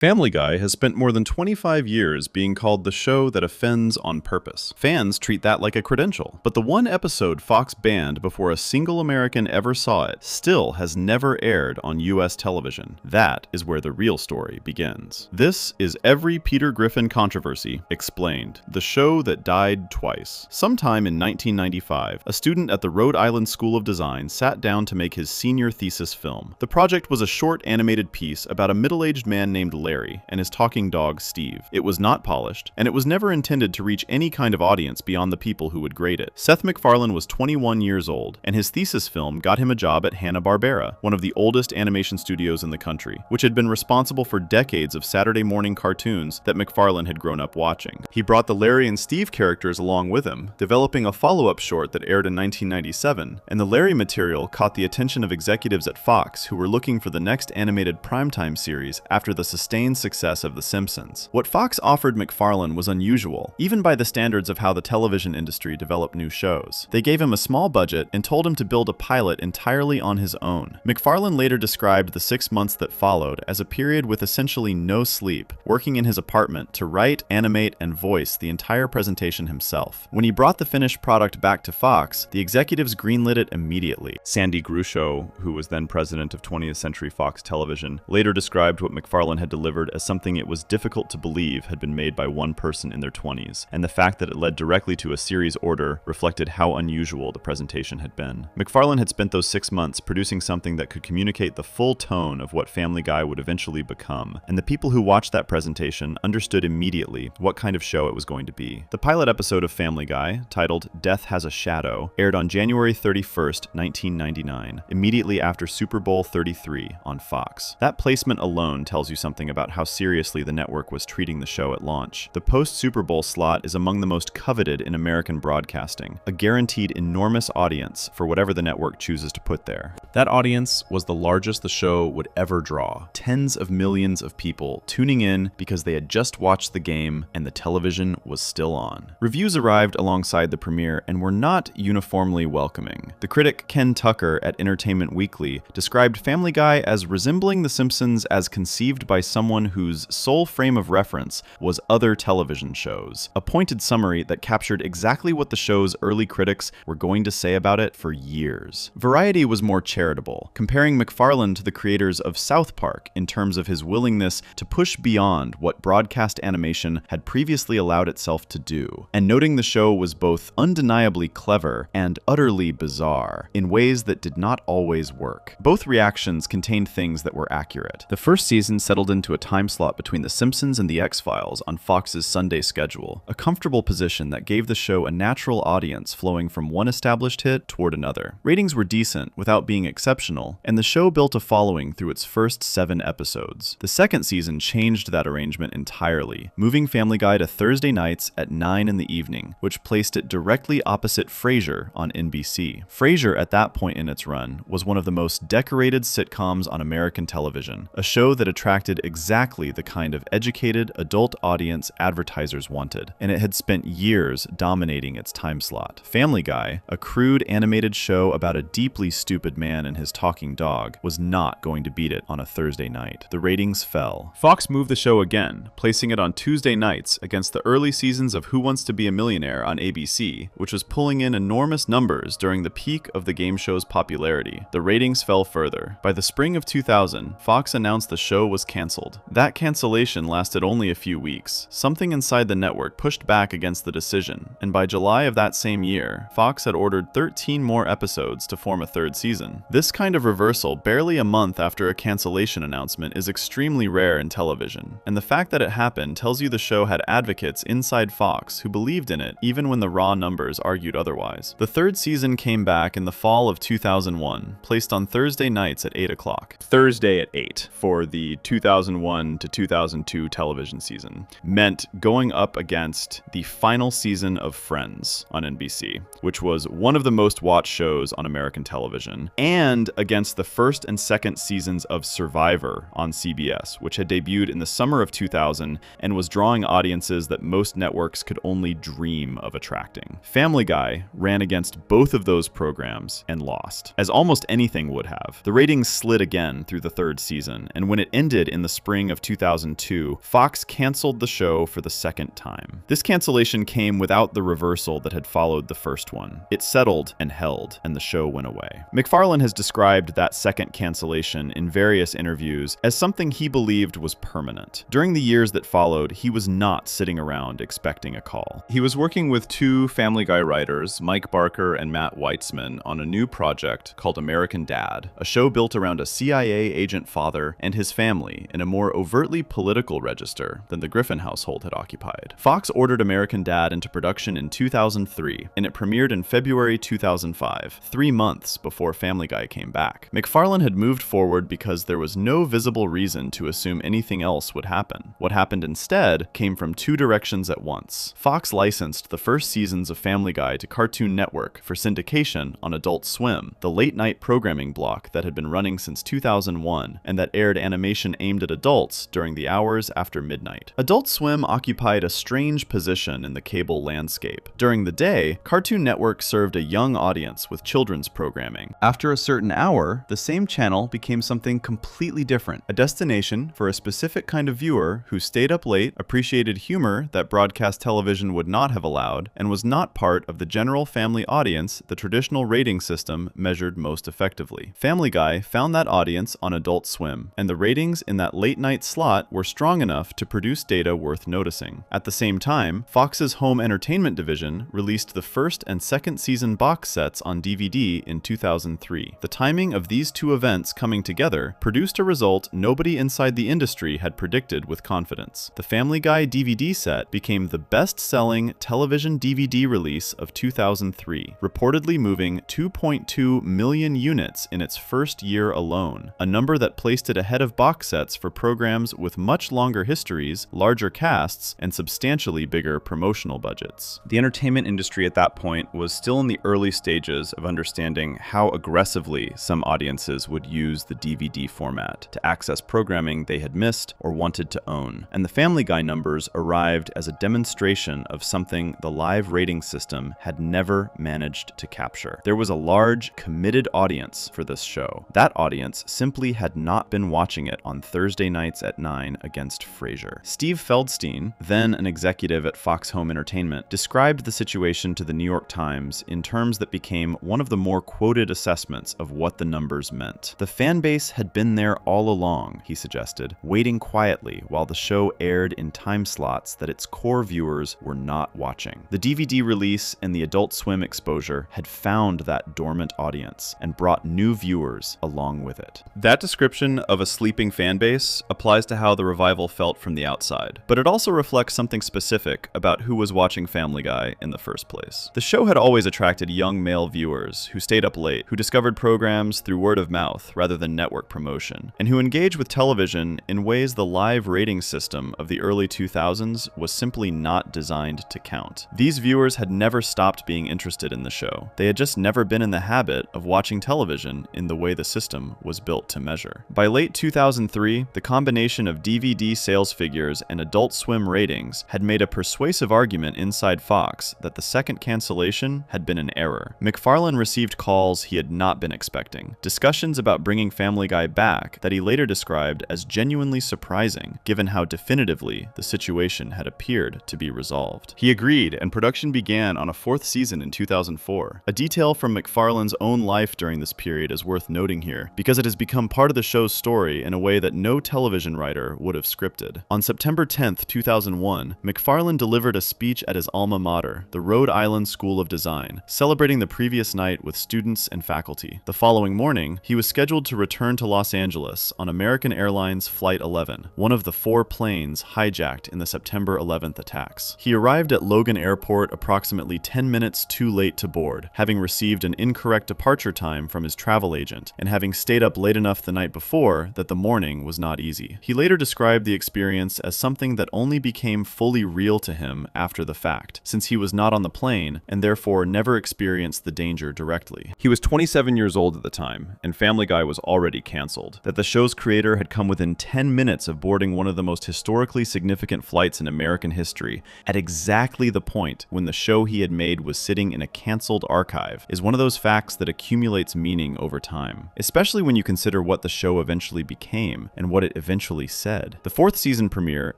Family Guy has spent more than 25 years being called the show that offends on purpose. Fans treat that like a credential, but the one episode Fox banned before a single American ever saw it still has never aired on US television. That is where the real story begins. This is Every Peter Griffin Controversy Explained, the show that died twice. Sometime in 1995, a student at the Rhode Island School of Design sat down to make his senior thesis film. The project was a short animated piece about a middle-aged man named Larry and his talking dog Steve. It was not polished, and it was never intended to reach any kind of audience beyond the people who would grade it. Seth MacFarlane was 21 years old, and his thesis film got him a job at Hanna-Barbera, one of the oldest animation studios in the country, which had been responsible for decades of Saturday morning cartoons that MacFarlane had grown up watching. He brought the Larry and Steve characters along with him, developing a follow-up short that aired in 1997, and the Larry material caught the attention of executives at Fox who were looking for the next animated primetime series after the sustained success of The Simpsons. What Fox offered MacFarlane was unusual, even by the standards of how the television industry developed new shows. They gave him a small budget and told him to build a pilot entirely on his own. MacFarlane later described the 6 months that followed as a period with essentially no sleep, working in his apartment to write, animate, and voice the entire presentation himself. When he brought the finished product back to Fox, the executives greenlit it immediately. Sandy Grusho, who was then president of 20th Century Fox Television, later described what MacFarlane had delivered as something it was difficult to believe had been made by one person in their 20s, and the fact that it led directly to a series order reflected how unusual the presentation had been. MacFarlane had spent those 6 months producing something that could communicate the full tone of what Family Guy would eventually become, and the people who watched that presentation understood immediately what kind of show it was going to be. The pilot episode of Family Guy, titled Death Has a Shadow, aired on January 31st, 1999, immediately after Super Bowl 33 on Fox. That placement alone tells you something about how seriously the network was treating the show at launch. The post-Super Bowl slot is among the most coveted in American broadcasting, a guaranteed enormous audience for whatever the network chooses to put there. That audience was the largest the show would ever draw. Tens of millions of people tuning in because they had just watched the game and the television was still on. Reviews arrived alongside the premiere and were not uniformly welcoming. The critic Ken Tucker at Entertainment Weekly described Family Guy as resembling The Simpsons as conceived by someone whose sole frame of reference was other television shows, a pointed summary that captured exactly what the show's early critics were going to say about it for years. Variety was more charitable, comparing MacFarlane to the creators of South Park in terms of his willingness to push beyond what broadcast animation had previously allowed itself to do, and noting the show was both undeniably clever and utterly bizarre in ways that did not always work. Both reactions contained things that were accurate. The first season settled into a time slot between The Simpsons and The X-Files on Fox's Sunday schedule, a comfortable position that gave the show a natural audience flowing from one established hit toward another. Ratings were decent without being exceptional, and the show built a following through its first 7 episodes. The second season changed that arrangement entirely, moving Family Guy to Thursday nights at 9 in the evening, which placed it directly opposite Frasier on NBC. Frasier, at that point in its run, was one of the most decorated sitcoms on American television, a show that attracted exactly the kind of educated, adult audience advertisers wanted, and it had spent years dominating its time slot. Family Guy, a crude animated show about a deeply stupid man and his talking dog, was not going to beat it on a Thursday night. The ratings fell. Fox moved the show again, placing it on Tuesday nights against the early seasons of Who Wants to Be a Millionaire on ABC, which was pulling in enormous numbers during the peak of the game show's popularity. The ratings fell further. By the spring of 2000, Fox announced the show was canceled. That cancellation lasted only a few weeks. Something inside the network pushed back against the decision, and by July of that same year, Fox had ordered 13 more episodes to form a third season. This kind of reversal barely a month after a cancellation announcement is extremely rare in television, and the fact that it happened tells you the show had advocates inside Fox who believed in it even when the raw numbers argued otherwise. The third season came back in the fall of 2001, placed on Thursday nights at 8 o'clock. Thursday at 8 for the 2001 to 2002 television season meant going up against the final season of Friends on NBC, which was one of the most watched shows on American television, and against the first and second seasons of Survivor on CBS, which had debuted in the summer of 2000 and was drawing audiences that most networks could only dream of attracting. Family Guy ran against both of those programs and lost, as almost anything would have. The ratings slid again through the third season, and when it ended in the spring spring of 2002, Fox canceled the show for the second time. This cancellation came without the reversal that had followed the first one. It settled and held, and the show went away. MacFarlane has described that second cancellation in various interviews as something he believed was permanent. During the years that followed, he was not sitting around expecting a call. He was working with two Family Guy writers, Mike Barker and Matt Weitzman, on a new project called American Dad, a show built around a CIA agent father and his family in a more overtly political register than the Griffin household had occupied. Fox ordered American Dad into production in 2003, and it premiered in February 2005, 3 months before Family Guy came back. MacFarlane had moved forward because there was no visible reason to assume anything else would happen. What happened instead came from two directions at once. Fox licensed the first seasons of Family Guy to Cartoon Network for syndication on Adult Swim, the late-night programming block that had been running since 2001 and that aired animation aimed at adults during the hours after midnight. Adult Swim occupied a strange position in the cable landscape. During the day, Cartoon Network served a young audience with children's programming. After a certain hour, the same channel became something completely different, a destination for a specific kind of viewer who stayed up late, appreciated humor that broadcast television would not have allowed, and was not part of the general family audience the traditional rating system measured most effectively. Family Guy found that audience on Adult Swim, and the ratings in that late-night slot were strong enough to produce data worth noticing. At the same time, Fox's home entertainment division released the first and second season box sets on DVD in 2003. The timing of these two events coming together produced a result nobody inside the industry had predicted with confidence. The Family Guy DVD set became the best-selling television DVD release of 2003, reportedly moving 2.2 million units in its first year alone, a number that placed it ahead of box sets for programs with much longer histories, larger casts, and substantially bigger promotional budgets. The entertainment industry at that point was still in the early stages of understanding how aggressively some audiences would use the DVD format to access programming they had missed or wanted to own, and the Family Guy numbers arrived as a demonstration of something the live rating system had never managed to capture. There was a large, committed audience for this show. That audience simply had not been watching it on Thursday nights at 9 against Frasier. Steve Feldstein, then an executive at Fox Home Entertainment, described the situation to the New York Times in terms that became one of the more quoted assessments of what the numbers meant. The fan base had been there all along, he suggested, waiting quietly while the show aired in time slots that its core viewers were not watching. The DVD release and the Adult Swim exposure had found that dormant audience and brought new viewers along with it. That description of a sleeping fan base applies to how the revival felt from the outside, but it also reflects something specific about who was watching Family Guy in the first place. The show had always attracted young male viewers who stayed up late, who discovered programs through word of mouth rather than network promotion, and who engaged with television in ways the live rating system of the early 2000s was simply not designed to count. These viewers had never stopped being interested in the show. They had just never been in the habit of watching television in the way the system was built to measure. By late 2003, the combination of DVD sales figures and Adult Swim ratings had made a persuasive argument inside Fox that the second cancellation had been an error. MacFarlane received calls he had not been expecting, discussions about bringing Family Guy back that he later described as genuinely surprising, given how definitively the situation had appeared to be resolved. He agreed, and production began on a fourth season in 2004. A detail from MacFarlane's own life during this period is worth noting here, because it has become part of the show's story in a way that no television writer would have scripted. On September 10th, 2001, MacFarlane delivered a speech at his alma mater, the Rhode Island School of Design, celebrating the previous night with students and faculty. The following morning, he was scheduled to return to Los Angeles on American Airlines Flight 11, one of the 4 planes hijacked in the September 11th attacks. He arrived at Logan Airport approximately 10 minutes too late to board, having received an incorrect departure time from his travel agent, and having stayed up late enough the night before that the morning was not easy. He later described the experience as something that only became fully real to him after the fact, since he was not on the plane and therefore never experienced the danger directly. He was 27 years old at the time, and Family Guy was already canceled. That the show's creator had come within 10 minutes of boarding one of the most historically significant flights in American history at exactly the point when the show he had made was sitting in a canceled archive is one of those facts that accumulates meaning over time, especially when you consider what the show eventually became and what it eventually said. The fourth season premiere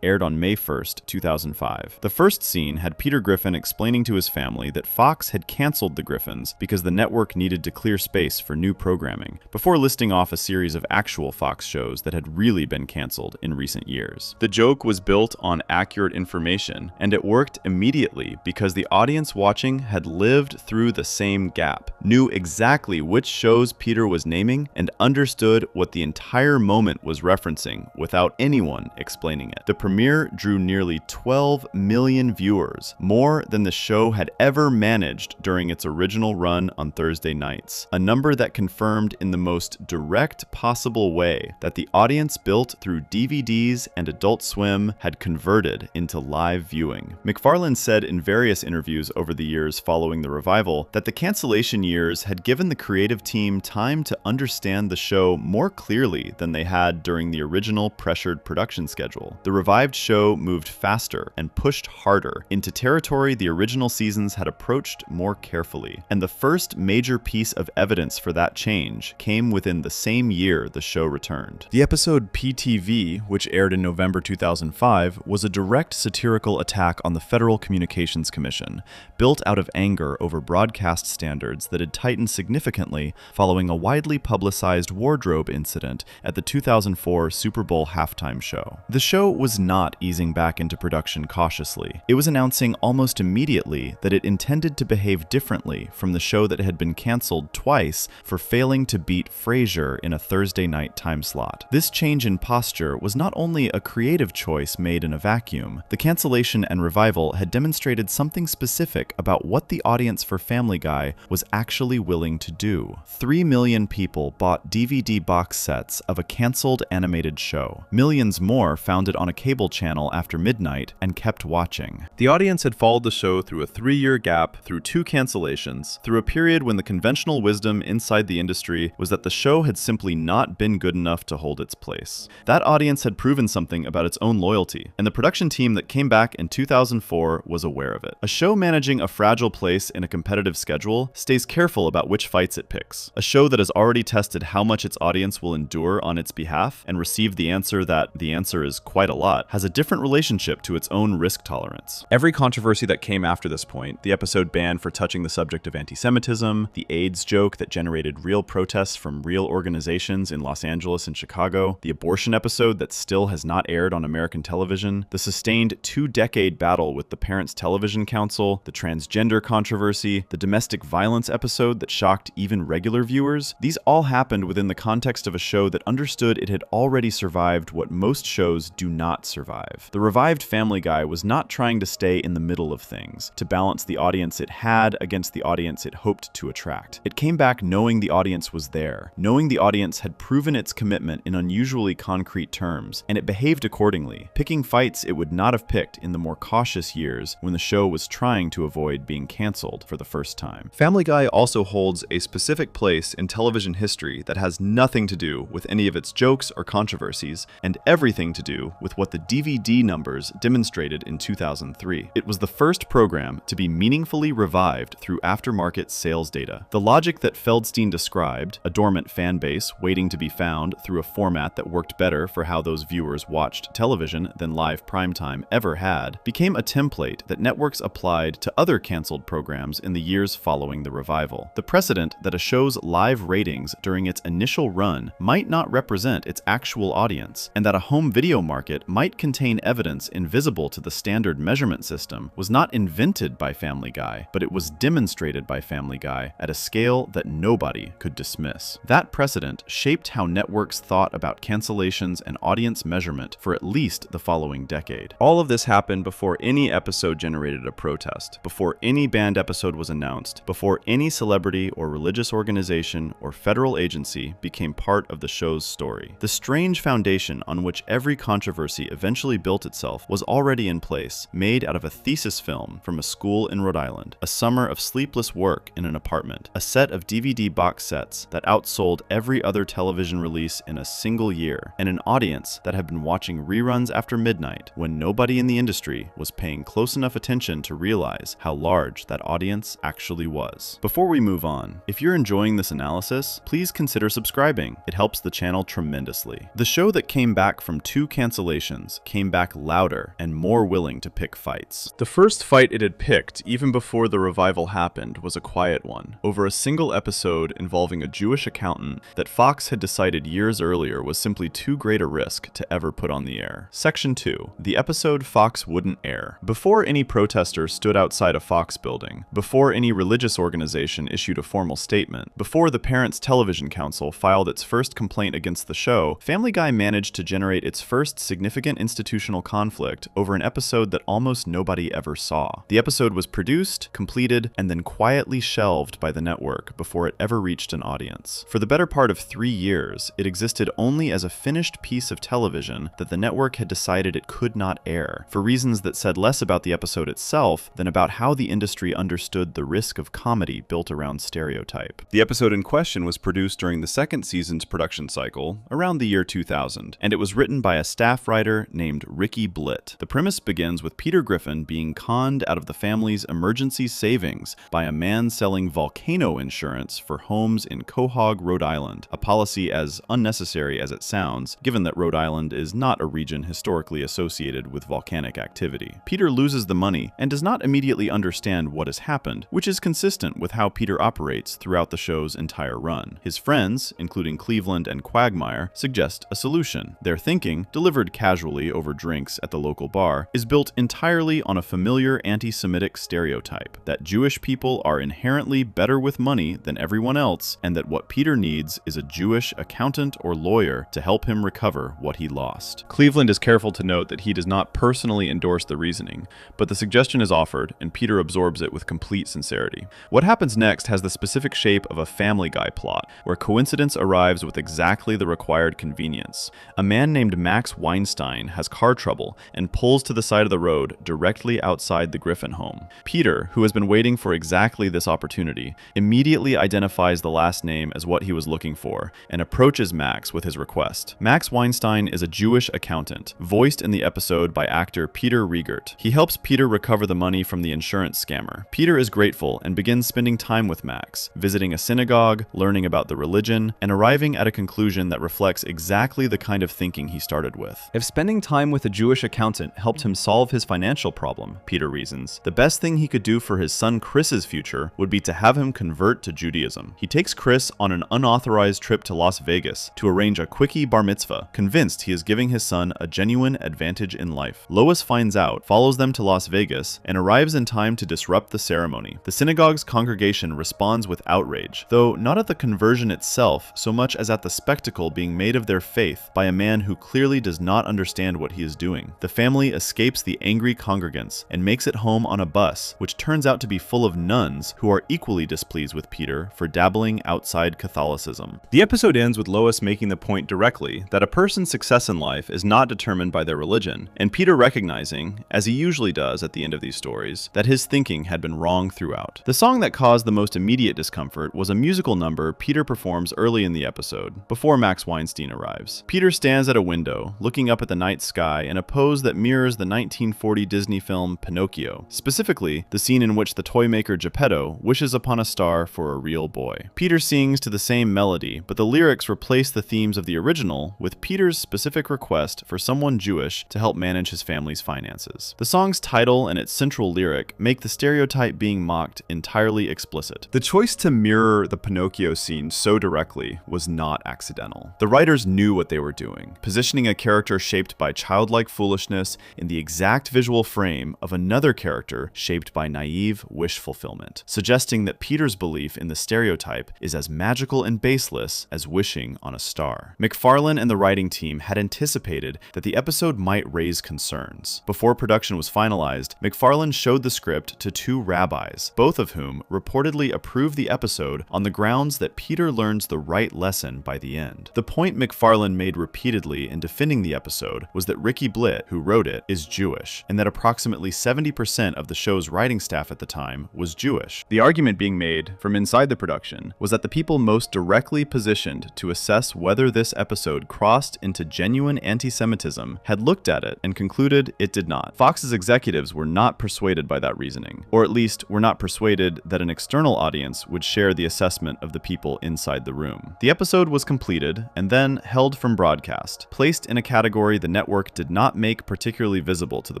aired on May 1st, 2005. The first scene had Peter Griffin explaining to his family that Fox had canceled the Griffins because the network needed to clear space for new programming, before listing off a series of actual Fox shows that had really been canceled in recent years. The joke was built on accurate information, and it worked immediately because the audience watching had lived through the same gap, knew exactly which shows Peter was naming, and understood what the entire moment was referencing without anyone explaining it. The premiere drew nearly 12 million viewers, more than the show had ever managed during its original run on Thursday nights, a number that confirmed in the most direct possible way that the audience built through DVDs and Adult Swim had converted into live viewing. MacFarlane said in various interviews over the years following the revival that the cancellation years had given the creative team time to understand the show more clearly than they had during the original pressured production schedule. The revived show moved faster and pushed harder into territory the original seasons had approached more carefully, and the first major piece of evidence for that change came within the same year the show returned. The episode PTV, which aired in November 2005, was a direct satirical attack on the Federal Communications Commission, built out of anger over broadcast standards that had tightened significantly following a widely publicized wardrobe incident at the 2004 Super Bowl halftime show. The show was not easing back into production cautiously. It was announcing almost immediately that it intended to behave differently from the show that had been canceled twice for failing to beat Frasier in a Thursday night time slot. This change in posture was not only a creative choice made in a vacuum, the cancellation and revival had demonstrated something specific about what the audience for Family Guy was actually willing to do. 3 million people bought DVD box sets of a canceled animated show. Millions more found it on a cable channel after midnight and kept watching. The audience had followed the show through a 3-year gap, through 2 cancellations, through a period when the conventional wisdom inside the industry was that the show had simply not been good enough to hold its place. That audience had proven something about its own loyalty, and the production team that came back in 2004 was aware of it. A show managing a fragile place in a competitive schedule stays careful about which fights it picks. A show that has already tested how much its audience will endure on its behalf and received the answer that the answer is quite a lot has a different relationship to its own risk tolerance. Every controversy that came after this point, the episode banned for touching the subject of anti-Semitism, the AIDS joke that generated real protests from real organizations in Los Angeles and Chicago, the abortion episode that still has not aired on American television, the sustained 2-decade battle with the Parents Television Council, the transgender controversy, the domestic violence episode that shocked even regular viewers, these all happened within the context of a show that understood it had already survived what most shows do not survive. The revived Family Guy was not trying to stay in the middle of things, to balance the audience it had against the audience it hoped to attract. It came back knowing the audience was there, knowing the audience had proven its commitment in unusually concrete terms, and it behaved accordingly, picking fights it would not have picked in the more cautious years when the show was trying to avoid being canceled for the first time. Family Guy also holds a specific place in television history that has nothing to do with any of its jokes or controversies, and everything to do with what the DVD numbers demonstrated in 2003. It was the first program to be meaningfully revived through aftermarket sales data. The logic that Feldstein described, a dormant fan base waiting to be found through a format that worked better for how those viewers watched television than live primetime ever had, became a template that networks applied to other canceled programs in the years following the revival. The precedent that a show's live ratings during its initial run might not represent its actual audience, and that a home video market might contain evidence invisible to the standard measurement system, was not invented by Family Guy, but it was demonstrated by Family Guy at a scale that nobody could dismiss. That precedent shaped how networks thought about cancellations and audience measurement for at least the following decade. All of this happened before any episode generated a protest, before any banned episode was announced, before any celebrity or religious organization or federal agency became part of the show's story. The strange foundation on which every controversy eventually built itself was already in place, made out of a thesis film from a school in Rhode Island, a summer of sleepless work in an apartment, a set of DVD box sets that outsold every other television release in a single year, and an audience that had been watching reruns after midnight when nobody in the industry was paying close enough attention to realize how large that audience actually was. Before we move on, if you're enjoying this analysis, please consider subscribing. It helps the channel tremendously. The show that came back from 2 cancellations came back louder and more willing to pick fights. The first fight it had picked, even before the revival happened, was a quiet one, over a single episode involving a Jewish accountant that Fox had decided years earlier was simply too great a risk to ever put on the air. Section 2. The episode Fox wouldn't air. Before any protester stood outside a Fox building, before any religious organization issued a formal statement, before the Parents Television Council filed its first complaint against the show, Family Guy managed to generate its first significant institutional conflict over an episode that almost nobody ever saw. The episode was produced, completed, and then quietly shelved by the network before it ever reached an audience. For the better part of 3 years, it existed only as a finished piece of television that the network had decided it could not air, for reasons that said less about the episode itself than about how the industry understood the risk of comedy built around stereotype. The episode in question was produced during the second season's production cycle, around the year 2000, and it was written by a staff writer named Ricky Blitt. The premise begins with Peter Griffin being conned out of the family's emergency savings by a man selling volcano insurance for homes in Quahog, Rhode Island, a policy as unnecessary as it sounds, given that Rhode Island is not a region historically associated with volcanic activity. Peter loses the money and does not immediately understand what has happened, which is consistent with how Peter operates throughout the show's entire run. His friends, including Cleveland and Quagmire, suggest a solution. Their thinking, delivered casually over drinks at the local bar, is built entirely on a familiar anti-Semitic stereotype that Jewish people are inherently better with money than everyone else, and that what Peter needs is a Jewish accountant or lawyer to help him recover what he lost. Cleveland is careful to note that he does not personally endorse the reasoning, but the suggestion is offered, and Peter absorbs it with complete sincerity. What happens next has the specific shape of a Family Guy plot, where coincidence arrives with exactly the required convenience. A man named Max Weinstein has car trouble and pulls to the side of the road directly outside the Griffin home. Peter, who has been waiting for exactly this opportunity, immediately identifies the last name as what he was looking for and approaches Max with his request. Max Weinstein is a Jewish accountant, voiced in the episode by actor Peter Riegert. He helps Peter recover the money from the insurance scammer. Peter is grateful and begins spending time with Max, visiting a synagogue, learning about the religion, and arriving at a conclusion that reflects exactly the kind of thinking he started with. If spending time with a Jewish accountant helped him solve his financial problem, Peter reasons, the best thing he could do for his son Chris's future would be to have him convert to Judaism. He takes Chris on an unauthorized trip to Las Vegas to arrange a quickie bar mitzvah, convinced he is giving his son a genuine advantage in life. Lois finds out, follows them to Las Vegas, and arrives in time to disrupt the ceremony. The synagogue's congregation responds with outrage, though not at the conversion itself so much as at the spectacle being made of their faith by a man who clearly does not understand what he is doing. The family escapes the angry congregants and makes it home on a bus, which turns out to be full of nuns who are equally displeased with Peter for dabbling outside Catholicism. The episode ends with Lois making the point directly that a person's success in life is not determined by their religion, and Peter recognizing, as he usually does at the end of these stories, that his thinking had been wrong throughout. The song that caused the most immediate discomfort was a musical number Peter performs early in the episode, before Max Weinstein arrives. Peter stands at a window, looking up at the night sky in a pose that mirrors the 1940 Disney film Pinocchio, specifically the scene in which the toy maker Geppetto wishes upon a star for a real boy. Peter sings to the same melody, but the lyrics replace the themes of the original with Peter's specific request for someone Jewish to help manage his family's finances. The song's title and its central lyric make the stereotype being mocked entirely explicit. The choice to mirror the Pinocchio scene so directly was not accidental. The writers knew what they were doing, positioning a character shaped by childlike foolishness in the exact visual frame of another character shaped by naive wish fulfillment, suggesting that Peter's belief in the stereotype is as magical and baseless as wishing on a star. McFarlane and the writing team had anticipated that the episode might raise concerns. Before production was finalized, McFarlane showed the script to 2 rabbis, both of whom reportedly approved the episode on the grounds that Peter learns the right lesson by the end. The point McFarlane made repeatedly in defending the episode was that Ricky Blitt, who wrote it, is Jewish, and that approximately 70% of the show's writing staff at the time was Jewish. The argument being made from inside the production was that the people most directly positioned to assess whether this episode crossed into genuine anti-Semitism had looked at it and concluded it did not. Fox's executives were not persuaded by that reasoning, or at least were not persuaded that an external audience would share the assessment of the people inside the room. The episode was completed and then held expelled from broadcast, placed in a category the network did not make particularly visible to the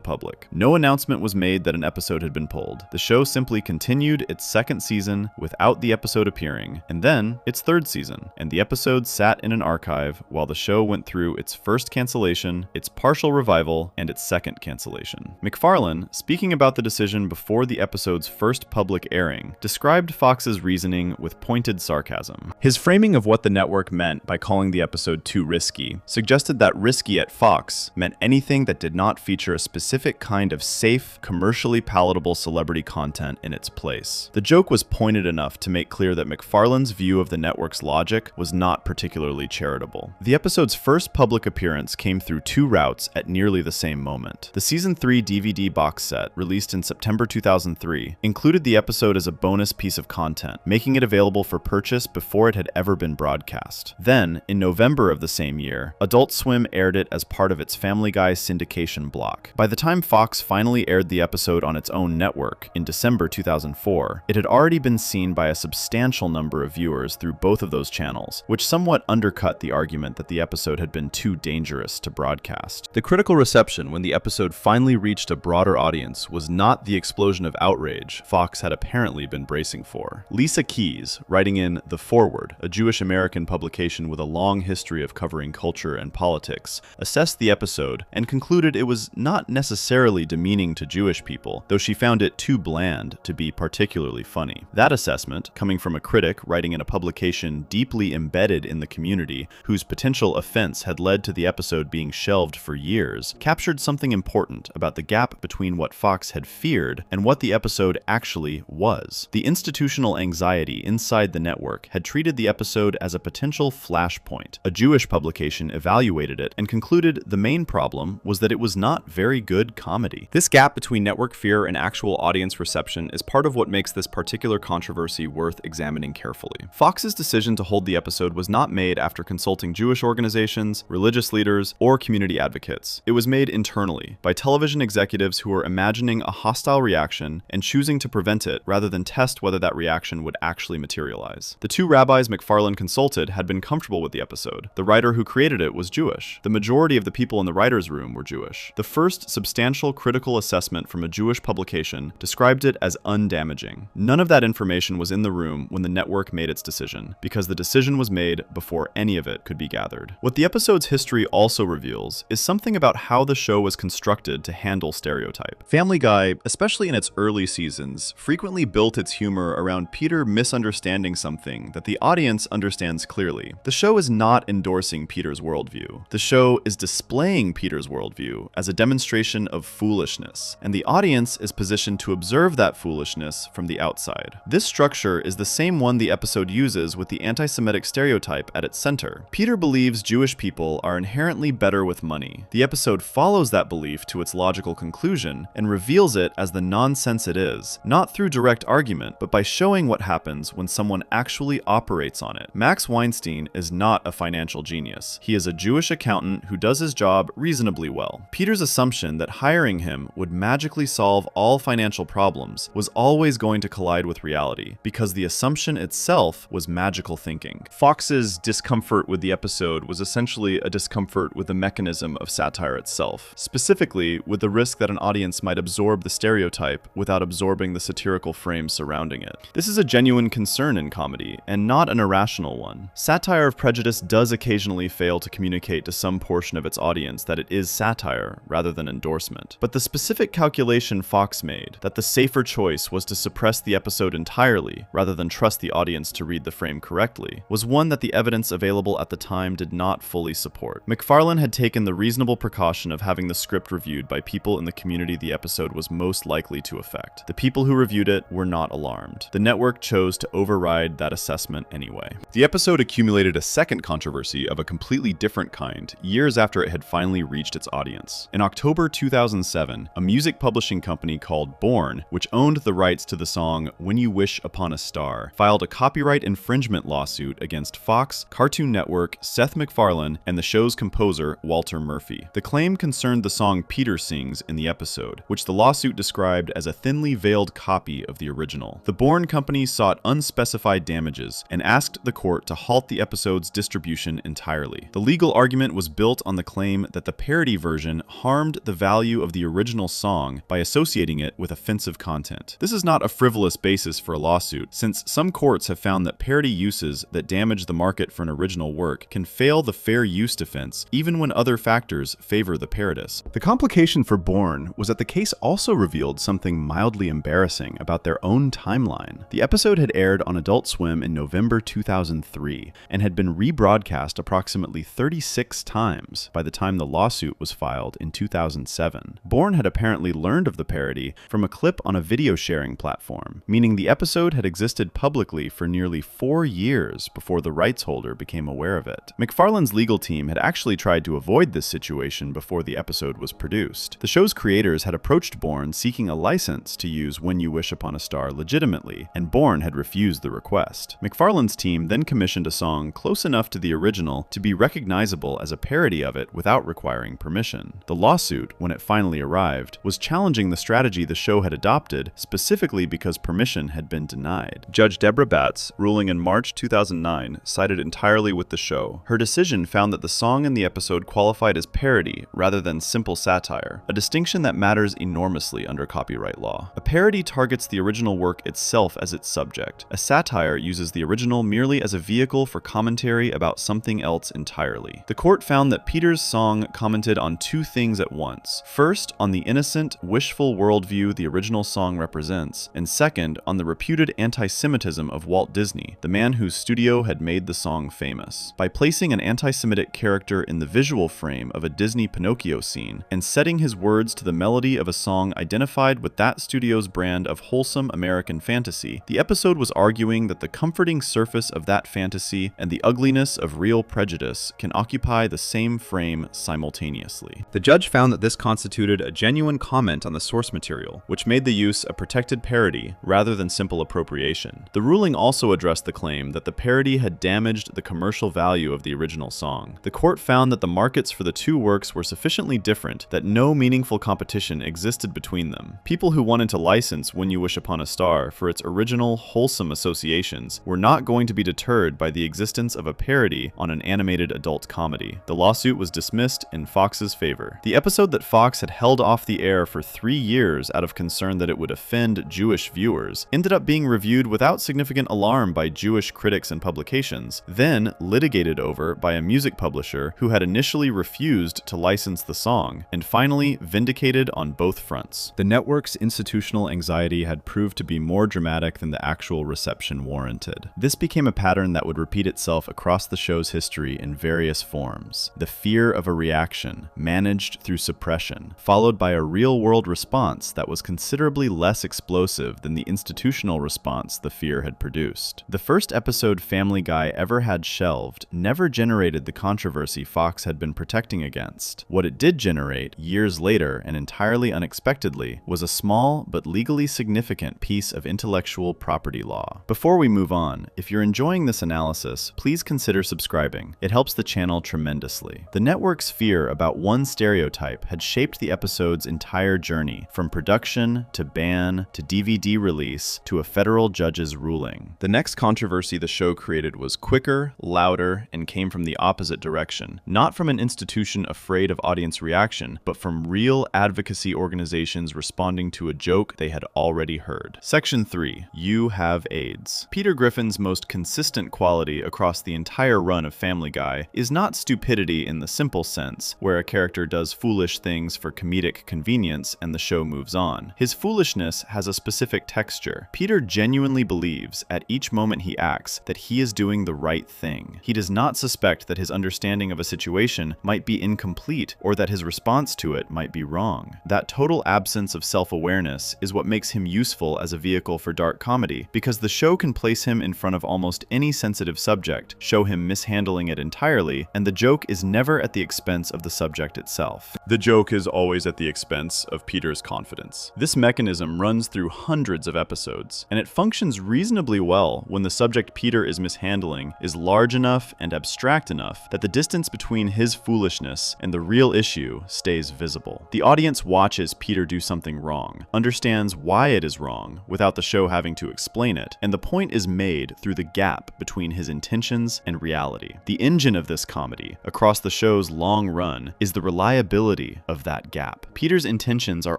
public. No announcement was made that an episode had been pulled. The show simply continued its second season without the episode appearing, and then its third season, and the episode sat in an archive while the show went through its first cancellation, its partial revival, and its second cancellation. MacFarlane, speaking about the decision before the episode's first public airing, described Fox's reasoning with pointed sarcasm. His framing of what the network meant by calling the episode too risky suggested that risky at Fox meant anything that did not feature a specific kind of safe, commercially palatable celebrity content in its place. The joke was pointed enough to make clear that MacFarlane's view of the network's logic was not particularly charitable. The episode's first public appearance came through two routes at nearly the same moment. The Season 3 DVD box set, released in September 2003, included the episode as a bonus piece of content, making it available for purchase before it had ever been broadcast. Then, in November of the same year, Adult Swim aired it as part of its Family Guy syndication block. By the time Fox finally aired the episode on its own network in December 2004, it had already been seen by a substantial number of viewers through both of those channels, which somewhat undercut the argument that the episode had been too dangerous to broadcast. The critical reception when the episode finally reached a broader audience was not the explosion of outrage Fox had apparently been bracing for. Lisa Keyes, writing in The Forward, a Jewish-American publication with a long history of covering culture and politics, assessed the episode and concluded it was not necessarily demeaning to Jewish people, though she found it too bland to be particularly funny. That assessment, coming from a critic writing in a publication deeply embedded in the community, whose potential offense had led to the episode being shelved for years, captured something important about the gap between what Fox had feared and what the episode actually was. The institutional anxiety inside the network had treated the episode as a potential flashpoint. A Jewish publication evaluated it and concluded the main problem was that it was not very good comedy. This gap between network fear and actual audience reception is part of what makes this particular controversy worth examining carefully. Fox's decision to hold the episode was not made after consulting Jewish organizations, religious leaders, or community advocates. It was made internally, by television executives who were imagining a hostile reaction and choosing to prevent it rather than test whether that reaction would actually materialize. The two rabbis MacFarlane consulted had been comfortable with the episode. The writer who created it was Jewish. The majority of the people in the writer's room were Jewish. The first substantial critical assessment from a Jewish publication described it as undamaging. None of that information was in the room when the network made its decision, because the decision was made before any of it could be gathered. What the episode's history also reveals is something about how the show was constructed to handle stereotype. Family Guy, especially in its early seasons, frequently built its humor around Peter misunderstanding something that the audience understands clearly. The show is not endorsing Peter's worldview. The show is displaying Peter's worldview as a demonstration of foolishness, and the audience is positioned to observe that foolishness from the outside. This structure is the same one the episode uses with the anti-Semitic stereotype at its center. Peter believes Jewish people are inherently better with money. The episode follows that belief to its logical conclusion and reveals it as the nonsense it is, not through direct argument, but by showing what happens when someone actually operates on it. Max Weinstein is not a financial genius. He is a Jewish accountant who does his job reasonably well. Peter's assumption that hiring him would magically solve all financial problems was always going to collide with reality, because the assumption itself was magical thinking. Fox's discomfort with the episode was essentially a discomfort with the mechanism of satire itself, specifically with the risk that an audience might absorb the stereotype without absorbing the satirical frame surrounding it. This is a genuine concern in comedy, and not an irrational one. Satire of prejudice does occasionally fail to communicate to some portion of its audience that it is satire rather than endorsement. But the specific calculation Fox made, that the safer choice was to suppress the episode entirely rather than trust the audience to read the frame correctly, was one that the evidence available at the time did not fully support. MacFarlane had taken the reasonable precaution of having the script reviewed by people in the community the episode was most likely to affect. The people who reviewed it were not alarmed. The network chose to override that assessment anyway. The episode accumulated a second controversy of a completely different kind years after it had finally reached its audience. In October 2007, a music publishing company called Born, which owned the rights to the song When You Wish Upon a Star, filed a copyright infringement lawsuit against Fox, Cartoon Network, Seth MacFarlane, and the show's composer, Walter Murphy. The claim concerned the song Peter sings in the episode, which the lawsuit described as a thinly veiled copy of the original. The Born company sought unspecified damages and asked the court to halt the episode's distribution entirely. entirely. The legal argument was built on the claim that the parody version harmed the value of the original song by associating it with offensive content. This is not a frivolous basis for a lawsuit, since some courts have found that parody uses that damage the market for an original work can fail the fair use defense even when other factors favor the parodist. The complication for Bourne was that the case also revealed something mildly embarrassing about their own timeline. The episode had aired on Adult Swim in November 2003 and had been rebroadcast approximately 36 times by the time the lawsuit was filed in 2007. Bourne had apparently learned of the parody from a clip on a video sharing platform, meaning the episode had existed publicly for nearly 4 years before the rights holder became aware of it. McFarlane's legal team had actually tried to avoid this situation before the episode was produced. The show's creators had approached Bourne seeking a license to use When You Wish Upon a Star legitimately, and Bourne had refused the request. McFarlane's team then commissioned a song close enough to the original to be recognizable as a parody of it without requiring permission. The lawsuit, when it finally arrived, was challenging the strategy the show had adopted, specifically because permission had been denied. Judge Deborah Batts, ruling in March 2009, sided entirely with the show. Her decision found that the song in the episode qualified as parody rather than simple satire, a distinction that matters enormously under copyright law. A parody targets the original work itself as its subject. A satire uses the original merely as a vehicle for commentary about something else entirely. The court found that Peter's song commented on two things at once. First, on the innocent, wishful worldview the original song represents, and second, on the reputed anti-Semitism of Walt Disney, the man whose studio had made the song famous. By placing an anti-Semitic character in the visual frame of a Disney Pinocchio scene, and setting his words to the melody of a song identified with that studio's brand of wholesome American fantasy, the episode was arguing that the comforting surface of that fantasy and the ugliness of real prejudice can occupy the same frame simultaneously. The judge found that this constituted a genuine comment on the source material, which made the use a protected parody rather than simple appropriation. The ruling also addressed the claim that the parody had damaged the commercial value of the original song. The court found that the markets for the two works were sufficiently different that no meaningful competition existed between them. People who wanted to license When You Wish Upon a Star for its original wholesome associations were not going to be deterred by the existence of a parody on an animated adult comedy. The lawsuit was dismissed in Fox's favor. The episode that Fox had held off the air for 3 years out of concern that it would offend Jewish viewers ended up being reviewed without significant alarm by Jewish critics and publications, then litigated over by a music publisher who had initially refused to license the song, and finally vindicated on both fronts. The network's institutional anxiety had proved to be more dramatic than the actual reception warranted. This became a pattern that would repeat itself across the show's history in various forms. The fear of a reaction, managed through suppression, followed by a real-world response that was considerably less explosive than the institutional response the fear had produced. The first episode Family Guy ever had shelved never generated the controversy Fox had been protecting against. What it did generate, years later and entirely unexpectedly, was a small but legally significant piece of intellectual property law. Before we move on, if you're enjoying this analysis, please consider subscribing. It helps the channel tremendously. The network's fear about one stereotype had shaped the episode's entire journey, from production to ban to DVD release to a federal judge's ruling. The next controversy the show created was quicker, louder, and came from the opposite direction. Not from an institution afraid of audience reaction, but from real advocacy organizations responding to a joke they had already heard. Section 3. You Have AIDS. Peter Griffin's most consistent quality across the entire run of Family Guy is not stupidity in the simple sense, where a character does foolish things for comedic convenience and the show moves on. His foolishness has a specific texture. Peter genuinely believes, at each moment he acts, that he is doing the right thing. He does not suspect that his understanding of a situation might be incomplete or that his response to it might be wrong. That total absence of self-awareness is what makes him useful as a vehicle for dark comedy, because the show can place him in front of almost any sensitive subject, show him mishandling it entirely, and the joke is never at the expense of the subject itself. The joke is always at the expense of Peter's confidence. This mechanism runs through hundreds of episodes, and it functions reasonably well when the subject Peter is mishandling is large enough and abstract enough that the distance between his foolishness and the real issue stays visible. The audience watches Peter do something wrong, understands why it is wrong without the show having to explain it, and the point is made through the gap between his intentions and reality. The The engine of this comedy, across the show's long run, is the reliability of that gap. Peter's intentions are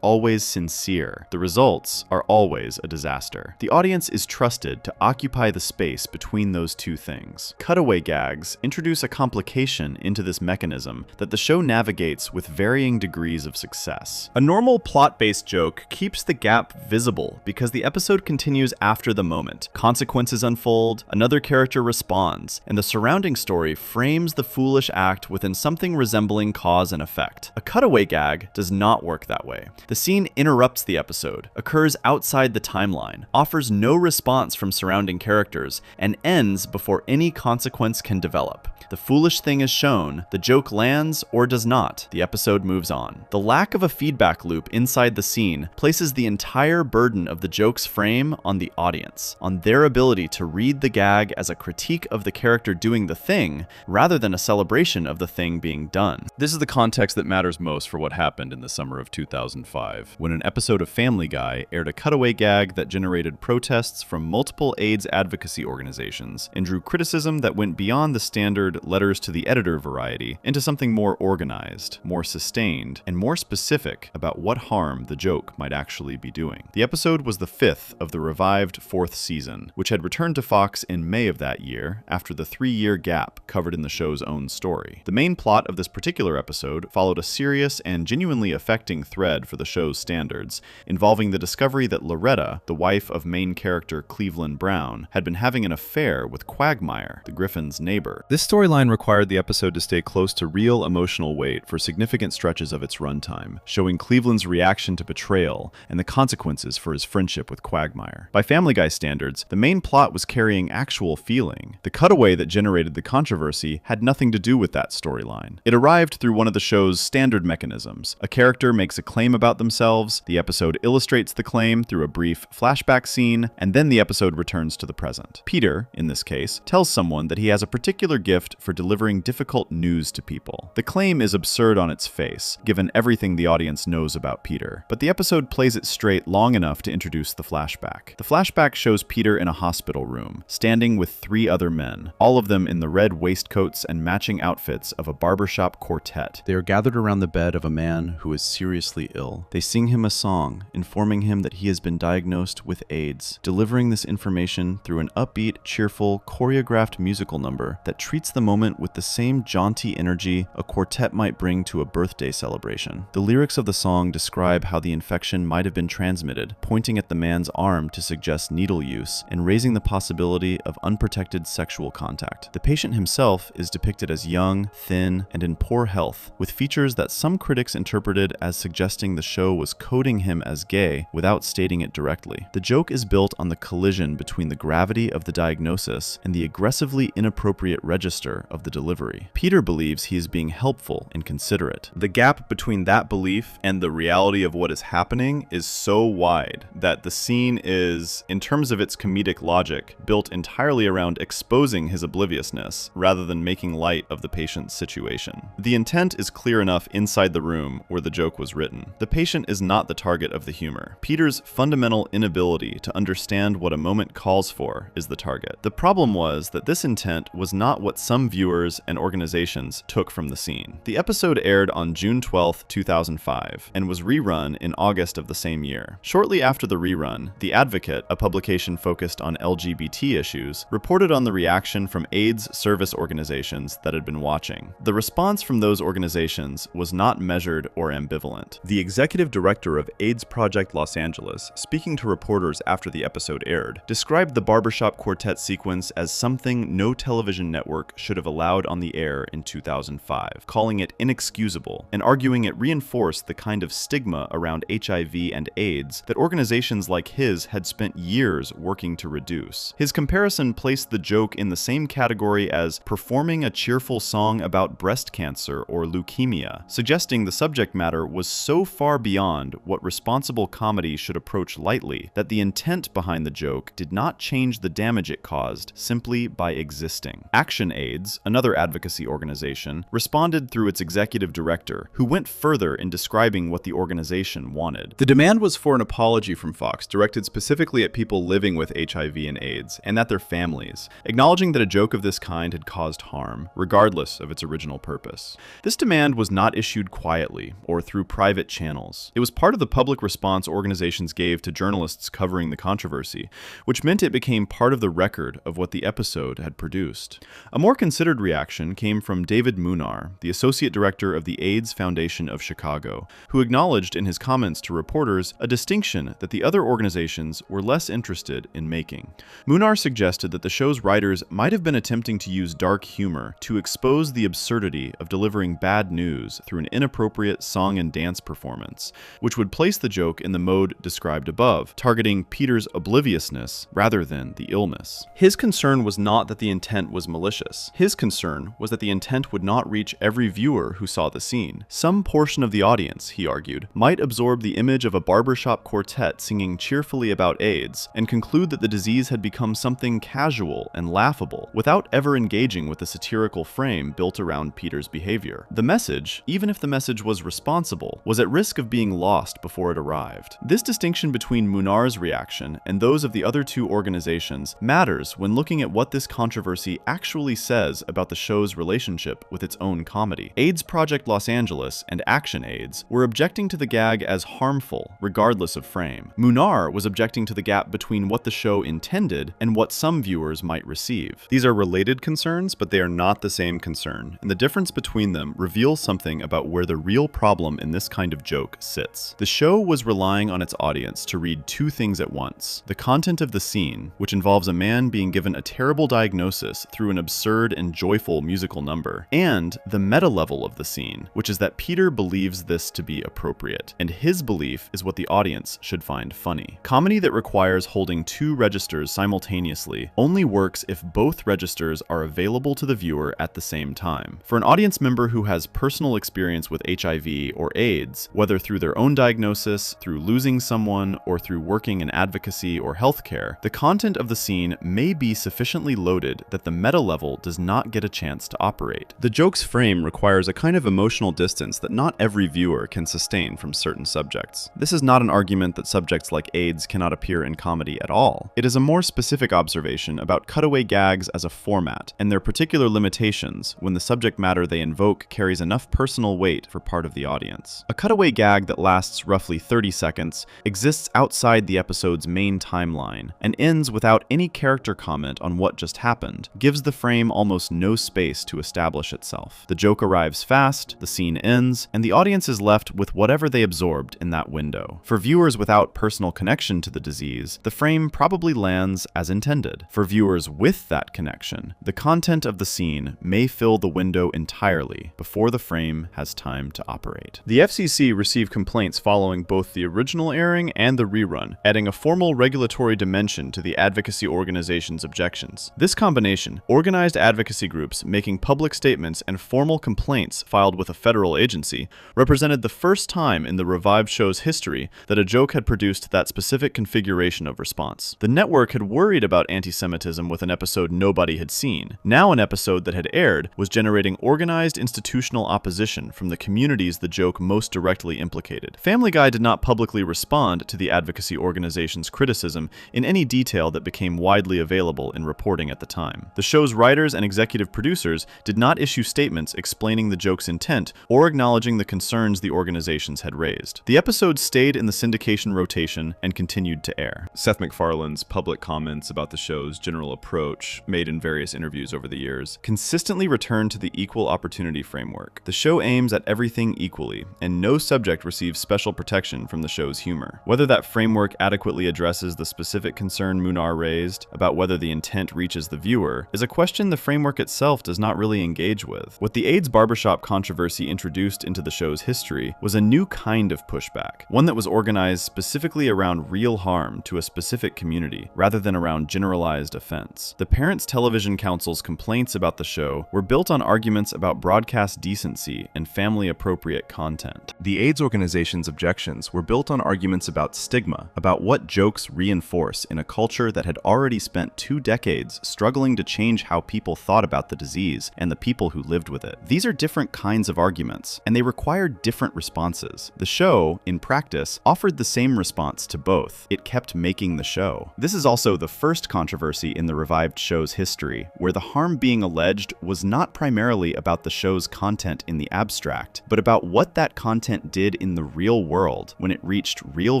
always sincere. The results are always a disaster. The audience is trusted to occupy the space between those two things. Cutaway gags introduce a complication into this mechanism that the show navigates with varying degrees of success. A normal plot-based joke keeps the gap visible because the episode continues after the moment. Consequences unfold, another character responds, and the surrounding story frames the foolish act within something resembling cause and effect. A cutaway gag does not work that way. The scene interrupts the episode, occurs outside the timeline, offers no response from surrounding characters, and ends before any consequence can develop. The foolish thing is shown, the joke lands or does not, the episode moves on. The lack of a feedback loop inside the scene places the entire burden of the joke's frame on the audience, on their ability to read the gag as a critique of the character doing the thing, rather than a celebration of the thing being done. This is the context that matters most for what happened in the summer of 2005, when an episode of Family Guy aired a cutaway gag that generated protests from multiple AIDS advocacy organizations and drew criticism that went beyond the standard letters to the editor variety into something more organized, more sustained, and more specific about what harm the joke might actually be doing. The episode was the 5th of the revived 4th season, which had returned to Fox in May of that year after the 3-year gap covered in the show's own story. The main plot of this particular episode followed a serious and genuinely affecting thread for the show's standards, involving the discovery that Loretta, the wife of main character Cleveland Brown, had been having an affair with Quagmire, the Griffin's neighbor. This storyline required the episode to stay close to real emotional weight for significant stretches of its runtime, showing Cleveland's reaction to betrayal and the consequences for his friendship with Quagmire. By Family Guy standards, the main plot was carrying actual feeling. The cutaway that generated the controversy had nothing to do with that storyline. It arrived through one of the show's standard mechanisms. A character makes a claim about themselves, the episode illustrates the claim through a brief flashback scene, and then the episode returns to the present. Peter, in this case, tells someone that he has a particular gift for delivering difficult news to people. The claim is absurd on its face, given everything the audience knows about Peter, but the episode plays it straight long enough to introduce the flashback. The flashback shows Peter in a hospital room, standing with 3 other men, all of them in the red waistcoats and matching outfits of a barbershop quartet. They are gathered around the bed of a man who is seriously ill. They sing him a song, informing him that he has been diagnosed with AIDS, delivering this information through an upbeat, cheerful, choreographed musical number that treats the moment with the same jaunty energy a quartet might bring to a birthday celebration. The lyrics of the song describe how the infection might have been transmitted, pointing at the man's arm to suggest needle use and raising the possibility of unprotected sexual contact. The patient himself is depicted as young, thin, and in poor health, with features that some critics interpreted as suggesting the show was coding him as gay without stating it directly. The joke is built on the collision between the gravity of the diagnosis and the aggressively inappropriate register of the delivery. Peter believes he is being helpful and considerate. The gap between that belief and the reality of what is happening is so wide that the scene is, in terms of its comedic logic, built entirely around exposing his obliviousness rather than making light of the patient's situation. The intent is clear enough inside the room where the joke was written. The patient is not the target of the humor. Peter's fundamental inability to understand what a moment calls for is the target. The problem was that this intent was not what some viewers and organizations took from the scene. The episode aired on June 12, 2005, and was rerun in August of the same year. Shortly after the rerun, The Advocate, a publication focused on LGBT issues, reported on the reaction from AIDS service organizations that had been watching. The response from those organizations was not measured or ambivalent. The executive director of AIDS Project Los Angeles, speaking to reporters after the episode aired, described the barbershop quartet sequence as something no television network should have allowed on the air in 2005, calling it inexcusable and arguing it reinforced the kind of stigma around HIV and AIDS that organizations like his had spent years working to reduce. His comparison placed the joke in the same category as performing a cheerful song about breast cancer or leukemia, suggesting the subject matter was so far beyond what responsible comedy should approach lightly that the intent behind the joke did not change the damage it caused simply by existing. Action AIDS, another advocacy organization, responded through its executive director, who went further in describing what the organization wanted. The demand was for an apology from Fox directed specifically at people living with HIV and AIDS, and at their families, acknowledging that a joke of this kind had had caused harm, regardless of its original purpose. This demand was not issued quietly or through private channels. It was part of the public response organizations gave to journalists covering the controversy, which meant it became part of the record of what the episode had produced. A more considered reaction came from David Munar, the associate director of the AIDS Foundation of Chicago, who acknowledged in his comments to reporters a distinction that the other organizations were less interested in making. Munar suggested that the show's writers might have been attempting to use dark humor to expose the absurdity of delivering bad news through an inappropriate song and dance performance, which would place the joke in the mode described above, targeting Peter's obliviousness rather than the illness. His concern was not that the intent was malicious. His concern was that the intent would not reach every viewer who saw the scene. Some portion of the audience, he argued, might absorb the image of a barbershop quartet singing cheerfully about AIDS and conclude that the disease had become something casual and laughable without ever engaging with the satirical frame built around Peter's behavior. The message, even if the message was responsible, was at risk of being lost before it arrived. This distinction between Munar's reaction and those of the other two organizations matters when looking at what this controversy actually says about the show's relationship with its own comedy. AIDS Project Los Angeles and Action AIDS were objecting to the gag as harmful, regardless of frame. Munar was objecting to the gap between what the show intended and what some viewers might receive. These are related concerns, but they are not the same concern, and the difference between them reveals something about where the real problem in this kind of joke sits. The show was relying on its audience to read two things at once: the content of the scene, which involves a man being given a terrible diagnosis through an absurd and joyful musical number, and the meta level of the scene, which is that Peter believes this to be appropriate, and his belief is what the audience should find funny. Comedy that requires holding two registers simultaneously only works if both registers are available to the viewer at the same time. For an audience member who has personal experience with HIV or AIDS, whether through their own diagnosis, through losing someone, or through working in advocacy or healthcare, the content of the scene may be sufficiently loaded that the meta level does not get a chance to operate. The joke's frame requires a kind of emotional distance that not every viewer can sustain from certain subjects. This is not an argument that subjects like AIDS cannot appear in comedy at all. It is a more specific observation about cutaway gags as a format and their particular limitations when the subject matter they invoke carries enough personal weight for part of the audience. A cutaway gag that lasts roughly 30 seconds exists outside the episode's main timeline and ends without any character comment on what just happened, gives the frame almost no space to establish itself. The joke arrives fast, the scene ends, and the audience is left with whatever they absorbed in that window. For viewers without personal connection to the disease, the frame probably lands as intended. For viewers with that connection, the content of the scene may fill the window entirely before the frame has time to operate. The FCC received complaints following both the original airing and the rerun, adding a formal regulatory dimension to the advocacy organization's objections. This combination, organized advocacy groups making public statements and formal complaints filed with a federal agency, represented the first time in the revived show's history that a joke had produced that specific configuration of response. The network had worried about anti-Semitism with an episode nobody had seen. Now an episode that had aired was generating organized institutional opposition from the communities the joke most directly implicated. Family Guy did not publicly respond to the advocacy organization's criticism in any detail that became widely available in reporting at the time. The show's writers and executive producers did not issue statements explaining the joke's intent or acknowledging the concerns the organizations had raised. The episode stayed in the syndication rotation and continued to air. Seth MacFarlane's public comments about the show's general approach, made in various interviews over the years, consistently returned to the equal opportunity framework. The show aims at everything equally, and no subject receives special protection from the show's humor. Whether that framework adequately addresses the specific concern Munar raised about whether the intent reaches the viewer is a question the framework itself does not really engage with. What the AIDS barbershop controversy introduced into the show's history was a new kind of pushback, one that was organized specifically around real harm to a specific community, rather than around generalized offense. The Parents Television Council's complaints about the show were built on arguments about broadcast decency and family-appropriate content. The AIDS organization's objections were built on arguments about stigma, about what jokes reinforce in a culture that had already spent 2 decades struggling to change how people thought about the disease and the people who lived with it. These are different kinds of arguments, and they require different responses. The show, in practice, offered the same response to both. It kept making the show. This is also the first controversy in the revived show's history where the harm being alleged was not primarily about the show's content in the abstract, but about what that content did in the real world when it reached real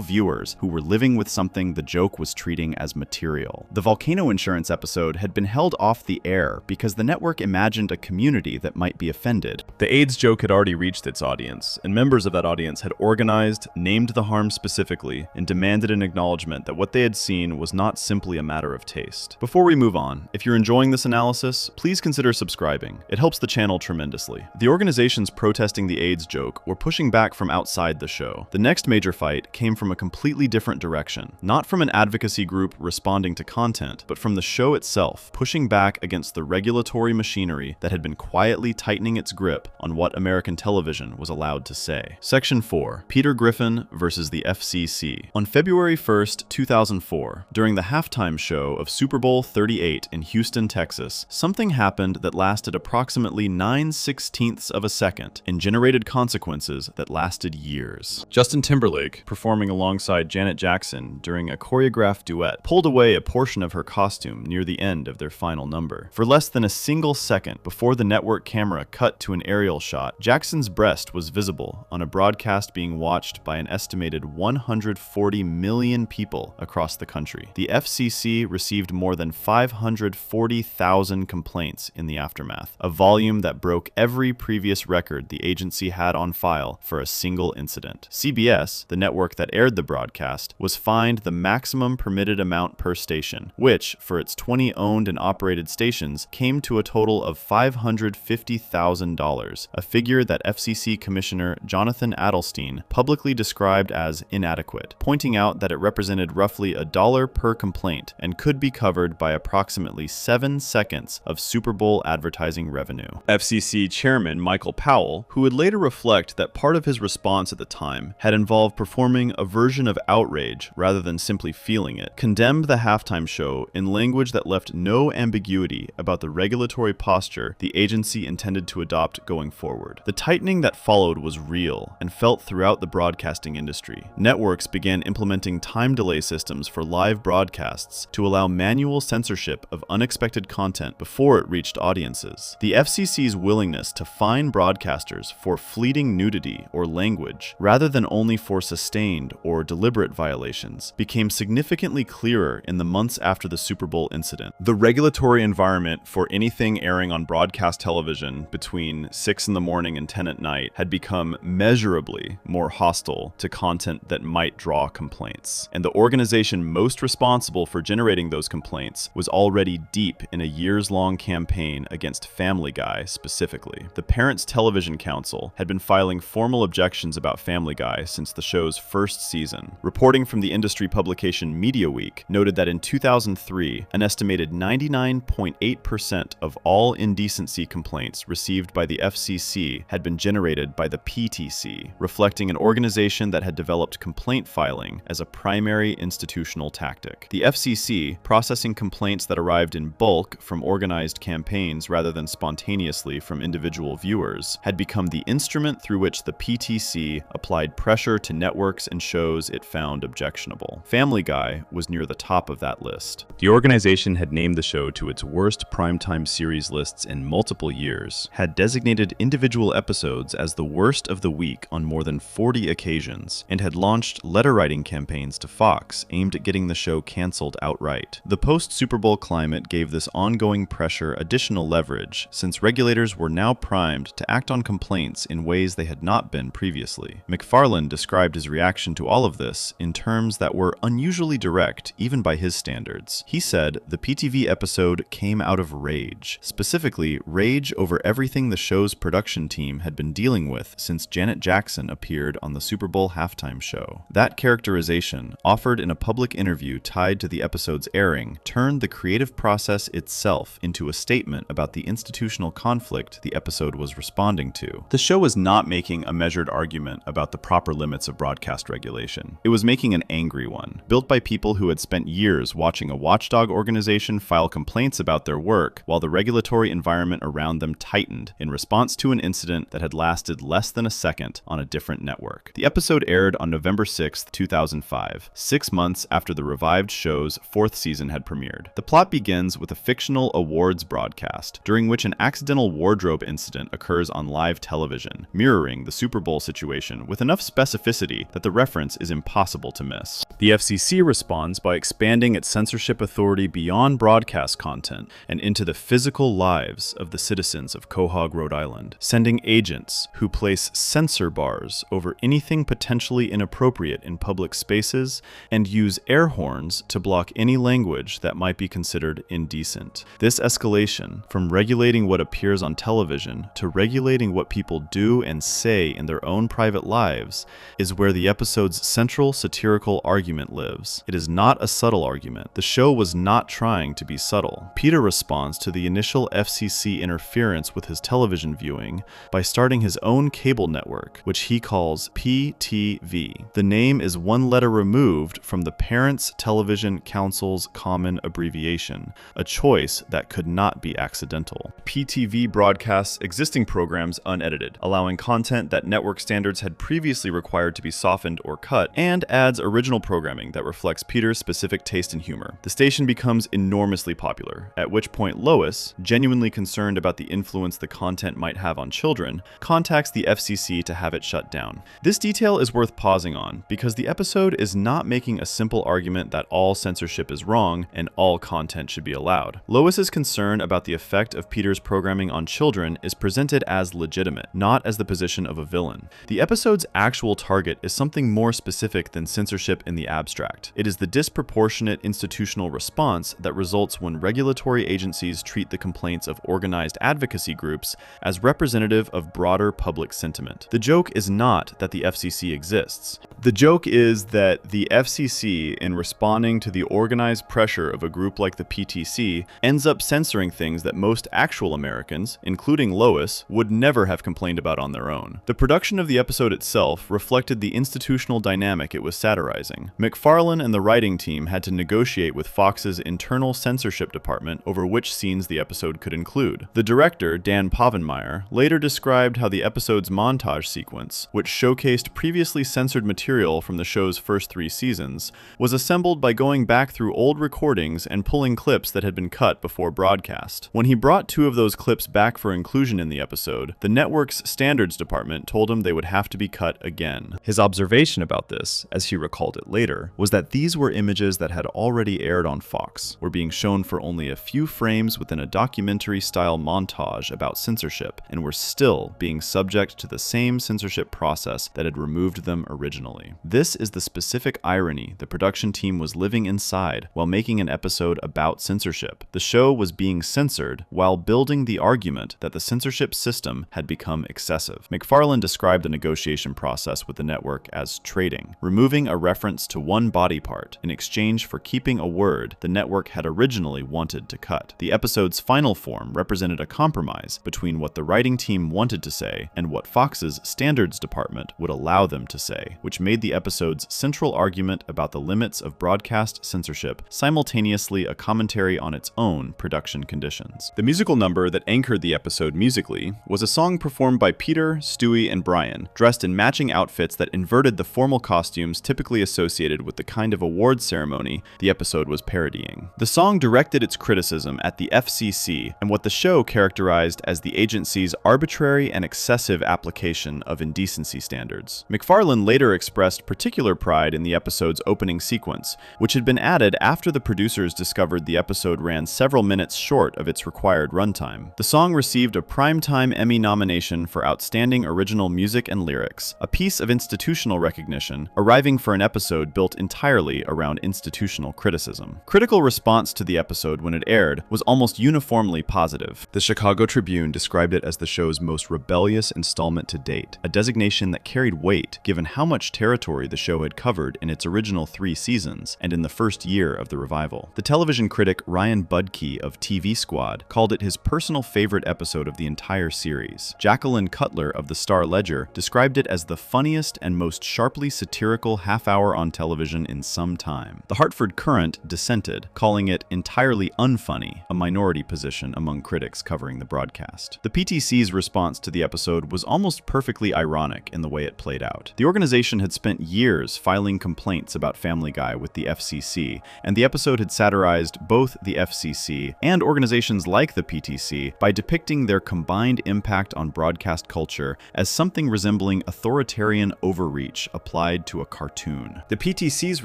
viewers who were living with something the joke was treating as material. The volcano insurance episode had been held off the air because the network imagined a community that might be offended. The AIDS joke had already reached its audience, and members of that audience had organized, named the harm specifically, and demanded an acknowledgement that what they had seen was not simply a matter of taste. Before we move on, if you're enjoying this analysis, please consider subscribing. It helps the channel tremendously. The organizations protesting the AIDS joke were pushing back from outside the show. The next major fight came from a completely different direction, not from an advocacy group responding to content, but from the show itself, pushing back against the regulatory machinery that had been quietly tightening its grip on what American television was allowed to say. Section 4. Peter Griffin versus the FCC. On February 1st, 2004, during the halftime show of Super Bowl 38 in Houston, Texas, something happened that lasted approximately 9/16 of a second and generated consequences that lasted years. Justin Timberlake, performing alongside Janet Jackson during a choreographed duet, pulled away a portion of her costume near the end of their final number. For less than a single second before the network camera cut to an aerial shot, Jackson's breast was visible on a broadcast being watched by an estimated 140 million people across the country. The FCC received more than 540,000 complaints in the aftermath, a volume that broke every previous record the agency had on file for a single incident. CBS, the network that aired the broadcast, was fined the maximum permitted amount per station, which, for its 20 owned and operated stations, came to a total of $550,000, a figure that FCC Commissioner Jonathan Adelstein publicly described as inadequate, pointing out that it represented roughly $1 per complaint and could be covered by approximately 7 seconds of Super Bowl advertising revenue. FCC Chairman Michael Powell, who would later reflect that part of his response at the time had involved performing a version of outrage rather than simply feeling it, condemned the halftime show in language that left no ambiguity about the regulatory posture the agency intended to adopt going forward. The tightening that followed was real and felt throughout the broadcasting industry. Networks began implementing time delay systems for live broadcasts to allow manual censorship of unexpected content before it reached audiences. The FCC's willingness to fine broadcasters for fleeting nudity or language, rather than only for sustained or deliberate violations, became significantly clearer in the months after the Super Bowl incident. The regulatory environment for anything airing on broadcast television between 6 in the morning and 10 at night had become measurably more hostile to content that might draw complaints. And the organization most responsible for generating those complaints was already deep in a years-long campaign against Family Guy specifically. The Parents Television Council had been filing formal objections about Family Guy since the show's first season. Reporting from the industry publication Media Week noted that in 2003, an estimated 99.8% of all indecency complaints received by the FCC had been generated by the PTC, reflecting an organization that had developed complaint filing as a primary institutional tactic. The FCC, processing complaints that arrived in bulk from organized campaigns rather than spontaneously from individual viewers, had become the instrument through which the PTC applied pressure to networks and shows it found objectionable. Family Guy was near the top of that list. The organization had named the show to its worst primetime series lists in multiple years, had designated individual episodes as the worst of the week on more than 40 occasions, and had launched letter-writing campaigns to Fox aimed at getting the show canceled outright. The post-Super Bowl climate gave this ongoing pressure additional leverage, since regulators were now primed to act on complaints in ways they had not been previously. McFarland described his reaction to all of this in terms that were unusually direct, even by his standards. He said the PTV episode came out of rage, specifically rage over everything the show's production team had been dealing with since Janet Jackson appeared on the Super Bowl halftime show. That characterization, offered in a public interview tied to the episode's airing, turned the creative process itself into a statement about the institutional conflict the episode was responding to. The show was not making a measured argument about the proper limits of broadcast regulation. It was making an angry one, built by people who had spent years watching a watchdog organization file complaints about their work while the regulatory environment around them tightened in response to an incident that had lasted less than a second on a different network. The episode aired on November 6, 2005, 6 months after the revived show's 4th season had premiered. The plot begins with a fictional annual awards broadcast, during which an accidental wardrobe incident occurs on live television, mirroring the Super Bowl situation with enough specificity that the reference is impossible to miss. The FCC responds by expanding its censorship authority beyond broadcast content and into the physical lives of the citizens of Quahog, Rhode Island, sending agents who place censor bars over anything potentially inappropriate in public spaces and use air horns to block any language that might be considered indecent. This escalation, from regulating what appears on television to regulating what people do and say in their own private lives, is where the episode's central satirical argument lives. It is not a subtle argument. The show was not trying to be subtle. Peter responds to the initial FCC interference with his television viewing by starting his own cable network, which he calls PTV. The name is one letter removed from the Parents Television Council's common abbreviation, a choice that could not be accidental. PTV broadcasts existing programs unedited, allowing content that network standards had previously required to be softened or cut, and adds original programming that reflects Peter's specific taste and humor. The station becomes enormously popular, at which point Lois, genuinely concerned about the influence the content might have on children, contacts the FCC to have it shut down. This detail is worth pausing on because the episode is not making a simple argument that all censorship is wrong and all content should be allowed. Lois's concern about the effect of Peter's programming on children is presented as legitimate, not as the position of a villain. The episode's actual target is something more specific than censorship in the abstract. It is the disproportionate institutional response that results when regulatory agencies treat the complaints of organized advocacy groups as representative of broader public sentiment. The joke is not that the FCC exists. The joke is that the FCC, in responding to the organized pressure of a group like the PTC, ends up censoring things that most actual Americans, including Lois, would never have complained about on their own. The production of the episode itself reflected the institutional dynamic it was satirizing. MacFarlane and the writing team had to negotiate with Fox's internal censorship department over which scenes the episode could include. The director, Dan Povenmire, later described how the episode's montage sequence, which showcased previously censored material from the show's first 3 seasons, was assembled by going back through old recordings and pulling clips that had been cut before broadcast. When he brought 2 of those clips back for inclusion in the episode, the network's standards department told him they would have to be cut again. His observation about this, as he recalled it later, was that these were images that had already aired on Fox, were being shown for only a few frames within a documentary-style montage about censorship, and were still being subject to the same censorship process that had removed them originally. This is the specific irony the production team was living inside while making an episode about censorship. The show was being censored while building the argument that the censorship system had become excessive. MacFarlane described the negotiation process with the network as trading, removing a reference to one body part in exchange for keeping a word the network had originally wanted to cut. The episode's final form represented a compromise between what the writing team wanted to say and what Fox's standards department would allow them to say, which made the episode's central argument about the limits of broadcast censorship simultaneously a commentary on its own production conditions. The musical number that anchored the episode musically was a song performed by Peter, Stewie, and Brian, dressed in matching outfits that inverted the formal costumes typically associated with the kind of awards ceremony the episode was parodying. The song directed its criticism at the FCC and what the show characterized as the agency's arbitrary and excessive application of indecency standards. MacFarlane later expressed particular pride in the episode's opening sequence, which had been added after the producers discovered the episode ran several minutes short of its required runtime. The song received a Primetime Emmy nomination for Outstanding Original Music and Lyrics, a piece of institutional recognition, arriving for an episode built entirely around institutional criticism. Critical response to the episode when it aired was almost uniformly positive. The Chicago Tribune described it as the show's most rebellious installment to date, a designation that carried weight given how much territory the show had covered in its original 3 seasons and in the first year of the revival. The television critic Ryan Budke of TV Squad called it his personal favorite episode of the entire series. Jacqueline Cutler of the Star-Ledger described it as the funniest and most sharply satirical half-hour on television in some time. The Hartford Courant dissented, calling it entirely unfunny, a minority position among critics covering the broadcast. The PTC's response to the episode was almost perfectly ironic in the way it played out. The organization had spent years filing complaints about Family Guy with the FCC, and the episode had satirized both the FCC FCC, and organizations like the PTC by depicting their combined impact on broadcast culture as something resembling authoritarian overreach applied to a cartoon. The PTC's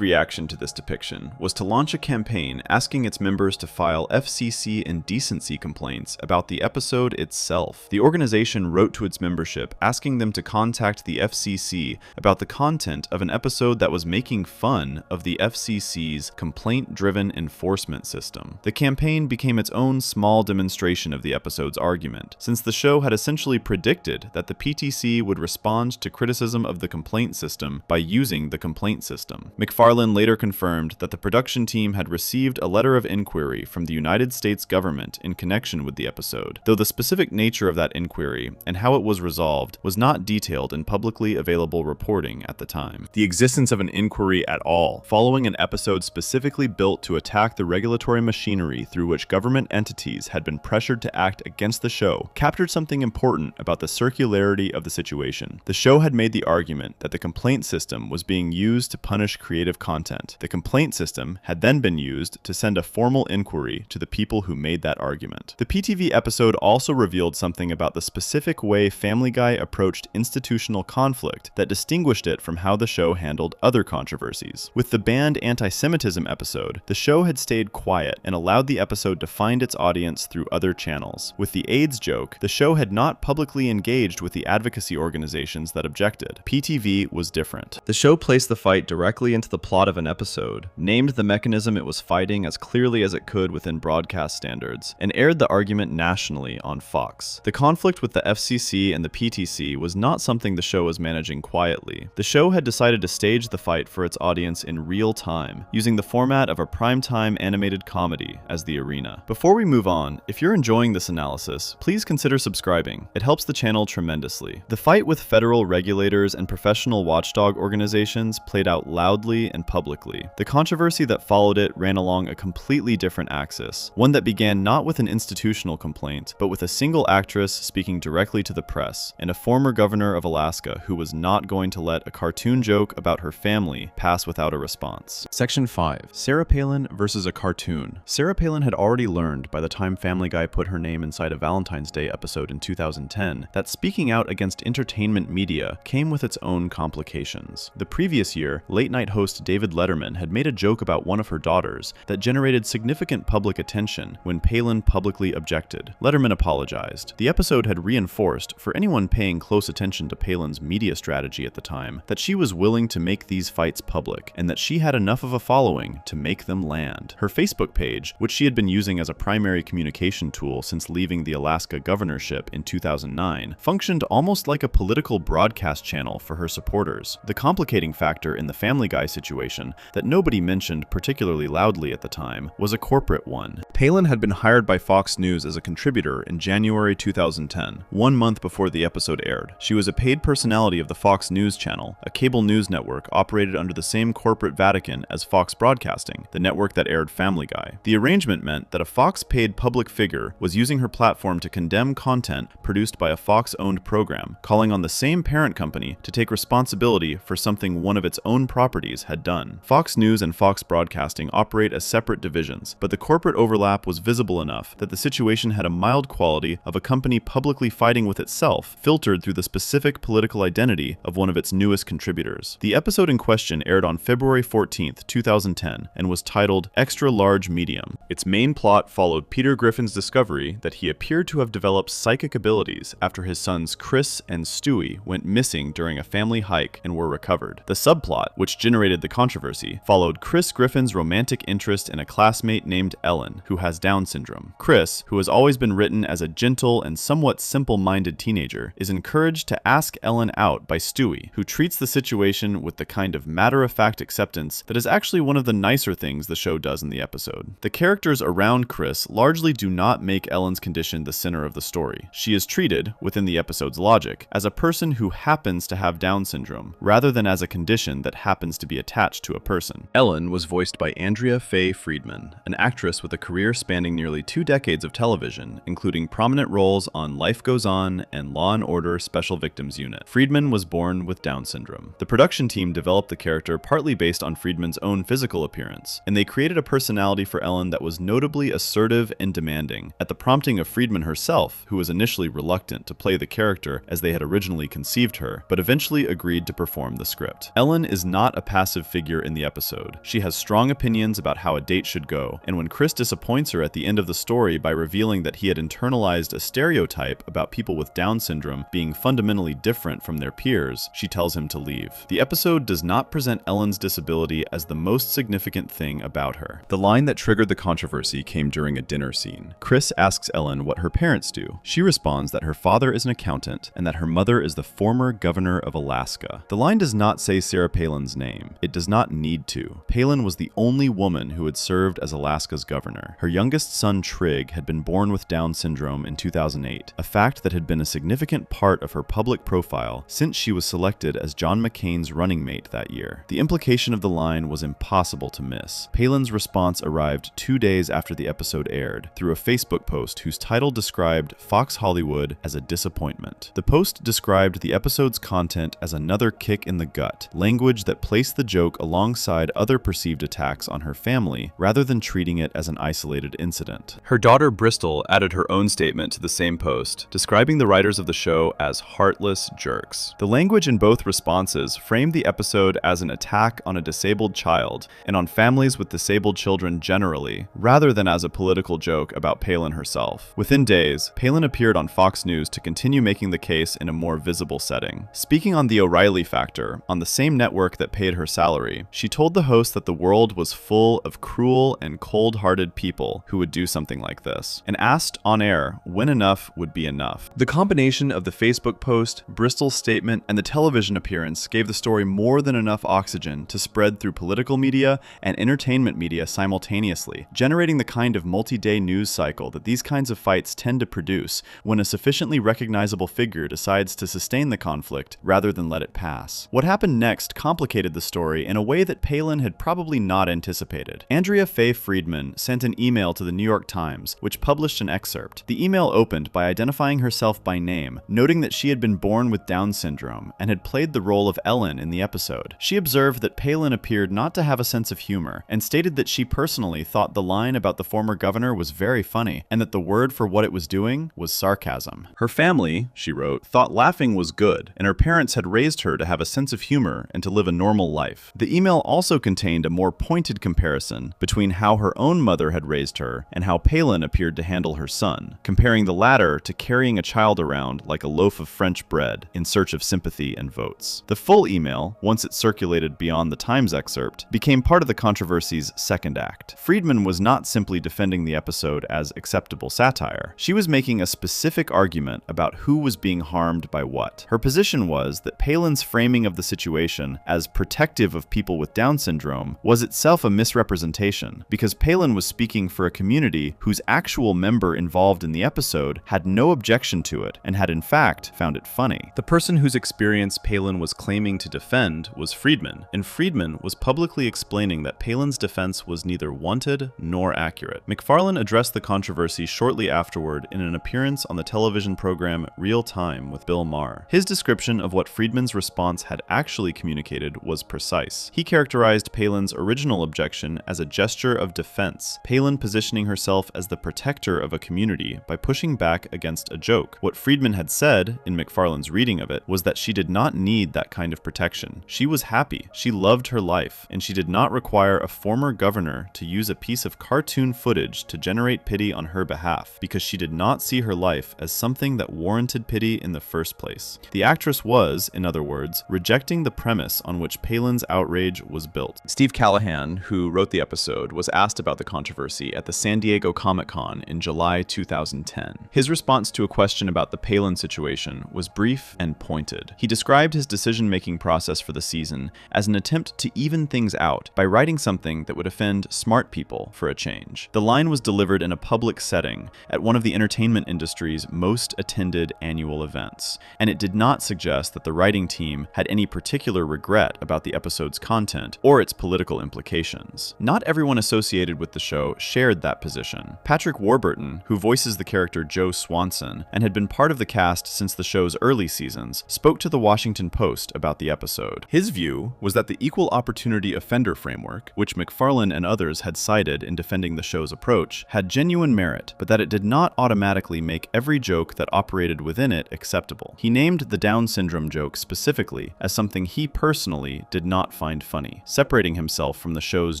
reaction to this depiction was to launch a campaign asking its members to file FCC indecency complaints about the episode itself. The organization wrote to its membership asking them to contact the FCC about the content of an episode that was making fun of the FCC's complaint-driven enforcement system. The campaign became its own small demonstration of the episode's argument, since the show had essentially predicted that the PTC would respond to criticism of the complaint system by using the complaint system. McFarlane later confirmed that the production team had received a letter of inquiry from the United States government in connection with the episode, though the specific nature of that inquiry and how it was resolved was not detailed in publicly available reporting at the time. The existence of an inquiry at all, following an episode specifically built to attack the regulatory machinery through which government entities had been pressured to act against the show, captured something important about the circularity of the situation. The show had made the argument that the complaint system was being used to punish creative content. The complaint system had then been used to send a formal inquiry to the people who made that argument. The PTV episode also revealed something about the specific way Family Guy approached institutional conflict that distinguished it from how the show handled other controversies. With the banned anti-Semitism episode, the show had stayed quiet and allowed the episode to find its audience through other channels. With the AIDS joke, the show had not publicly engaged with the advocacy organizations that objected. PTV was different. The show placed the fight directly into the plot of an episode, named the mechanism it was fighting as clearly as it could within broadcast standards, and aired the argument nationally on Fox. The conflict with the FCC and the PTC was not something the show was managing quietly. The show had decided to stage the fight for its audience in real time, using the format of a primetime animated comedy as the arena. Before we move on, if you're enjoying this analysis, please consider subscribing. It helps the channel tremendously. The fight with federal regulators and professional watchdog organizations played out loudly and publicly. The controversy that followed it ran along a completely different axis, one that began not with an institutional complaint, but with a single actress speaking directly to the press, and a former governor of Alaska who was not going to let a cartoon joke about her family pass without a response. Section 5. Sarah Palin versus a cartoon. Sarah Palin had already learned by the time Family Guy put her name inside a Valentine's Day episode in 2010 that speaking out against entertainment media came with its own complications. The previous year, late-night host David Letterman had made a joke about one of her daughters that generated significant public attention when Palin publicly objected. Letterman apologized. The episode had reinforced, for anyone paying close attention to Palin's media strategy at the time, that she was willing to make these fights public, and that she had enough of a following to make them land. Her Facebook page, which she had been using as a primary communication tool since leaving the Alaska governorship in 2009, functioned almost like a political broadcast channel for her supporters. The complicating factor in the Family Guy situation that nobody mentioned particularly loudly at the time was a corporate one. Palin had been hired by Fox News as a contributor in January 2010, 1 month before the episode aired. She was a paid personality of the Fox News channel, a cable news network operated under the same corporate Vatican as Fox Broadcasting, the network that aired Family Guy. The arrangement meant that a Fox-paid public figure was using her platform to condemn content produced by a Fox-owned program, calling on the same parent company to take responsibility for something one of its own properties had done. Fox News and Fox Broadcasting operate as separate divisions, but the corporate overlap was visible enough that the situation had a mild quality of a company publicly fighting with itself, filtered through the specific political identity of one of its newest contributors. The episode in question aired on February 14th, 2010, and was titled Extra Large Medium. Its main plot followed Peter Griffin's discovery that he appeared to have developed psychic abilities after his sons Chris and Stewie went missing during a family hike and were recovered. The subplot, which generated the controversy, followed Chris Griffin's romantic interest in a classmate named Ellen, who has Down syndrome. Chris, who has always been written as a gentle and somewhat simple-minded teenager, is encouraged to ask Ellen out by Stewie, who treats the situation with the kind of matter-of-fact acceptance that is actually one of the nicer things the show does in the episode. The characters around Chris largely do not make Ellen's condition the center of the story. She is treated, within the episode's logic, as a person who happens to have Down syndrome, rather than as a condition that happens to be attached to a person. Ellen was voiced by Andrea Faye Friedman, an actress with a career spanning nearly 2 decades of television, including prominent roles on Life Goes On and Law & Order Special Victims Unit. Friedman was born with Down syndrome. The production team developed the character partly based on Friedman's own physical appearance, and they created a personality for Ellen that was notably notably assertive and demanding, at the prompting of Friedman herself, who was initially reluctant to play the character as they had originally conceived her, but eventually agreed to perform the script. Ellen is not a passive figure in the episode. She has strong opinions about how a date should go, and when Chris disappoints her at the end of the story by revealing that he had internalized a stereotype about people with Down syndrome being fundamentally different from their peers, she tells him to leave. The episode does not present Ellen's disability as the most significant thing about her. The line that triggered the controversy came during a dinner scene. Chris asks Ellen what her parents do. She responds that her father is an accountant and that her mother is the former governor of Alaska. The line does not say Sarah Palin's name. It does not need to. Palin was the only woman who had served as Alaska's governor. Her youngest son, Trigg, had been born with Down syndrome in 2008, a fact that had been a significant part of her public profile since she was selected as John McCain's running mate that year. The implication of the line was impossible to miss. Palin's response arrived 2 days after the episode aired, through a Facebook post whose title described Fox Hollywood as a disappointment. The post described the episode's content as another kick in the gut, language that placed the joke alongside other perceived attacks on her family, rather than treating it as an isolated incident. Her daughter Bristol added her own statement to the same post, describing the writers of the show as heartless jerks. The language in both responses framed the episode as an attack on a disabled child, and on families with disabled children generally, rather than as a political joke about Palin herself. Within days, Palin appeared on Fox News to continue making the case in a more visible setting. Speaking on the O'Reilly Factor, on the same network that paid her salary, she told the host that the world was full of cruel and cold-hearted people who would do something like this, and asked on air when enough would be enough. The combination of the Facebook post, Bristol's statement, and the television appearance gave the story more than enough oxygen to spread through political media and entertainment media simultaneously, generating the kind of multi-day news cycle that these kinds of fights tend to produce when a sufficiently recognizable figure decides to sustain the conflict rather than let it pass. What happened next complicated the story in a way that Palin had probably not anticipated. Andrea Faye Friedman sent an email to the New York Times, which published an excerpt. The email opened by identifying herself by name, noting that she had been born with Down syndrome and had played the role of Ellen in the episode. She observed that Palin appeared not to have a sense of humor, and stated that she personally thought the line about the former governor was very funny, and that the word for what it was doing was sarcasm. Her family, she wrote, thought laughing was good, and her parents had raised her to have a sense of humor and to live a normal life. The email also contained a more pointed comparison between how her own mother had raised her and how Palin appeared to handle her son, comparing the latter to carrying a child around like a loaf of French bread in search of sympathy and votes. The full email, once it circulated beyond the Times excerpt, became part of the controversy's second act. Friedman was not simply defending the episode as acceptable satire. She was making a specific argument about who was being harmed by what. Her position was that Palin's framing of the situation as protective of people with Down syndrome was itself a misrepresentation, because Palin was speaking for a community whose actual member involved in the episode had no objection to it and had in fact found it funny. The person whose experience Palin was claiming to defend was Friedman, and Friedman was publicly explaining that Palin's defense was neither wanted nor accurate. McFarlane addressed the controversy shortly afterward in an appearance on the television program Real Time with Bill Maher. His description of what Friedman's response had actually communicated was precise. He characterized Palin's original objection as a gesture of defense, Palin positioning herself as the protector of a community by pushing back against a joke. What Friedman had said, in McFarlane's reading of it, was that she did not need that kind of protection. She was happy, she loved her life, and she did not require a former governor to use a piece of cartoon footage to generate pity on her behalf, because she did not see her life as something that warranted pity in the first place. The actress was, in other words, rejecting the premise on which Palin's outrage was built. Steve Callahan, who wrote the episode, was asked about the controversy at the San Diego Comic-Con in July 2010. His response to a question about the Palin situation was brief and pointed. He described his decision-making process for the season as an attempt to even things out by writing something that would offend smart people for a change. The line was delivered in a public setting at one of the entertainment industry's most attended annual events, and it did not suggest that the writing team had any particular regret about the episode's content or its political implications. Not everyone associated with the show shared that position. Patrick Warburton, who voices the character Joe Swanson and had been part of the cast since the show's early seasons, spoke to the Washington Post about the episode. His view was that the equal opportunity offender framework, which McFarlane and others had cited in defending the show's approach, had genuine merit, but that it did not automatically make every joke that operated within it acceptable. He named the Down syndrome joke specifically as something he personally did not find funny, separating himself from the show's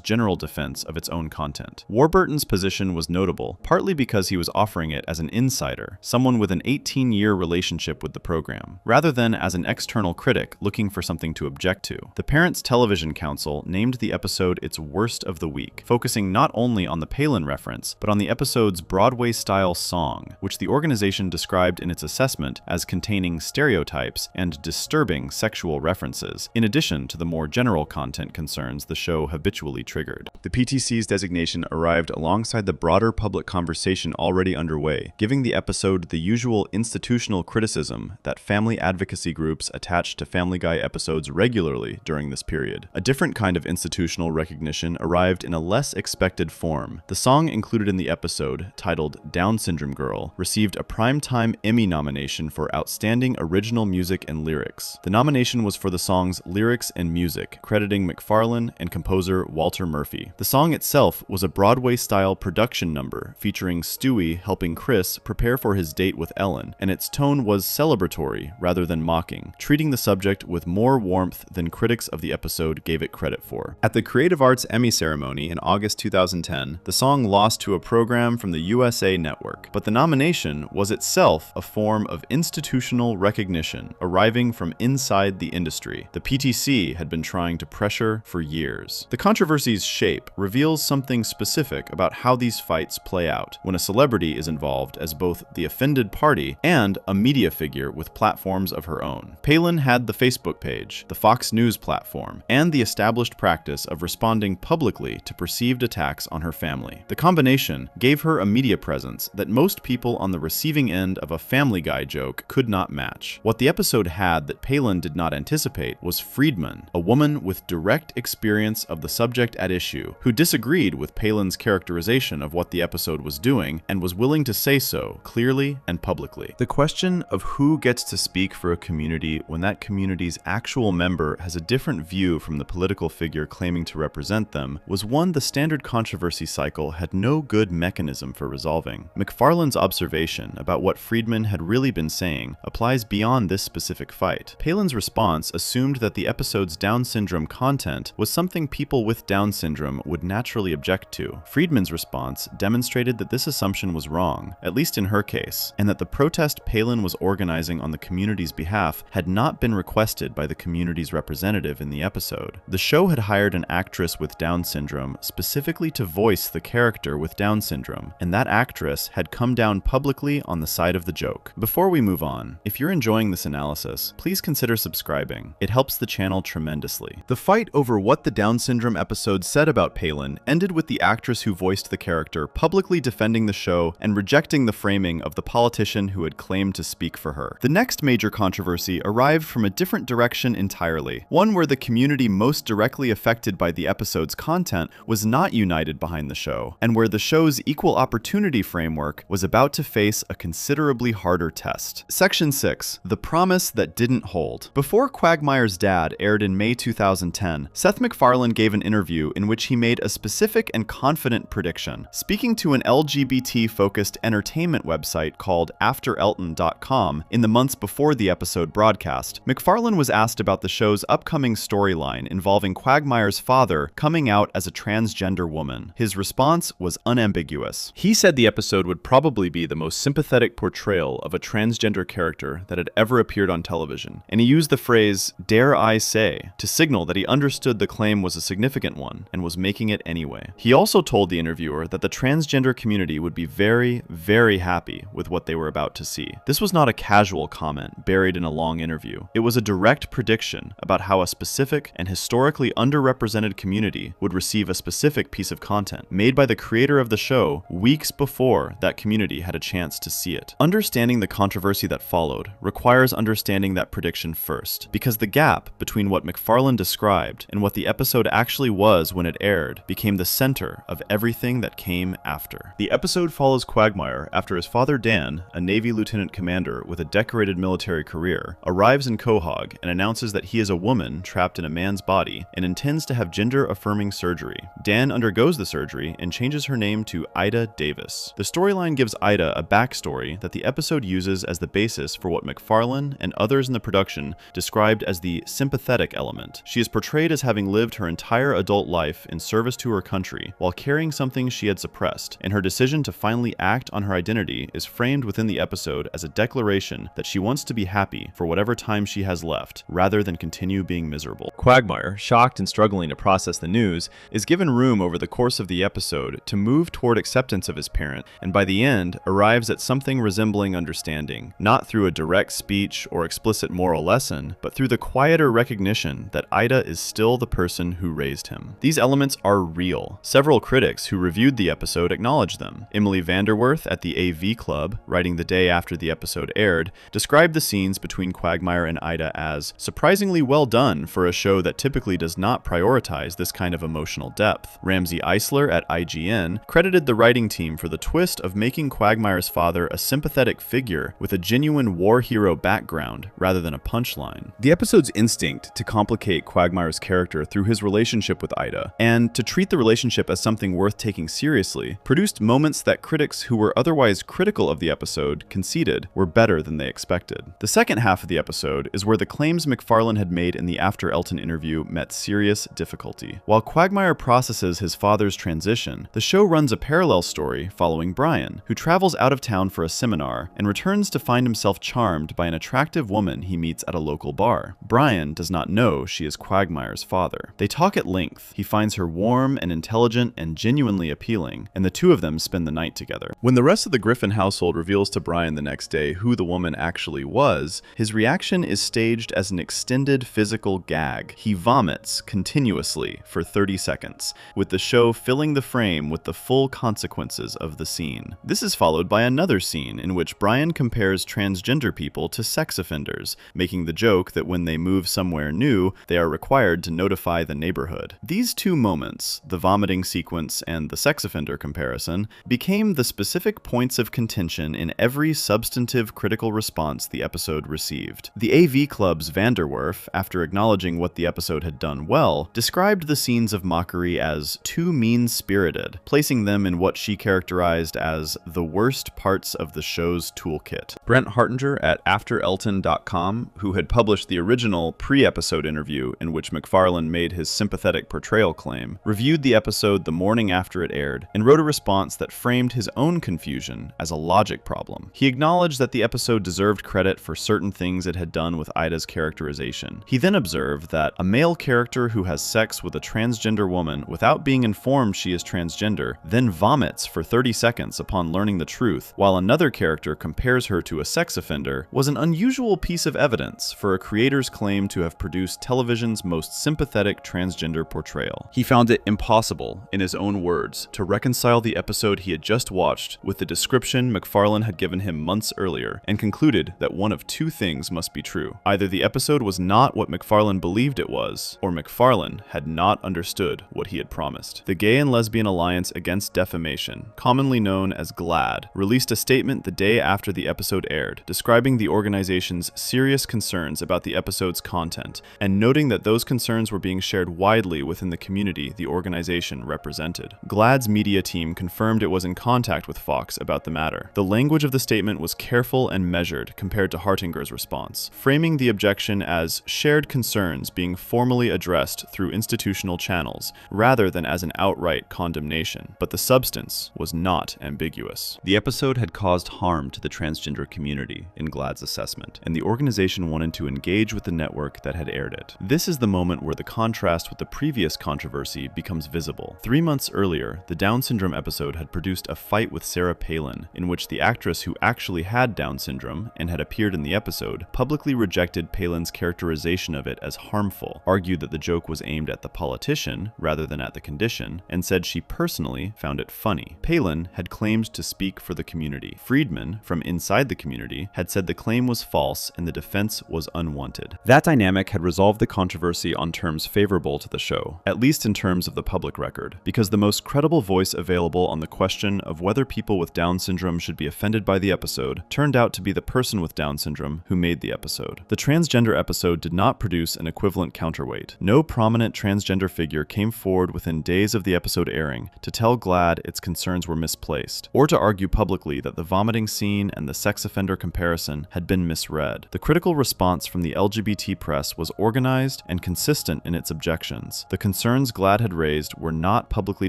general defense of its own content. Warburton's position was notable, partly because he was offering it as an insider, someone with an 18-year relationship with the program, rather than as an external critic looking for something to object to. The Parents Television Council named the episode its worst of the week, focusing not only on the Palin reference, but on the episode's Broadway-style song, which the organization described in its assessment as containing stereotypes and disturbing sexual references, in addition to the more general content concerns the show habitually triggered. The PTC's designation arrived alongside the broader public conversation already underway, giving the episode the usual institutional criticism that family advocacy groups attach to Family Guy episodes regularly during this period. A different kind of institutional recognition arrived in a less expected form. The song included in the episode, titled Down Syndrome Girl, received a Primetime Emmy nomination for Outstanding Original Music and Lyrics. The nomination was for the song's lyrics and music, crediting McFarlane and composer Walter Murphy. The song itself was a Broadway-style production number featuring Stewie helping Chris prepare for his date with Ellen, and its tone was celebratory rather than mocking, treating the subject with more warmth than critics of the episode gave it credit for. At the Creative Arts Emmy ceremony in August 2010, the song lost to a program from the USA Network, but the nomination was itself a form of institutional recognition arriving from inside the industry. The PTC had been trying to pressure for years. The controversy's shape reveals something specific about how these fights play out when a celebrity is involved as both the offended party and a media figure with platforms of her own. Palin had the Facebook page, the Fox News platform, and the established practice of responding publicly to perceived attacks on her family. The combination gave her a media presence that most people on the receiving end of a Family Guy joke could not match. What the episode had that Palin did not anticipate was Friedman, a woman with direct experience of the subject at issue, who disagreed with Palin's characterization of what the episode was doing and was willing to say so clearly and publicly. The question of who gets to speak for a community when that community's actual member has a different view from the political figure claiming to represent them was one the standard controversy cycle had no good mechanism for resolving. McFarlane's observation about what Friedman had really been saying applies beyond this specific fight. Palin's response assumed that the episode's Down syndrome content was something people with Down syndrome would naturally object to. Friedman's response demonstrated that this assumption was wrong, at least in her case, and that the protest Palin was organizing on the community's behalf had not been requested by the community's representative in the episode. The show had hired an actress with Down syndrome specifically to voice the character with Down syndrome, and that actress had come down publicly on the side of the joke. Before we move on, if you're enjoying this analysis, please consider subscribing. It helps the channel tremendously. The fight over what the Down syndrome episode said about Palin ended with the actress who voiced the character publicly defending the show and rejecting the framing of the politician who had claimed to speak for her. The next major controversy arrived from a different direction entirely, one where the community most directly affected by the episode's content was not united behind the show, and where the show's equal opportunity framework was about to face a considerably harder test. Section 6. The Promise That Didn't Hold. Before Quagmire's Dad aired in May 2010, Seth MacFarlane gave an interview in which he made a specific and confident prediction. Speaking to an LGBT-focused entertainment website called AfterElton.com in the months before the episode broadcast, MacFarlane was asked about the show's upcoming storyline involving Quagmire's father coming out as a transgender woman. His response was unambiguous. He said the episode would probably be the most sympathetic portrayal of a transgender character that had ever appeared on television, and he used the phrase, "dare I say," to signal that he understood the claim was a significant one and was making it anyway. He also told the interviewer that the transgender community would be very, very happy with what they were about to see. This was not a casual comment buried in a long interview. It was a direct prediction about how a specific and historically underrepresented community would receive a specific piece of content made by the creator of the show weeks before that community had a chance to see it. Understanding the controversy that followed requires understanding that prediction first, because the gap between what MacFarlane described and what the episode actually was when it aired became the center of everything that came after. The episode follows Quagmire after his father Dan, a Navy lieutenant commander with a decorated military career, arrives in Quahog and announces that he is a woman trapped in a man's body and intends to have gender-affirming surgery. Dan undergoes the surgery backstory and changes her name to Ida Davis. The storyline gives Ida a backstory that the episode uses as the basis for what MacFarlane and others in the production described as the sympathetic element. She is portrayed as having lived her entire adult life in service to her country while carrying something she had suppressed, and her decision to finally act on her identity is framed within the episode as a declaration that she wants to be happy for whatever time she has left, rather than continue being miserable. Quagmire, shocked and struggling to process the news, is given room over the course of the episode to move toward acceptance of his parent, and by the end arrives at something resembling understanding, not through a direct speech or explicit moral lesson, but through the quieter recognition that Ida is still the person who raised him. These elements are real. Several critics who reviewed the episode acknowledged them. Emily Vanderwerth at the AV Club, writing the day after the episode aired, described the scenes between Quagmire and Ida as surprisingly well done for a show that typically does not prioritize this kind of emotional depth. Ramsey Eisler at IGN credited the writing team for the twist of making Quagmire's father a sympathetic figure with a genuine war hero background rather than a punchline. The episode's instinct to complicate Quagmire's character through his relationship with Ida, and to treat the relationship as something worth taking seriously, produced moments that critics who were otherwise critical of the episode conceded were better than they expected. The second half of the episode is where the claims MacFarlane had made in the After Elton interview met serious difficulty. While Quagmire processes his father's transition, the show runs a parallel story following Brian, who travels out of town for a seminar and returns to find himself charmed by an attractive woman he meets at a local bar. Brian does not know she is Quagmire's father. They talk at length. He finds her warm and intelligent and genuinely appealing, and the two of them spend the night together. When the rest of the Griffin household reveals to Brian the next day who the woman actually was, his reaction is staged as an extended physical gag. He vomits continuously for 30 seconds, with the show filling the frame with the full consequences of the scene. This is followed by another scene in which Brian compares transgender people to sex offenders, making the joke that when they move somewhere new, they are required to notify the neighborhood. These two moments, the vomiting sequence and the sex offender comparison, became the specific points of contention in every substantive critical response the episode received. The AV Club's Vanderwerf, after acknowledging what the episode had done well, described the scenes of mockery as too mean-spirited, placing them in what she characterized as the worst parts of the show's toolkit. Brent Hartinger at AfterElton.com, who had published the original pre-episode interview in which MacFarlane made his sympathetic portrayal claim, reviewed the episode the morning after it aired and wrote a response that framed his own confusion as a logic problem. He acknowledged that the episode deserved credit for certain things it had done with Ida's characterization. He then observed that a male character who has sex with a transgender woman without being informed she is transgender then vomits for 30 seconds upon learning the truth, while another character compares her to a sex offender, was an unusual piece of evidence for a creator's claim to have produced television's most sympathetic transgender portrayal. He found it impossible, in his own words, to reconcile the episode he had just watched with the description MacFarlane had given him months earlier, and concluded that one of two things must be true. Either the episode was not what MacFarlane believed it was, or MacFarlane had not understood what he had promised. The Gay and Lesbian Alliance Against Defamation, commonly known as GLAAD, released a statement the day after the episode aired, describing the organization's serious concerns about the episode's content, and noting that those concerns were being shared widely within the community the organization represented. GLAAD's media team confirmed it was in contact with Fox about the matter. The language of the statement was careful and measured compared to Hartinger's response, framing the objection as shared concerns being formally addressed through institutional channels, rather than as an outright condemnation. But the substance was not ambiguous. The episode had caused harm to the transgender community, in GLAAD's assessment, and the organization wanted to engage with the network that had aired it. This is the moment where the contrast with the previous controversy becomes visible. 3 months earlier, the Down syndrome episode had produced a fight with Sarah Palin, in which the actress who actually had Down syndrome and had appeared in the episode publicly rejected Palin's characterization of it as harmful, argued that the joke was aimed at the politician rather than at the condition, and said she personally found it funny. Palin had claimed to speak for the community. Friedman, from inside the community, had said the claim was false and the defense was unwanted. That dynamic had resolved the controversy on terms favorable to the show, at least in terms of the public record, because the most credible voice available on the question of whether people with Down syndrome should be offended by the episode turned out to be the person with Down syndrome who made the episode. The transgender episode did not produce an equivalent counterweight. No prominent transgender figure came forward within days of the episode episode airing to tell GLAAD its concerns were misplaced, or to argue publicly that the vomiting scene and the sex offender comparison had been misread. The critical response from the LGBT press was organized and consistent in its objections. The concerns GLAAD had raised were not publicly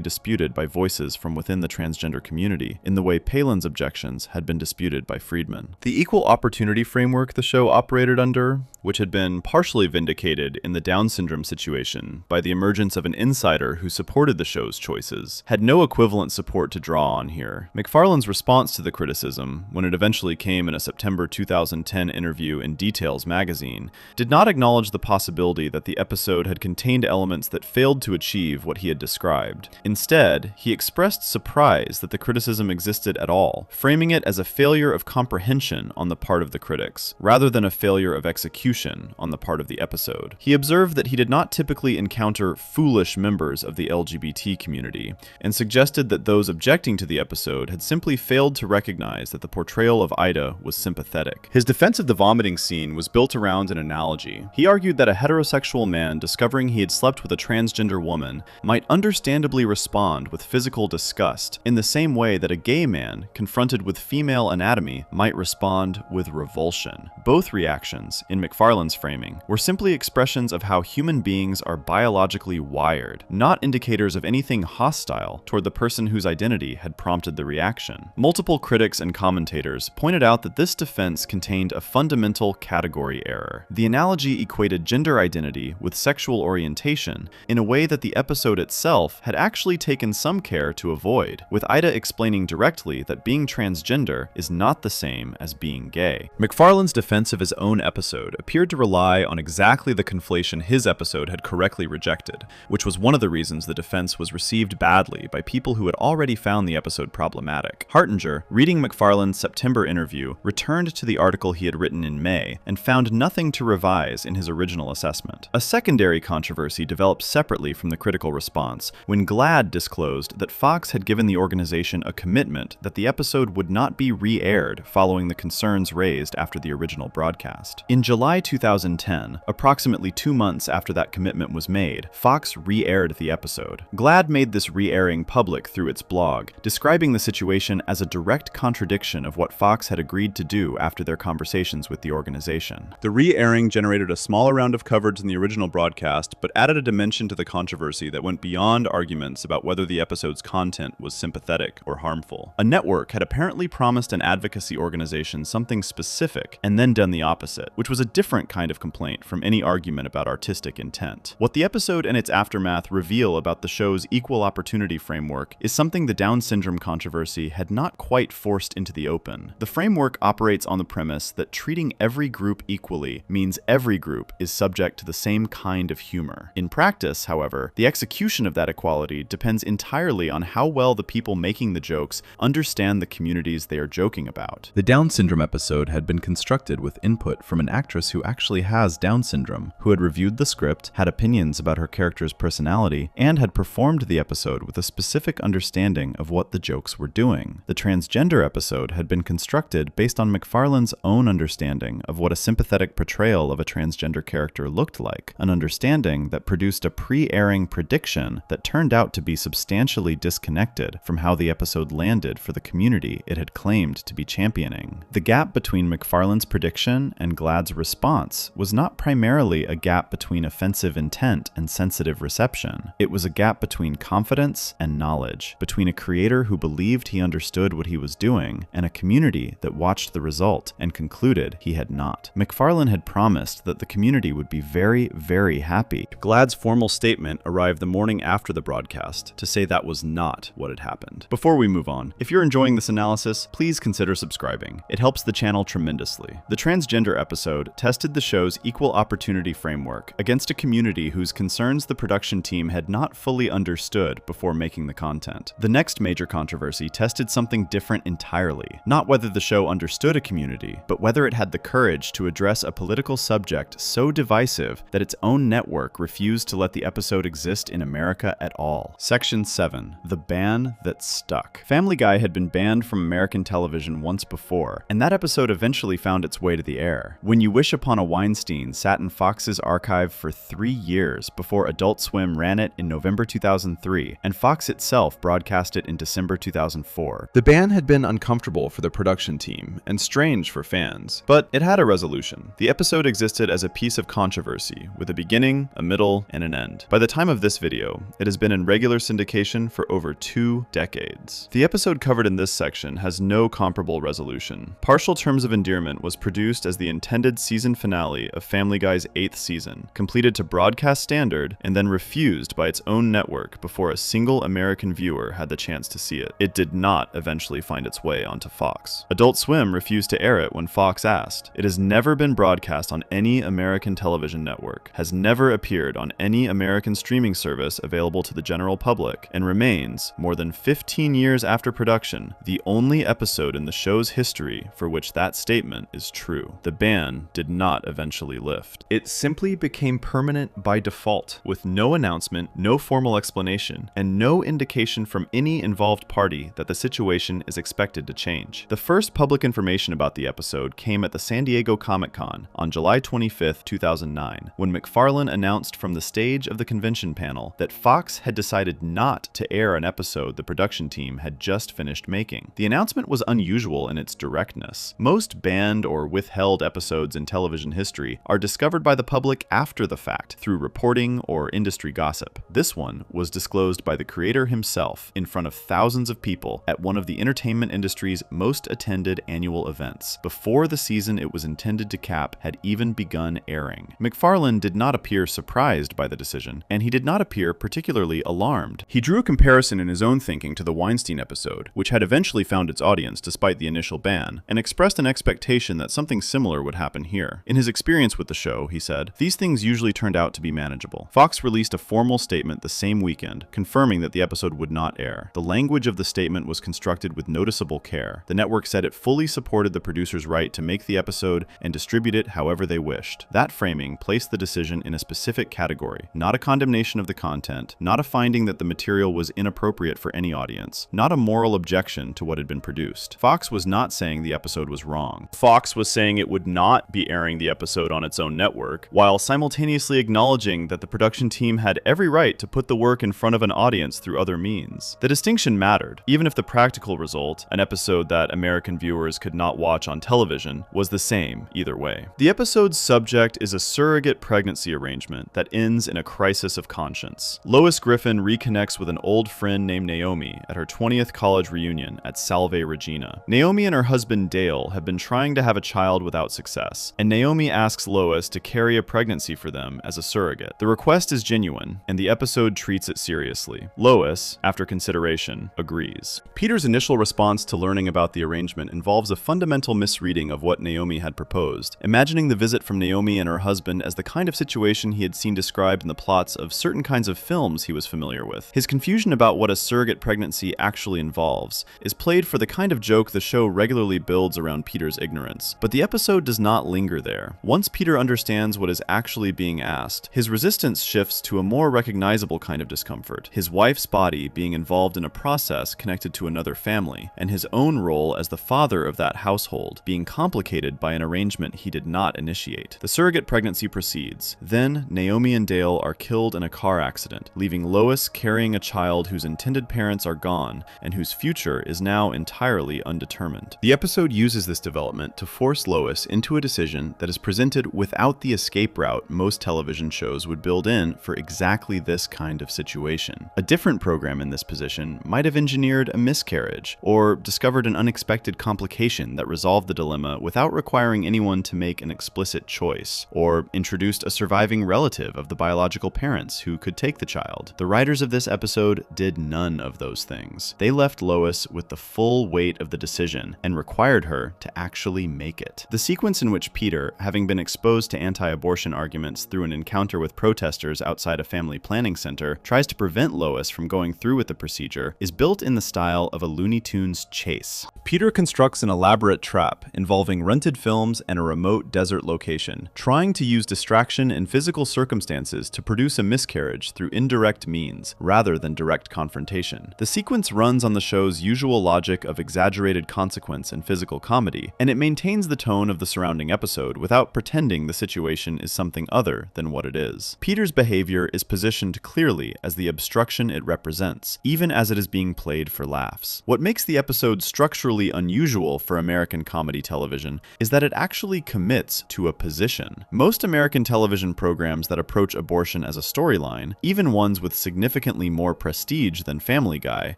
disputed by voices from within the transgender community, in the way Palin's objections had been disputed by Friedman. The equal opportunity framework the show operated under, which had been partially vindicated in the Down syndrome situation by the emergence of an insider who supported the show's choices, had no equivalent support to draw on here. McFarlane's response to the criticism, when it eventually came in a September 2010 interview in Details magazine, did not acknowledge the possibility that the episode had contained elements that failed to achieve what he had described. Instead, he expressed surprise that the criticism existed at all, framing it as a failure of comprehension on the part of the critics, rather than a failure of execution on the part of the episode. He observed that he did not typically encounter foolish members of the LGBT community, and suggested that those objecting to the episode had simply failed to recognize that the portrayal of Ida was sympathetic. His defense of the vomiting scene was built around an analogy. He argued that a heterosexual man discovering he had slept with a transgender woman might understandably respond with physical disgust in the same way that a gay man confronted with female anatomy might respond with revulsion. Both reactions, in McFarlane's framing, were simply expressions of how human beings are biologically wired, not indicators of anything hostile toward the person whose identity had prompted the reaction. Multiple critics and commentators pointed out that this defense contained a fundamental category error. The analogy equated gender identity with sexual orientation in a way that the episode itself had actually taken some care to avoid, with Ida explaining directly that being transgender is not the same as being gay. McFarlane's defense of his own episode appeared to rely on exactly the conflation his episode had correctly rejected, which was one of the reasons the defense was received badly by people who had already found the episode problematic. Hartinger, reading McFarlane's September interview, returned to the article he had written in May and found nothing to revise in his original assessment. A secondary controversy developed separately from the critical response when GLAAD disclosed that Fox had given the organization a commitment that the episode would not be re-aired following the concerns raised after the original broadcast. In July 2010, approximately 2 months after that commitment was made, Fox re-aired the episode. GLAAD made this re-airing public through its blog, describing the situation as a direct contradiction of what Fox had agreed to do after their conversations with the organization. The re-airing generated a smaller round of coverage than the original broadcast, but added a dimension to the controversy that went beyond arguments about whether the episode's content was sympathetic or harmful. A network had apparently promised an advocacy organization something specific and then done the opposite, which was a different kind of complaint from any argument about artistic intent. What the episode and its aftermath reveal about the show's equal opportunity framework is something the Down syndrome controversy had not quite forced into the open. The framework operates on the premise that treating every group equally means every group is subject to the same kind of humor. In practice, however, the execution of that equality depends entirely on how well the people making the jokes understand the communities they are joking about. The Down syndrome episode had been constructed with input from an actress who actually has Down syndrome, who had reviewed the script, had opinions about her character's personality, and had performed the episode with a specific understanding of what the jokes were doing. The transgender episode had been constructed based on McFarlane's own understanding of what a sympathetic portrayal of a transgender character looked like, an understanding that produced a pre-airing prediction that turned out to be substantially disconnected from how the episode landed for the community it had claimed to be championing. The gap between McFarlane's prediction and GLAAD's response was not primarily a gap between offensive intent and sensitive reception. It was a gap between confidence and knowledge, between a creator who believed he understood what he was doing and a community that watched the result and concluded he had not. McFarlane had promised that the community would be very, very happy. GLAAD's formal statement arrived the morning after the broadcast to say that was not what had happened. Before we move on, if you're enjoying this analysis, please consider subscribing. It helps the channel tremendously. The transgender episode tested the show's equal opportunity framework against a community whose concerns the production team had not fully understood before making the content. The next major controversy tested something different entirely. Not whether the show understood a community, but whether it had the courage to address a political subject so divisive that its own network refused to let the episode exist in America at all. Section 7. The Ban That Stuck. Family Guy had been banned from American television once before, and that episode eventually found its way to the air. When You Wish Upon a Weinstein sat in Fox's archive for 3 years before Adult Swim ran it in November 2003, 2003, and Fox itself broadcast it in December 2004. The ban had been uncomfortable for the production team and strange for fans, but it had a resolution. The episode existed as a piece of controversy, with a beginning, a middle, and an end. By the time of this video, it has been in regular syndication for over 2 decades. The episode covered in this section has no comparable resolution. Partial Terms of Endearment was produced as the intended season finale of Family Guy's 8th season, completed to broadcast standard, and then refused by its own network before a single American viewer had the chance to see it. It did not eventually find its way onto Fox. Adult Swim refused to air it when Fox asked. It has never been broadcast on any American television network, has never appeared on any American streaming service available to the general public, and remains, more than 15 years after production, the only episode in the show's history for which that statement is true. The ban did not eventually lift. It simply became permanent by default, with no announcement, no formal explanation, and no indication from any involved party that the situation is expected to change. The first public information about the episode came at the San Diego Comic-Con on July 25, 2009, when McFarlane announced from the stage of the convention panel that Fox had decided not to air an episode the production team had just finished making. The announcement was unusual in its directness. Most banned or withheld episodes in television history are discovered by the public after the fact, through reporting or industry gossip. This one was disclosed by the creator himself in front of thousands of people at one of the entertainment industry's most attended annual events, before the season it was intended to cap had even begun airing. McFarlane did not appear surprised by the decision, and he did not appear particularly alarmed. He drew a comparison in his own thinking to the Weinstein episode, which had eventually found its audience despite the initial ban, and expressed an expectation that something similar would happen here. In his experience with the show, he said, "These things usually turned out to be manageable." Fox released a formal statement the same weekend, confirming that the episode would not air. The language of the statement was constructed with noticeable care. The network said it fully supported the producer's right to make the episode and distribute it however they wished. That framing placed the decision in a specific category, not a condemnation of the content, not a finding that the material was inappropriate for any audience, not a moral objection to what had been produced. Fox was not saying the episode was wrong. Fox was saying it would not be airing the episode on its own network, while simultaneously acknowledging that the production team had every right to put the work in front of an audience through other means. The distinction mattered, even if the practical result, an episode that American viewers could not watch on television, was the same either way. The episode's subject is a surrogate pregnancy arrangement that ends in a crisis of conscience. Lois Griffin reconnects with an old friend named Naomi at her 20th college reunion at Salve Regina. Naomi and her husband Dale have been trying to have a child without success, and Naomi asks Lois to carry a pregnancy for them as a surrogate. The request is genuine, and the episode treats it seriously. Lois, after consideration, agrees. Peter's initial response to learning about the arrangement involves a fundamental misreading of what Naomi had proposed, imagining the visit from Naomi and her husband as the kind of situation he had seen described in the plots of certain kinds of films he was familiar with. His confusion about what a surrogate pregnancy actually involves is played for the kind of joke the show regularly builds around Peter's ignorance, but the episode does not linger there. Once Peter understands what is actually being asked, his resistance shifts to a more recognizable kind of discomfort, his wife's body being involved in a process connected to another family, and his own role as the father of that household being complicated by an arrangement he did not initiate. The surrogate pregnancy proceeds. Then, Naomi and Dale are killed in a car accident, leaving Lois carrying a child whose intended parents are gone and whose future is now entirely undetermined. The episode uses this development to force Lois into a decision that is presented without the escape route most television shows would build in for exactly this kind of situation. A different program in this position might have engineered a miscarriage, or discovered an unexpected complication that resolved the dilemma without requiring anyone to make an explicit choice, or introduced a surviving relative of the biological parents who could take the child. The writers of this episode did none of those things. They left Lois with the full weight of the decision and required her to actually make it. The sequence in which Peter, having been exposed to anti-abortion arguments through an encounter with protesters outside a family planning center, tries to prevent Lois from going through with the procedure, is built in the style of a Looney Tunes chase. Peter constructs an elaborate trap involving rented films and a remote desert location, trying to use distraction and physical circumstances to produce a miscarriage through indirect means, rather than direct confrontation. The sequence runs on the show's usual logic of exaggerated consequence and physical comedy, and it maintains the tone of the surrounding episode without pretending the situation is something other than what it is. Peter's behavior is positioned clearly as the obstruction it represents, even as it is being played for laughs. What makes the episode structurally unusual for American comedy television is that it actually commits to a position. Most American television programs that approach abortion as a storyline, even ones with significantly more prestige than Family Guy,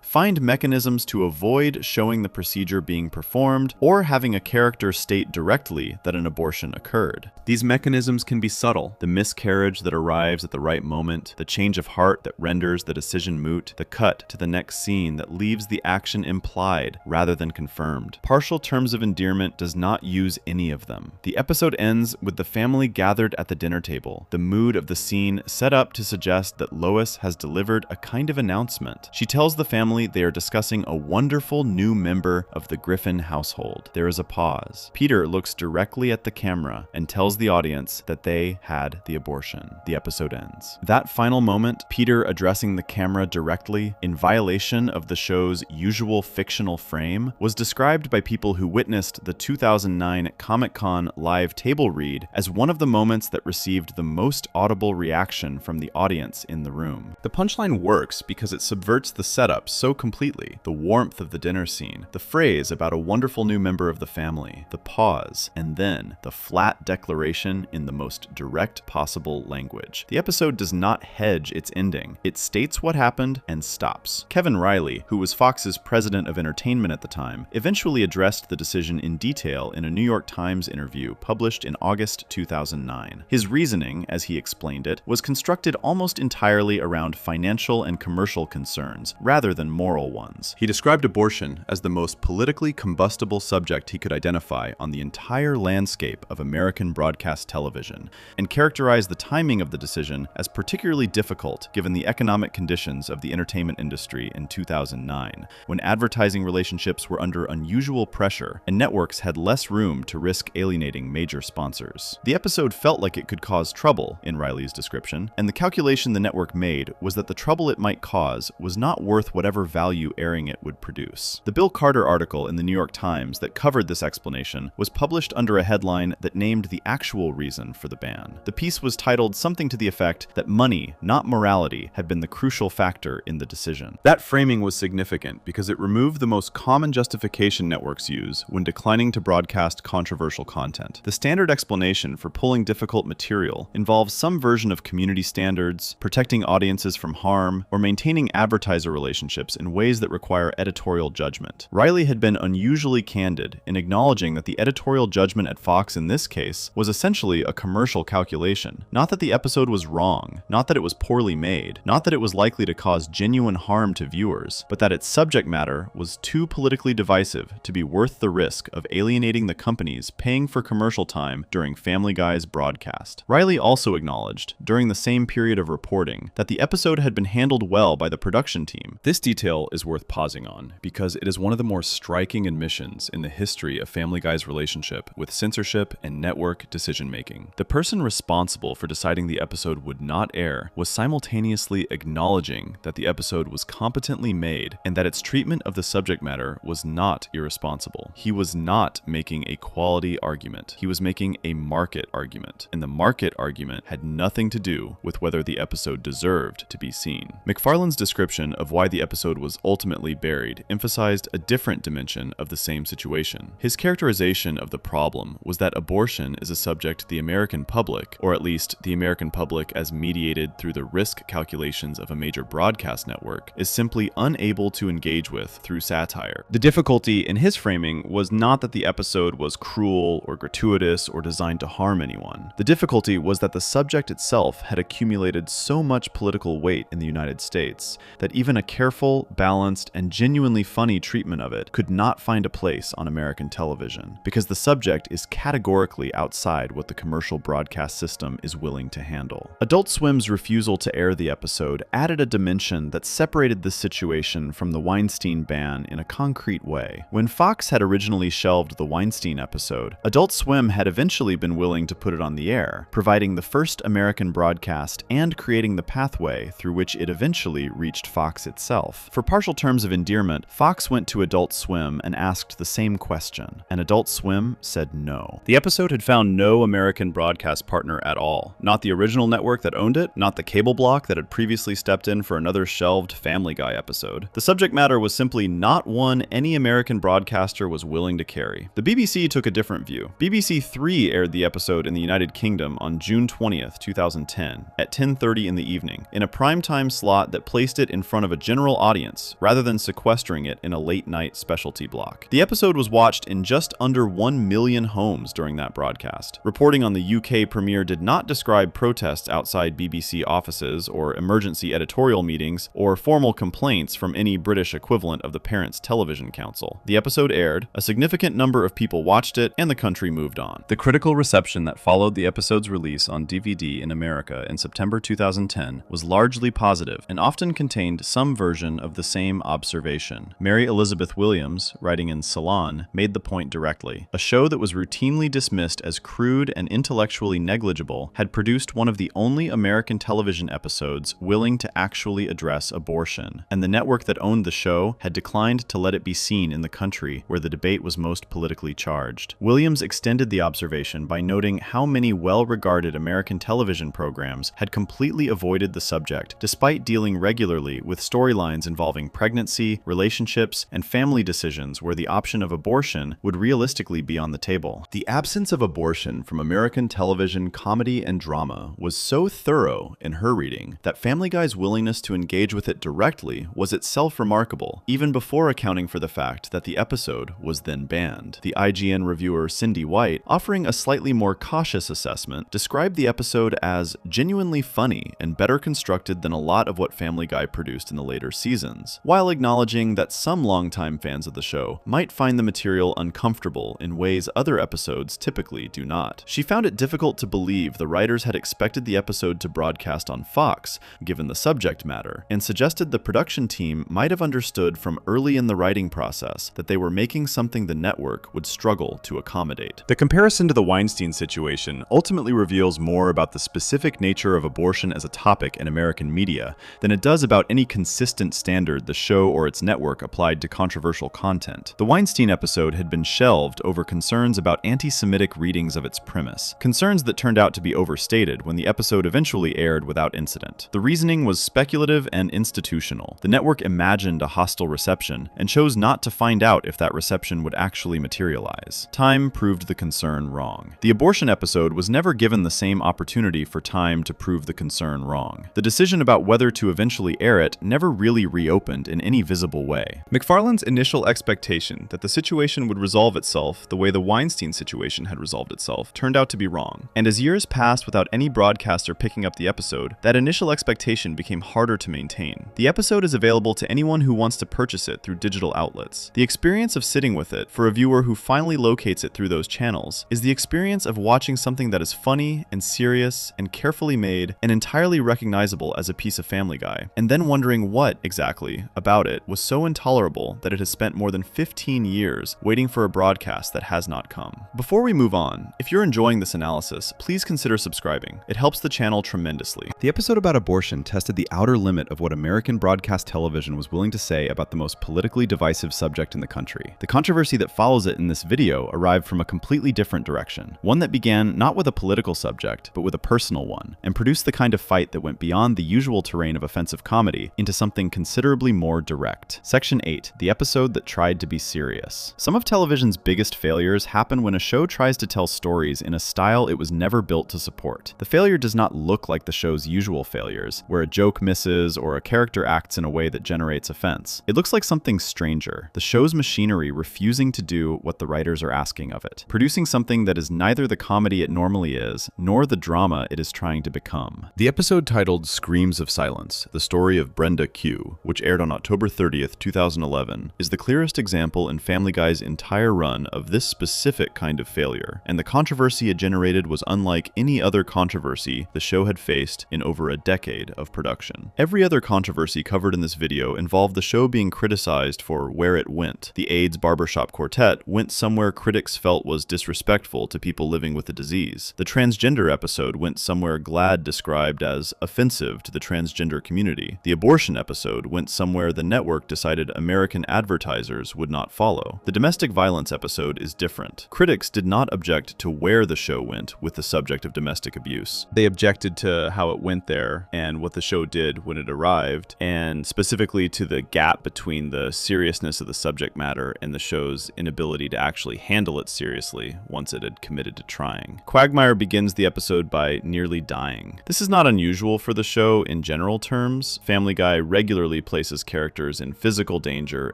find mechanisms to avoid showing the procedure being performed or having a character state directly that an abortion occurred. These mechanisms can be subtle: the miscarriage that arrives at the right moment, the change of heart that renders the decision moot, the cut to the next scene that leaves the action implied rather than confirmed. Partial Terms of Endearment does not use any of them. The episode ends with the family gathered at the dinner table, the mood of the scene set up to suggest that Lois has delivered a kind of announcement. She tells the family they are discussing a wonderful new member of the Griffin household. There is a pause. Peter looks directly at the camera and tells the audience that they had the abortion. The episode ends. That final moment, Peter addressing the camera directly, in violation of the show's usual fictional frame, was described by people who witnessed the 2009 Comic-Con live table read as one of the moments that received the most audible reaction from the audience in the room. The punchline works because it subverts the setup so completely: the warmth of the dinner scene, the phrase about a wonderful new member of the family, the pause, and then the flat declaration in the most direct possible language. The episode does not hedge its ending. It states what happened and stops. Kevin Riley, who was Fox's president of entertainment at the time, eventually addressed the decision in detail in a New York Times interview published in August 2009. His reasoning, as he explained it, was constructed almost entirely around financial and commercial concerns, rather than moral ones. He described abortion as the most politically combustible subject he could identify on the entire landscape of American broadcast television, and characterized the timing of the decision as particularly difficult given the economic conditions of the entertainment industry in 2009, when advertising relationships were under unusual pressure and networks had less room to risk alienating major sponsors. The episode felt like it could cause trouble, in Riley's description, and the calculation the network made was that the trouble it might cause was not worth whatever value airing it would produce. The Bill Carter article in the New York Times that covered this explanation was published under a headline that named the actual reason for the ban. The piece was titled something to the effect that money, not morality, had been the crucial factor in the decision. That framing was significant because it removed the most common justification networks use when declining to broadcast controversial content. The standard explanation for pulling difficult material involves some version of community standards, protecting audiences from harm, or maintaining advertiser relationships in ways that require editorial judgment. Riley had been unusually candid in acknowledging that the editorial judgment at Fox in this case was essentially a commercial calculation. Not that the episode was wrong, not that it was poorly made, not that it was likely to cause genuine harm to viewers, but that its subject matter was too politically divisive to be worth the risk of alienating the companies paying for commercial time during Family Guy's broadcast. Riley also acknowledged, during the same period of reporting, that the episode had been handled well by the production team. This detail is worth pausing on, because it is one of the more striking admissions in the history of Family Guy's relationship with censorship and network decision-making. The person responsible for deciding the episode would not air was simultaneously acknowledging that the episode was competently made and that its treatment of the subject matter was not irresponsible. He was not making a quality argument. He was making a market argument, and the market argument had nothing to do with whether the episode deserved to be seen. McFarlane's description of why the episode was ultimately buried emphasized a different dimension of the same situation. His characterization of the problem was that abortion is a subject the American public, or at least the American public as mediated through the risk calculations of a major broadcast network, is simply unable to engage with through satire. The difficulty in his framing was not that the episode was cruel or gratuitous or designed to harm anyone. The difficulty was that the subject itself had accumulated so much political weight in the United States that even a careful, balanced, and genuinely funny treatment of it could not find a place on American television, because the subject is categorically outside what the commercial broadcast system is willing to handle. Adult Swim's refusal to air the episode added a dimension that separated this situation from the Weinstein ban in a concrete way. When Fox had originally shelved the Weinstein episode, Adult Swim had eventually been willing to put it on the air, providing the first American broadcast and creating the pathway through which it eventually reached Fox itself. For Partial Terms of Endearment, Fox went to Adult Swim and asked the same question, and Adult Swim said no. The episode had found no American broadcast partner at all. Not the original network that owned it, not the cable block that had previously graciously stepped in for another shelved Family Guy episode. The subject matter was simply not one any American broadcaster was willing to carry. The BBC took a different view. BBC 3 aired the episode in the United Kingdom on June 20th, 2010, at 10:30 in the evening, in a primetime slot that placed it in front of a general audience, rather than sequestering it in a late-night specialty block. The episode was watched in just under 1 million homes during that broadcast. Reporting on the UK premiere did not describe protests outside BBC offices, or emergency editorial meetings, or formal complaints from any British equivalent of the Parents' Television Council. The episode aired, a significant number of people watched it, and the country moved on. The critical reception that followed the episode's release on DVD in America in September 2010 was largely positive and often contained some version of the same observation. Mary Elizabeth Williams, writing in Salon, made the point directly. A show that was routinely dismissed as crude and intellectually negligible had produced one of the only American television episodes willing to actually address abortion, and the network that owned the show had declined to let it be seen in the country where the debate was most politically charged. Williams extended the observation by noting how many well-regarded American television programs had completely avoided the subject, despite dealing regularly with storylines involving pregnancy, relationships, and family decisions where the option of abortion would realistically be on the table. The absence of abortion from American television comedy and drama was so thorough in her reading that Family Guy's willingness to engage with it directly was itself remarkable, even before accounting for the fact that the episode was then banned. The IGN reviewer Cindy White, offering a slightly more cautious assessment, described the episode as genuinely funny and better constructed than a lot of what Family Guy produced in the later seasons, while acknowledging that some longtime fans of the show might find the material uncomfortable in ways other episodes typically do not. She found it difficult to believe the writers had expected the episode to broadcast on Fox, given the subject matter, and suggested the production team might have understood from early in the writing process that they were making something the network would struggle to accommodate. The comparison to the Weinstein situation ultimately reveals more about the specific nature of abortion as a topic in American media than it does about any consistent standard the show or its network applied to controversial content. The Weinstein episode had been shelved over concerns about anti-Semitic readings of its premise, concerns that turned out to be overstated when the episode eventually aired without incident. The reasoning was speculative and institutional. The network imagined a hostile reception and chose not to find out if that reception would actually materialize. Time proved the concern wrong. The abortion episode was never given the same opportunity for time to prove the concern wrong. The decision about whether to eventually air it never really reopened in any visible way. McFarlane's initial expectation that the situation would resolve itself the way the Weinstein situation had resolved itself turned out to be wrong. And as years passed without any broadcaster picking up the episode, that initial expectation became harder to maintain. The episode is available to anyone who wants to purchase it through digital outlets. The experience of sitting with it, for a viewer who finally locates it through those channels, is the experience of watching something that is funny and serious and carefully made and entirely recognizable as a piece of Family Guy, and then wondering what, exactly, about it was so intolerable that it has spent more than 15 years waiting for a broadcast that has not come. Before we move on, if you're enjoying this analysis, please consider subscribing. It helps the channel tremendously. The episode about abortion tested the outer limit of what American broadcast television was willing to say about the most politically divisive subject in the country. The controversy that follows it in this video arrived from a completely different direction, one that began not with a political subject, but with a personal one, and produced the kind of fight that went beyond the usual terrain of offensive comedy into something considerably more direct. Section 8, the episode that tried to be serious. Some of television's biggest failures happen when a show tries to tell stories in a style it was never built to support. The failure does not look like the show's usual failures, where a joke misses or a character acts in a way that generates offense. It looks like something stranger, the show's machinery refusing to do what the writers are asking of it, producing something that is neither the comedy it normally is, nor the drama it is trying to become. The episode titled Screams of Silence, the story of Brenda Q, which aired on October 30th, 2011, is the clearest example in Family Guy's entire run of this specific kind of failure, and the controversy it generated was unlike any other controversy the show had faced in over a decade of production. Every other controversy covered in this video involved the show being criticized for where it went. The AIDS barbershop quartet went somewhere critics felt was disrespectful to people living with the disease. The transgender episode went somewhere GLAAD described as offensive to the transgender community. The abortion episode went somewhere the network decided American advertisers would not follow. The domestic violence episode is different. Critics did not object to where the show went with the subject of domestic abuse. They objected to how it went there and what the the show did when it arrived, and specifically to the gap between the seriousness of the subject matter and the show's inability to actually handle it seriously once it had committed to trying. Quagmire begins the episode by nearly dying. This is not unusual for the show in general terms. Family Guy regularly places characters in physical danger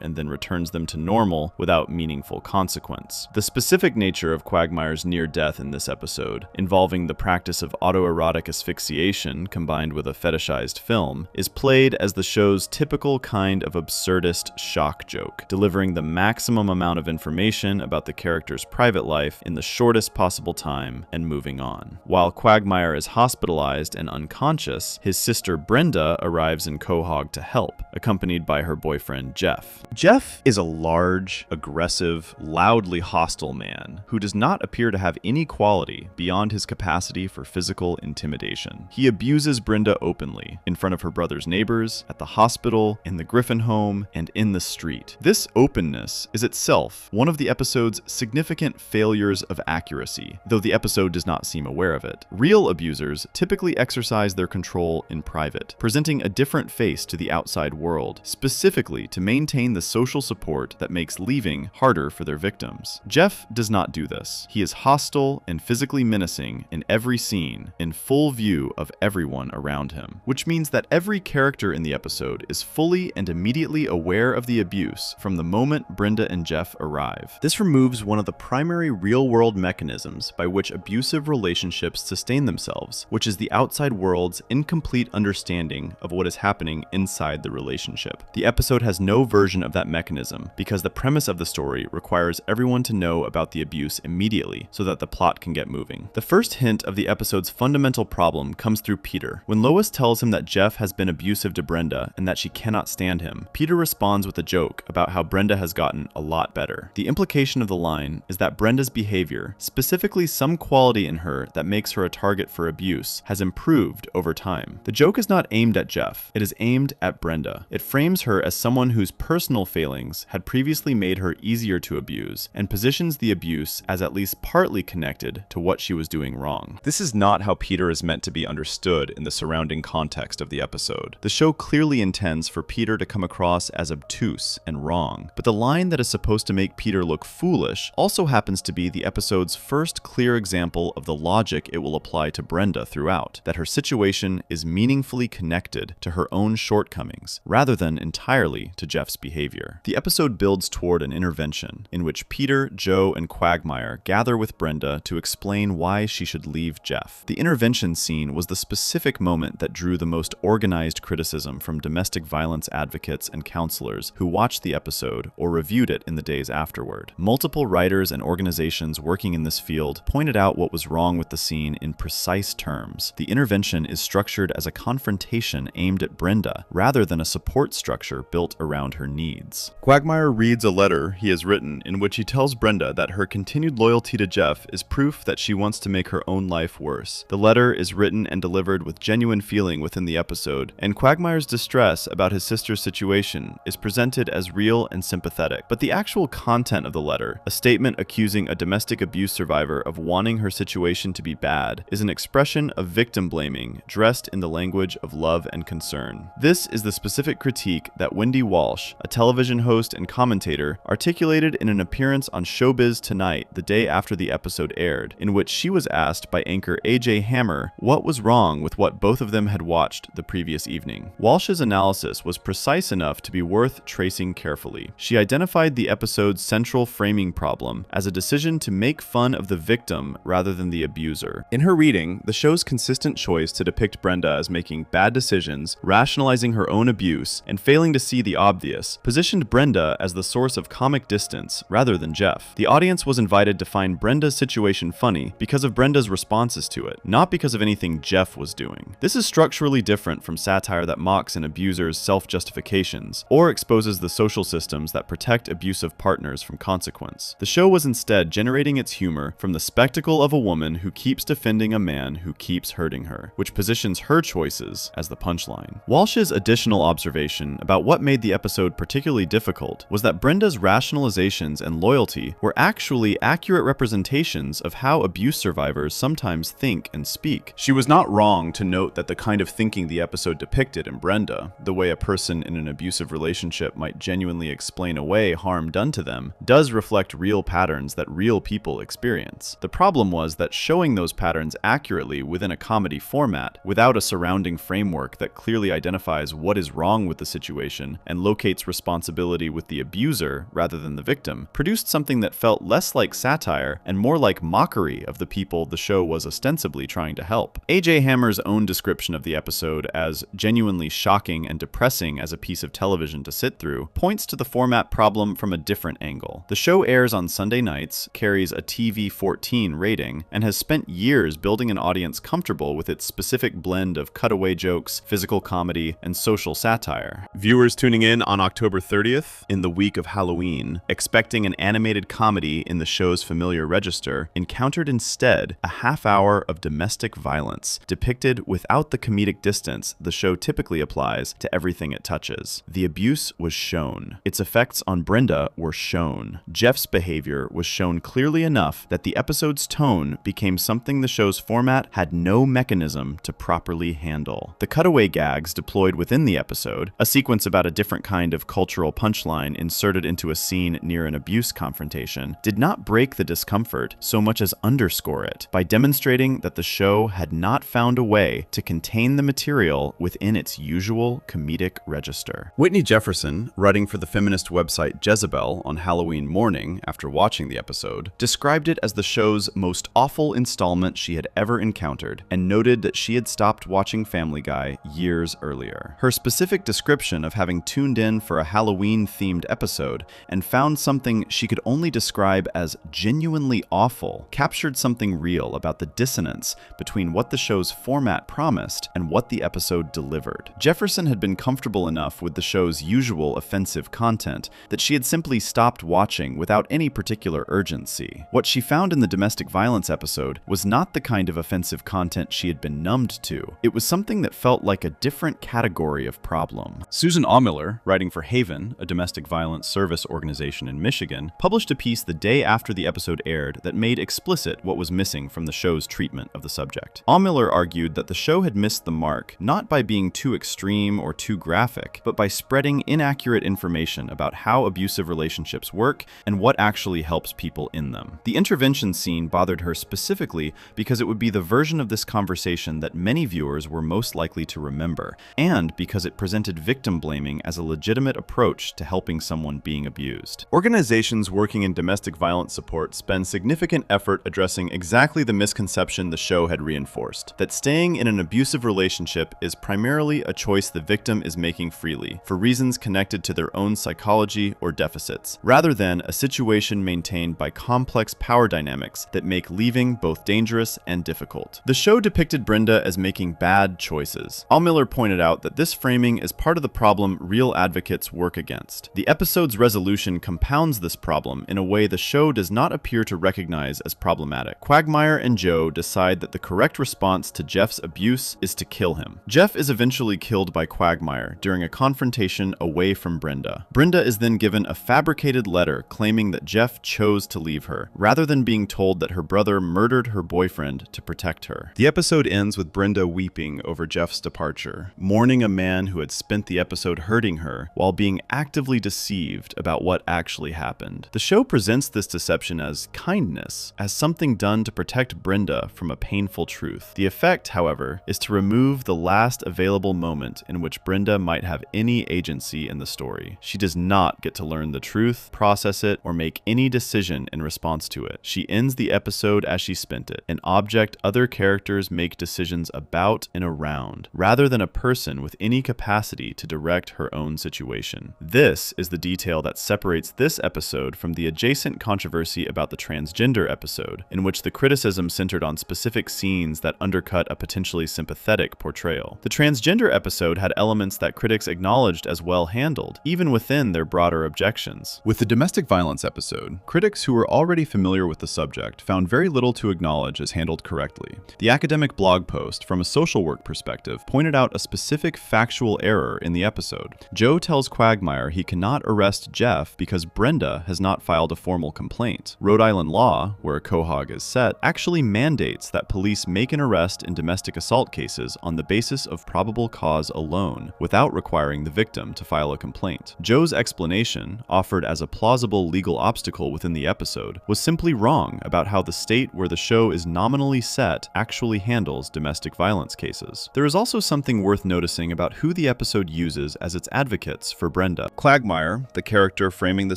and then returns them to normal without meaningful consequence. The specific nature of Quagmire's near death in this episode, involving the practice of autoerotic asphyxiation combined with a fetishized film, is played as the show's typical kind of absurdist shock joke, delivering the maximum amount of information about the character's private life in the shortest possible time and moving on. While Quagmire is hospitalized and unconscious, his sister Brenda arrives in Quahog to help, accompanied by her boyfriend Jeff. Jeff is a large, aggressive, loudly hostile man who does not appear to have any quality beyond his capacity for physical intimidation. He abuses Brenda openly, in front of her brother's neighbors, at the hospital, in the Griffin home, and in the street. This openness is itself one of the episode's significant failures of accuracy, though the episode does not seem aware of it. Real abusers typically exercise their control in private, presenting a different face to the outside world, specifically to maintain the social support that makes leaving harder for their victims. Jeff does not do this. He is hostile and physically menacing in every scene, in full view of everyone around him, which means that every character in the episode is fully and immediately aware of the abuse from the moment Brenda and Jeff arrive. This removes one of the primary real-world mechanisms by which abusive relationships sustain themselves, which is the outside world's incomplete understanding of what is happening inside the relationship. The episode has no version of that mechanism because the premise of the story requires everyone to know about the abuse immediately so that the plot can get moving. The first hint of the episode's fundamental problem comes through Peter. When Lois tells him that Jeff has been abusive to Brenda and that she cannot stand him, Peter responds with a joke about how Brenda has gotten a lot better. The implication of the line is that Brenda's behavior, specifically some quality in her that makes her a target for abuse, has improved over time. The joke is not aimed at Jeff, it is aimed at Brenda. It frames her as someone whose personal failings had previously made her easier to abuse, and positions the abuse as at least partly connected to what she was doing wrong. This is not how Peter is meant to be understood in the surrounding context of the episode. The show clearly intends for Peter to come across as obtuse and wrong, but the line that is supposed to make Peter look foolish also happens to be the episode's first clear example of the logic it will apply to Brenda throughout, that her situation is meaningfully connected to her own shortcomings, rather than entirely to Jeff's behavior. The episode builds toward an intervention, in which Peter, Joe, and Quagmire gather with Brenda to explain why she should leave Jeff. The intervention scene was the specific moment that drew the most organized criticism from domestic violence advocates and counselors who watched the episode or reviewed it in the days afterward. Multiple writers and organizations working in this field pointed out what was wrong with the scene in precise terms. The intervention is structured as a confrontation aimed at Brenda, rather than a support structure built around her needs. Quagmire reads a letter he has written in which he tells Brenda that her continued loyalty to Jeff is proof that she wants to make her own life worse. The letter is written and delivered with genuine feeling within the episode, and Quagmire's distress about his sister's situation is presented as real and sympathetic. But the actual content of the letter, a statement accusing a domestic abuse survivor of wanting her situation to be bad, is an expression of victim blaming dressed in the language of love and concern. This is the specific critique that Wendy Walsh, a television host and commentator, articulated in an appearance on Showbiz Tonight the day after the episode aired, in which she was asked by anchor AJ Hammer what was wrong with what both of them had watched the previous evening. Walsh's analysis was precise enough to be worth tracing carefully. She identified the episode's central framing problem as a decision to make fun of the victim rather than the abuser. In her reading, the show's consistent choice to depict Brenda as making bad decisions, rationalizing her own abuse, and failing to see the obvious, positioned Brenda as the source of comic distance rather than Jeff. The audience was invited to find Brenda's situation funny because of Brenda's responses to it, not because of anything Jeff was doing. This is structurally different from satire that mocks an abuser's self-justifications, or exposes the social systems that protect abusive partners from consequence. The show was instead generating its humor from the spectacle of a woman who keeps defending a man who keeps hurting her, which positions her choices as the punchline. Walsh's additional observation about what made the episode particularly difficult was that Brenda's rationalizations and loyalty were actually accurate representations of how abuse survivors sometimes think and speak. She was not wrong to note that the kind of of thinking the episode depicted in Brenda, the way a person in an abusive relationship might genuinely explain away harm done to them, does reflect real patterns that real people experience. The problem was that showing those patterns accurately within a comedy format, without a surrounding framework that clearly identifies what is wrong with the situation and locates responsibility with the abuser rather than the victim, produced something that felt less like satire and more like mockery of the people the show was ostensibly trying to help. A.J. Hammer's own description of the episode as genuinely shocking and depressing as a piece of television to sit through points to the format problem from a different angle. The show airs on Sunday nights, carries a TV 14 rating, and has spent years building an audience comfortable with its specific blend of cutaway jokes, physical comedy, and social satire. Viewers tuning in on October 30th, in the week of Halloween, expecting an animated comedy in the show's familiar register, encountered instead a half-hour of domestic violence, depicted without the comedic distance the show typically applies to everything it touches. The abuse was shown. Its effects on Brenda were shown. Jeff's behavior was shown clearly enough that the episode's tone became something the show's format had no mechanism to properly handle. The cutaway gags deployed within the episode, a sequence about a different kind of cultural punchline inserted into a scene near an abuse confrontation, did not break the discomfort so much as underscore it by demonstrating that the show had not found a way to contain the material within its usual comedic register. Whitney Jefferson, writing for the feminist website Jezebel on Halloween morning after watching the episode, described it as the show's most awful installment she had ever encountered, and noted that she had stopped watching Family Guy years earlier. Her specific description of having tuned in for a Halloween-themed episode and found something she could only describe as genuinely awful captured something real about the dissonance between what the show's format promised and what the episode delivered. Jefferson had been comfortable enough with the show's usual offensive content that she had simply stopped watching without any particular urgency. What she found in the domestic violence episode was not the kind of offensive content she had been numbed to. It was something that felt like a different category of problem. Susan Aumiller, writing for Haven, a domestic violence service organization in Michigan, published a piece the day after the episode aired that made explicit what was missing from the show's treatment of the subject. Aumiller argued that the show had missed the mark not by being too extreme or too graphic, but by spreading inaccurate information about how abusive relationships work and what actually helps people in them. The intervention scene bothered her specifically because it would be the version of this conversation that many viewers were most likely to remember, and because it presented victim blaming as a legitimate approach to helping someone being abused. Organizations working in domestic violence support spend significant effort addressing exactly the misconception the show had reinforced, that staying in an abusive relationship is primarily a choice the victim is making freely, for reasons connected to their own psychology or deficits, rather than a situation maintained by complex power dynamics that make leaving both dangerous and difficult. The show depicted Brenda as making bad choices. Aumiller pointed out that this framing is part of the problem real advocates work against. The episode's resolution compounds this problem in a way the show does not appear to recognize as problematic. Quagmire and Joe decide that the correct response to Jeff's abuse is to kill him. Jeff is eventually killed by Quagmire during a confrontation away from Brenda. Brenda is then given a fabricated letter claiming that Jeff chose to leave her, rather than being told that her brother murdered her boyfriend to protect her. The episode ends with Brenda weeping over Jeff's departure, mourning a man who had spent the episode hurting her while being actively deceived about what actually happened. The show presents this deception as kindness, as something done to protect Brenda from a painful truth. The effect, however, is to remove the last available moment in which Brenda might have any agency in the story. She does not get to learn the truth, process it, or make any decision in response to it. She ends the episode as she spent it, an object other characters make decisions about and around, rather than a person with any capacity to direct her own situation. This is the detail that separates this episode from the adjacent controversy about the transgender episode, in which the criticism centered on specific scenes that undercut a potentially sympathetic portrayal. The transgender episode had elements that critics acknowledged as well handled, even within their broader objections. With the domestic violence episode, critics who were already familiar with the subject found very little to acknowledge as handled correctly. The academic blog post, from a social work perspective, pointed out a specific factual error in the episode. Joe tells Quagmire he cannot arrest Jeff because Brenda has not filed a formal complaint. Rhode Island law, where Quahog is set, actually mandates that police make an arrest in domestic assault cases killings on the basis of probable cause alone, without requiring the victim to file a complaint. Joe's explanation, offered as a plausible legal obstacle within the episode, was simply wrong about how the state where the show is nominally set actually handles domestic violence cases. There is also something worth noticing about who the episode uses as its advocates for Brenda. Quagmire, the character framing the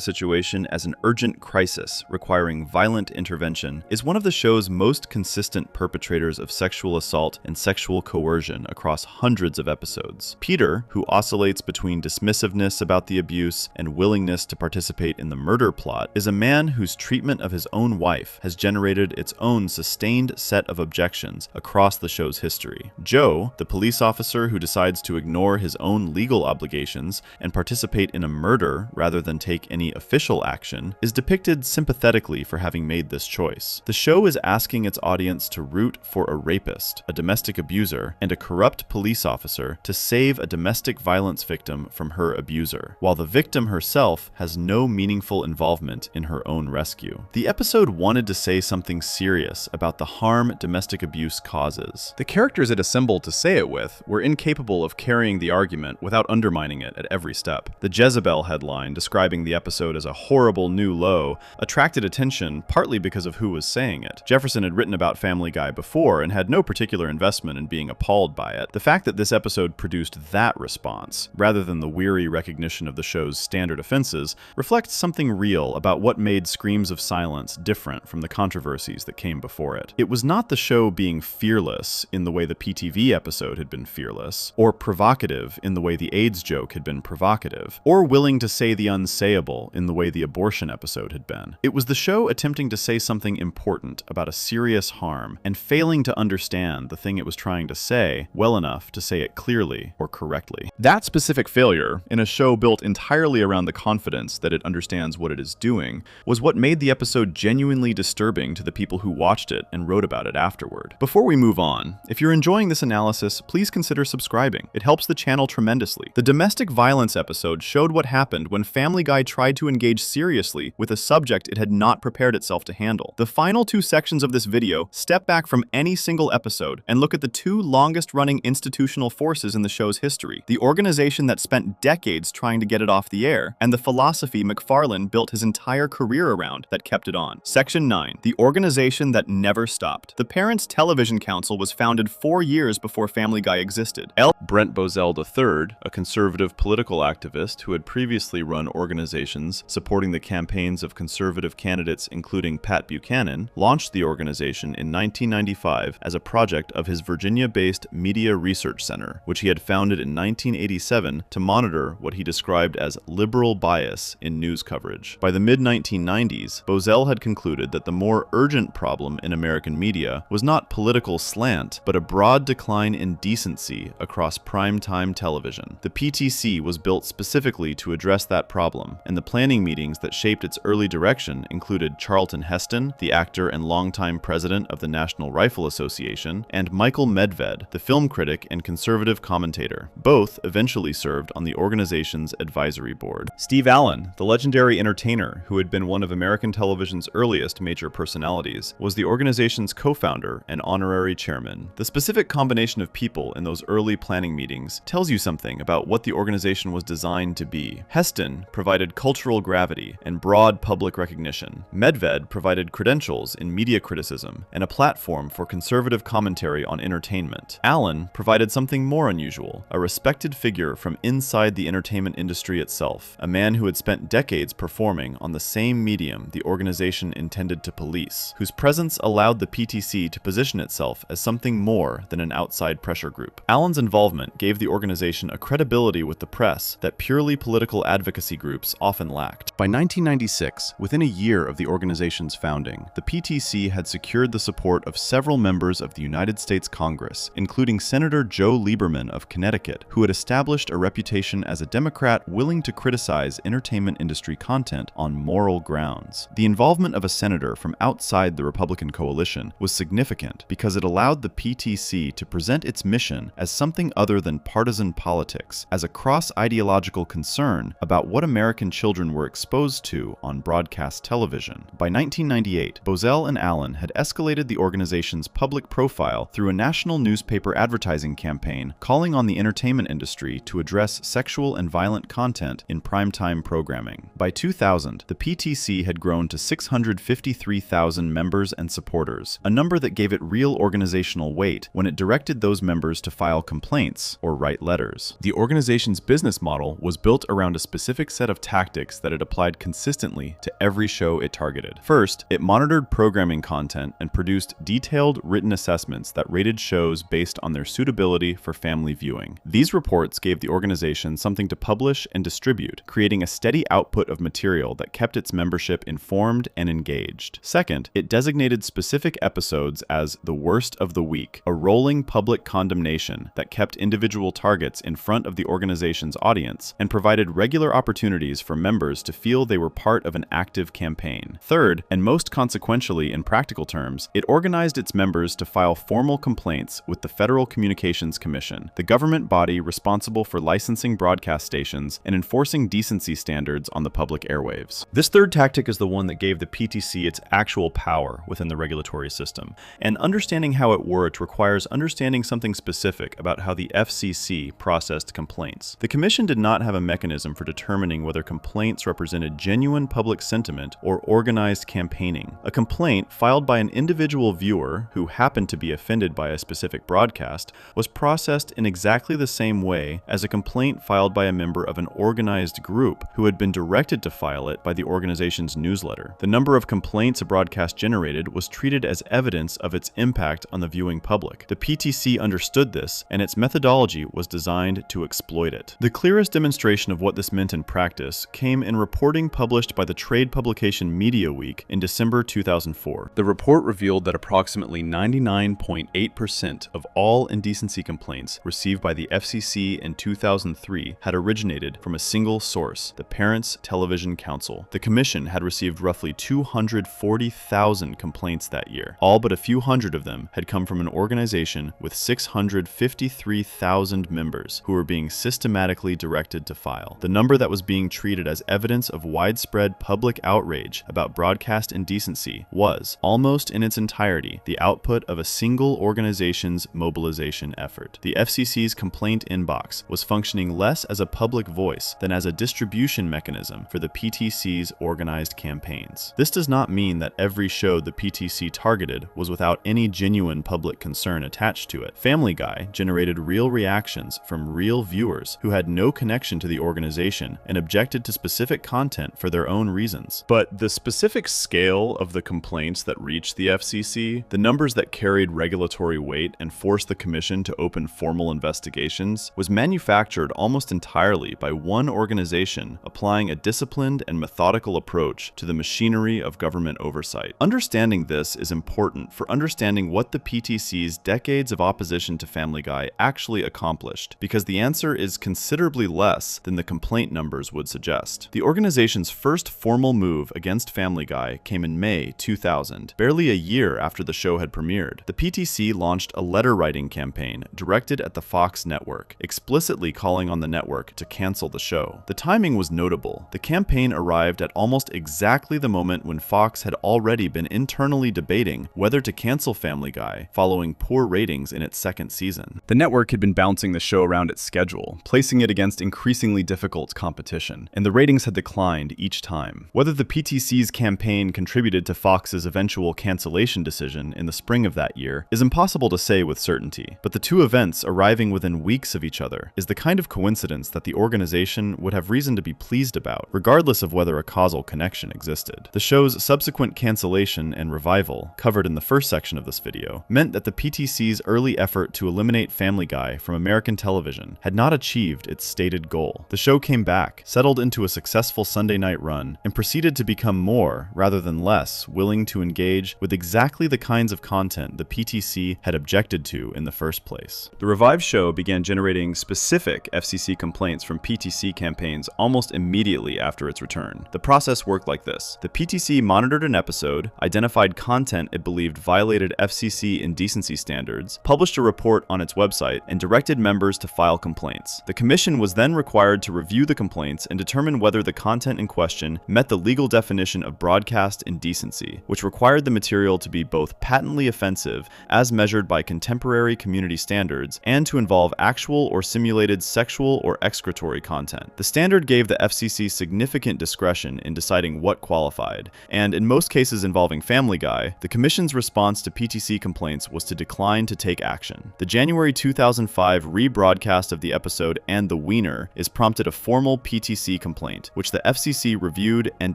situation as an urgent crisis requiring violent intervention, is one of the show's most consistent perpetrators of sexual assault and sexual coercion across hundreds of episodes. Peter, who oscillates between dismissiveness about the abuse and willingness to participate in the murder plot, is a man whose treatment of his own wife has generated its own sustained set of objections across the show's history. Joe, the police officer who decides to ignore his own legal obligations and participate in a murder rather than take any official action, is depicted sympathetically for having made this choice. The show is asking its audience to root for a rapist, a domestic abuser, and a corrupt police officer to save a domestic violence victim from her abuser, while the victim herself has no meaningful involvement in her own rescue. The episode wanted to say something serious about the harm domestic abuse causes. The characters it assembled to say it with were incapable of carrying the argument without undermining it at every step. The Jezebel headline describing the episode as a horrible new low attracted attention partly because of who was saying it. Jefferson had written about Family Guy before and had no particular investment in being appalled by it. The fact that this episode produced that response, rather than the weary recognition of the show's standard offenses, reflects something real about what made Screams of Silence different from the controversies that came before it. It was not the show being fearless in the way the PTV episode had been fearless, or provocative in the way the AIDS joke had been provocative, or willing to say the unsayable in the way the abortion episode had been. It was the show attempting to say something important about a serious harm and failing to understand the thing it was trying to say well enough to say it clearly or correctly. That specific failure, in a show built entirely around the confidence that it understands what it is doing, was what made the episode genuinely disturbing to the people who watched it and wrote about it afterward. Before we move on, if you're enjoying this analysis, please consider subscribing. It helps the channel tremendously. The domestic violence episode showed what happened when Family Guy tried to engage seriously with a subject it had not prepared itself to handle. The final two sections of this video step back from any single episode and look at the two longest-running institutional forces in the show's history: the organization that spent decades trying to get it off the air, and the philosophy McFarlane built his entire career around that kept it on. Section 9. The organization that never stopped. The Parents Television Council was founded 4 years before Family Guy existed. Brent Bozell III, a conservative political activist who had previously run organizations supporting the campaigns of conservative candidates including Pat Buchanan, launched the organization in 1995 as a project of his Virginia-based Media Research Center, which he had founded in 1987 to monitor what he described as liberal bias in news coverage. By the mid-1990s, Bozell had concluded that the more urgent problem in American media was not political slant, but a broad decline in decency across prime-time television. The PTC was built specifically to address that problem, and the planning meetings that shaped its early direction included Charlton Heston, the actor and longtime president of the National Rifle Association, and Michael Medved, the film critic and conservative commentator. Both eventually served on the organization's advisory board. Steve Allen, the legendary entertainer who had been one of American television's earliest major personalities, was the organization's co-founder and honorary chairman. The specific combination of people in those early planning meetings tells you something about what the organization was designed to be. Heston provided cultural gravity and broad public recognition. Medved provided credentials in media criticism and a platform for conservative commentary on entertainment. Allen provided something more unusual, a respected figure from inside the entertainment industry itself, a man who had spent decades performing on the same medium the organization intended to police, whose presence allowed the PTC to position itself as something more than an outside pressure group. Allen's involvement gave the organization a credibility with the press that purely political advocacy groups often lacked. By 1996, within a year of the organization's founding, the PTC had secured the support of several members of the United States Congress, including Senator Joe Lieberman of Connecticut, who had established a reputation as a Democrat willing to criticize entertainment industry content on moral grounds. The involvement of a senator from outside the Republican coalition was significant because it allowed the PTC to present its mission as something other than partisan politics, as a cross-ideological concern about what American children were exposed to on broadcast television. By 1998, Bozell and Allen had escalated the organization's public profile through a national newspaper newspaper advertising campaign calling on the entertainment industry to address sexual and violent content in primetime programming. By 2000, the PTC had grown to 653,000 members and supporters, a number that gave it real organizational weight when it directed those members to file complaints or write letters. The organization's business model was built around a specific set of tactics that it applied consistently to every show it targeted. First, it monitored programming content and produced detailed written assessments that rated shows based on their suitability for family viewing. These reports gave the organization something to publish and distribute, creating a steady output of material that kept its membership informed and engaged. Second, it designated specific episodes as the worst of the week, a rolling public condemnation that kept individual targets in front of the organization's audience and provided regular opportunities for members to feel they were part of an active campaign. Third, and most consequentially in practical terms, it organized its members to file formal complaints with the Federal Communications Commission, the government body responsible for licensing broadcast stations and enforcing decency standards on the public airwaves. This third tactic is the one that gave the PTC its actual power within the regulatory system, and understanding how it worked requires understanding something specific about how the FCC processed complaints. The Commission did not have a mechanism for determining whether complaints represented genuine public sentiment or organized campaigning. A complaint filed by an individual viewer who happened to be offended by a specific broadcast was processed in exactly the same way as a complaint filed by a member of an organized group who had been directed to file it by the organization's newsletter. The number of complaints a broadcast generated was treated as evidence of its impact on the viewing public. The PTC understood this, and its methodology was designed to exploit it. The clearest demonstration of what this meant in practice came in reporting published by the trade publication Media Week in December 2004. The report revealed that approximately 99.8% of all indecency complaints received by the FCC in 2003 had originated from a single source, the Parents Television Council. The Commission had received roughly 240,000 complaints that year. All but a few hundred of them had come from an organization with 653,000 members who were being systematically directed to file. The number that was being treated as evidence of widespread public outrage about broadcast indecency was, almost in its entirety, the output of a single organization's mobilization effort. The FCC's complaint inbox was functioning less as a public voice than as a distribution mechanism for the PTC's organized campaigns. This does not mean that every show the PTC targeted was without any genuine public concern attached to it. Family Guy generated real reactions from real viewers who had no connection to the organization and objected to specific content for their own reasons. But the specific scale of the complaints that reached the FCC, the numbers that carried regulatory weight and forced the Commission to open formal investigations, was manufactured almost entirely by one organization applying a disciplined and methodical approach to the machinery of government oversight. Understanding this is important for understanding what the PTC's decades of opposition to Family Guy actually accomplished, because the answer is considerably less than the complaint numbers would suggest. The organization's first formal move against Family Guy came in May 2000, barely a year after the show had premiered. The PTC launched a letter-writing campaign directed at the Fox network, explicitly calling on the network to cancel the show. The timing was notable. The campaign arrived at almost exactly the moment when Fox had already been internally debating whether to cancel Family Guy following poor ratings in its second season. The network had been bouncing the show around its schedule, placing it against increasingly difficult competition, and the ratings had declined each time. Whether the PTC's campaign contributed to Fox's eventual cancellation decision in the spring of that year is impossible to say with certainty, but the two events arriving within weeks of each other is the kind of coincidence that the organization would have reason to be pleased about, regardless of whether a causal connection existed. The show's subsequent cancellation and revival, covered in the first section of this video, meant that the PTC's early effort to eliminate Family Guy from American television had not achieved its stated goal. The show came back, settled into a successful Sunday night run, and proceeded to become more, rather than less, willing to engage with exactly the kinds of content the PTC had objected to in the first place. The revived show began generating specific FCC complaints from PTC campaigns almost immediately after its return. The process worked like this. The PTC monitored an episode, identified content it believed violated FCC indecency standards, published a report on its website, and directed members to file complaints. The Commission was then required to review the complaints and determine whether the content in question met the legal definition of broadcast indecency, which required the material to be both patently offensive, as measured by contemporary contemporary community standards and to involve actual or simulated sexual or excretory content. The standard gave the FCC significant discretion in deciding what qualified, and in most cases involving Family Guy, the Commission's response to PTC complaints was to decline to take action. The January 2005 rebroadcast of the episode And the Wiener is prompted a formal PTC complaint, which the FCC reviewed and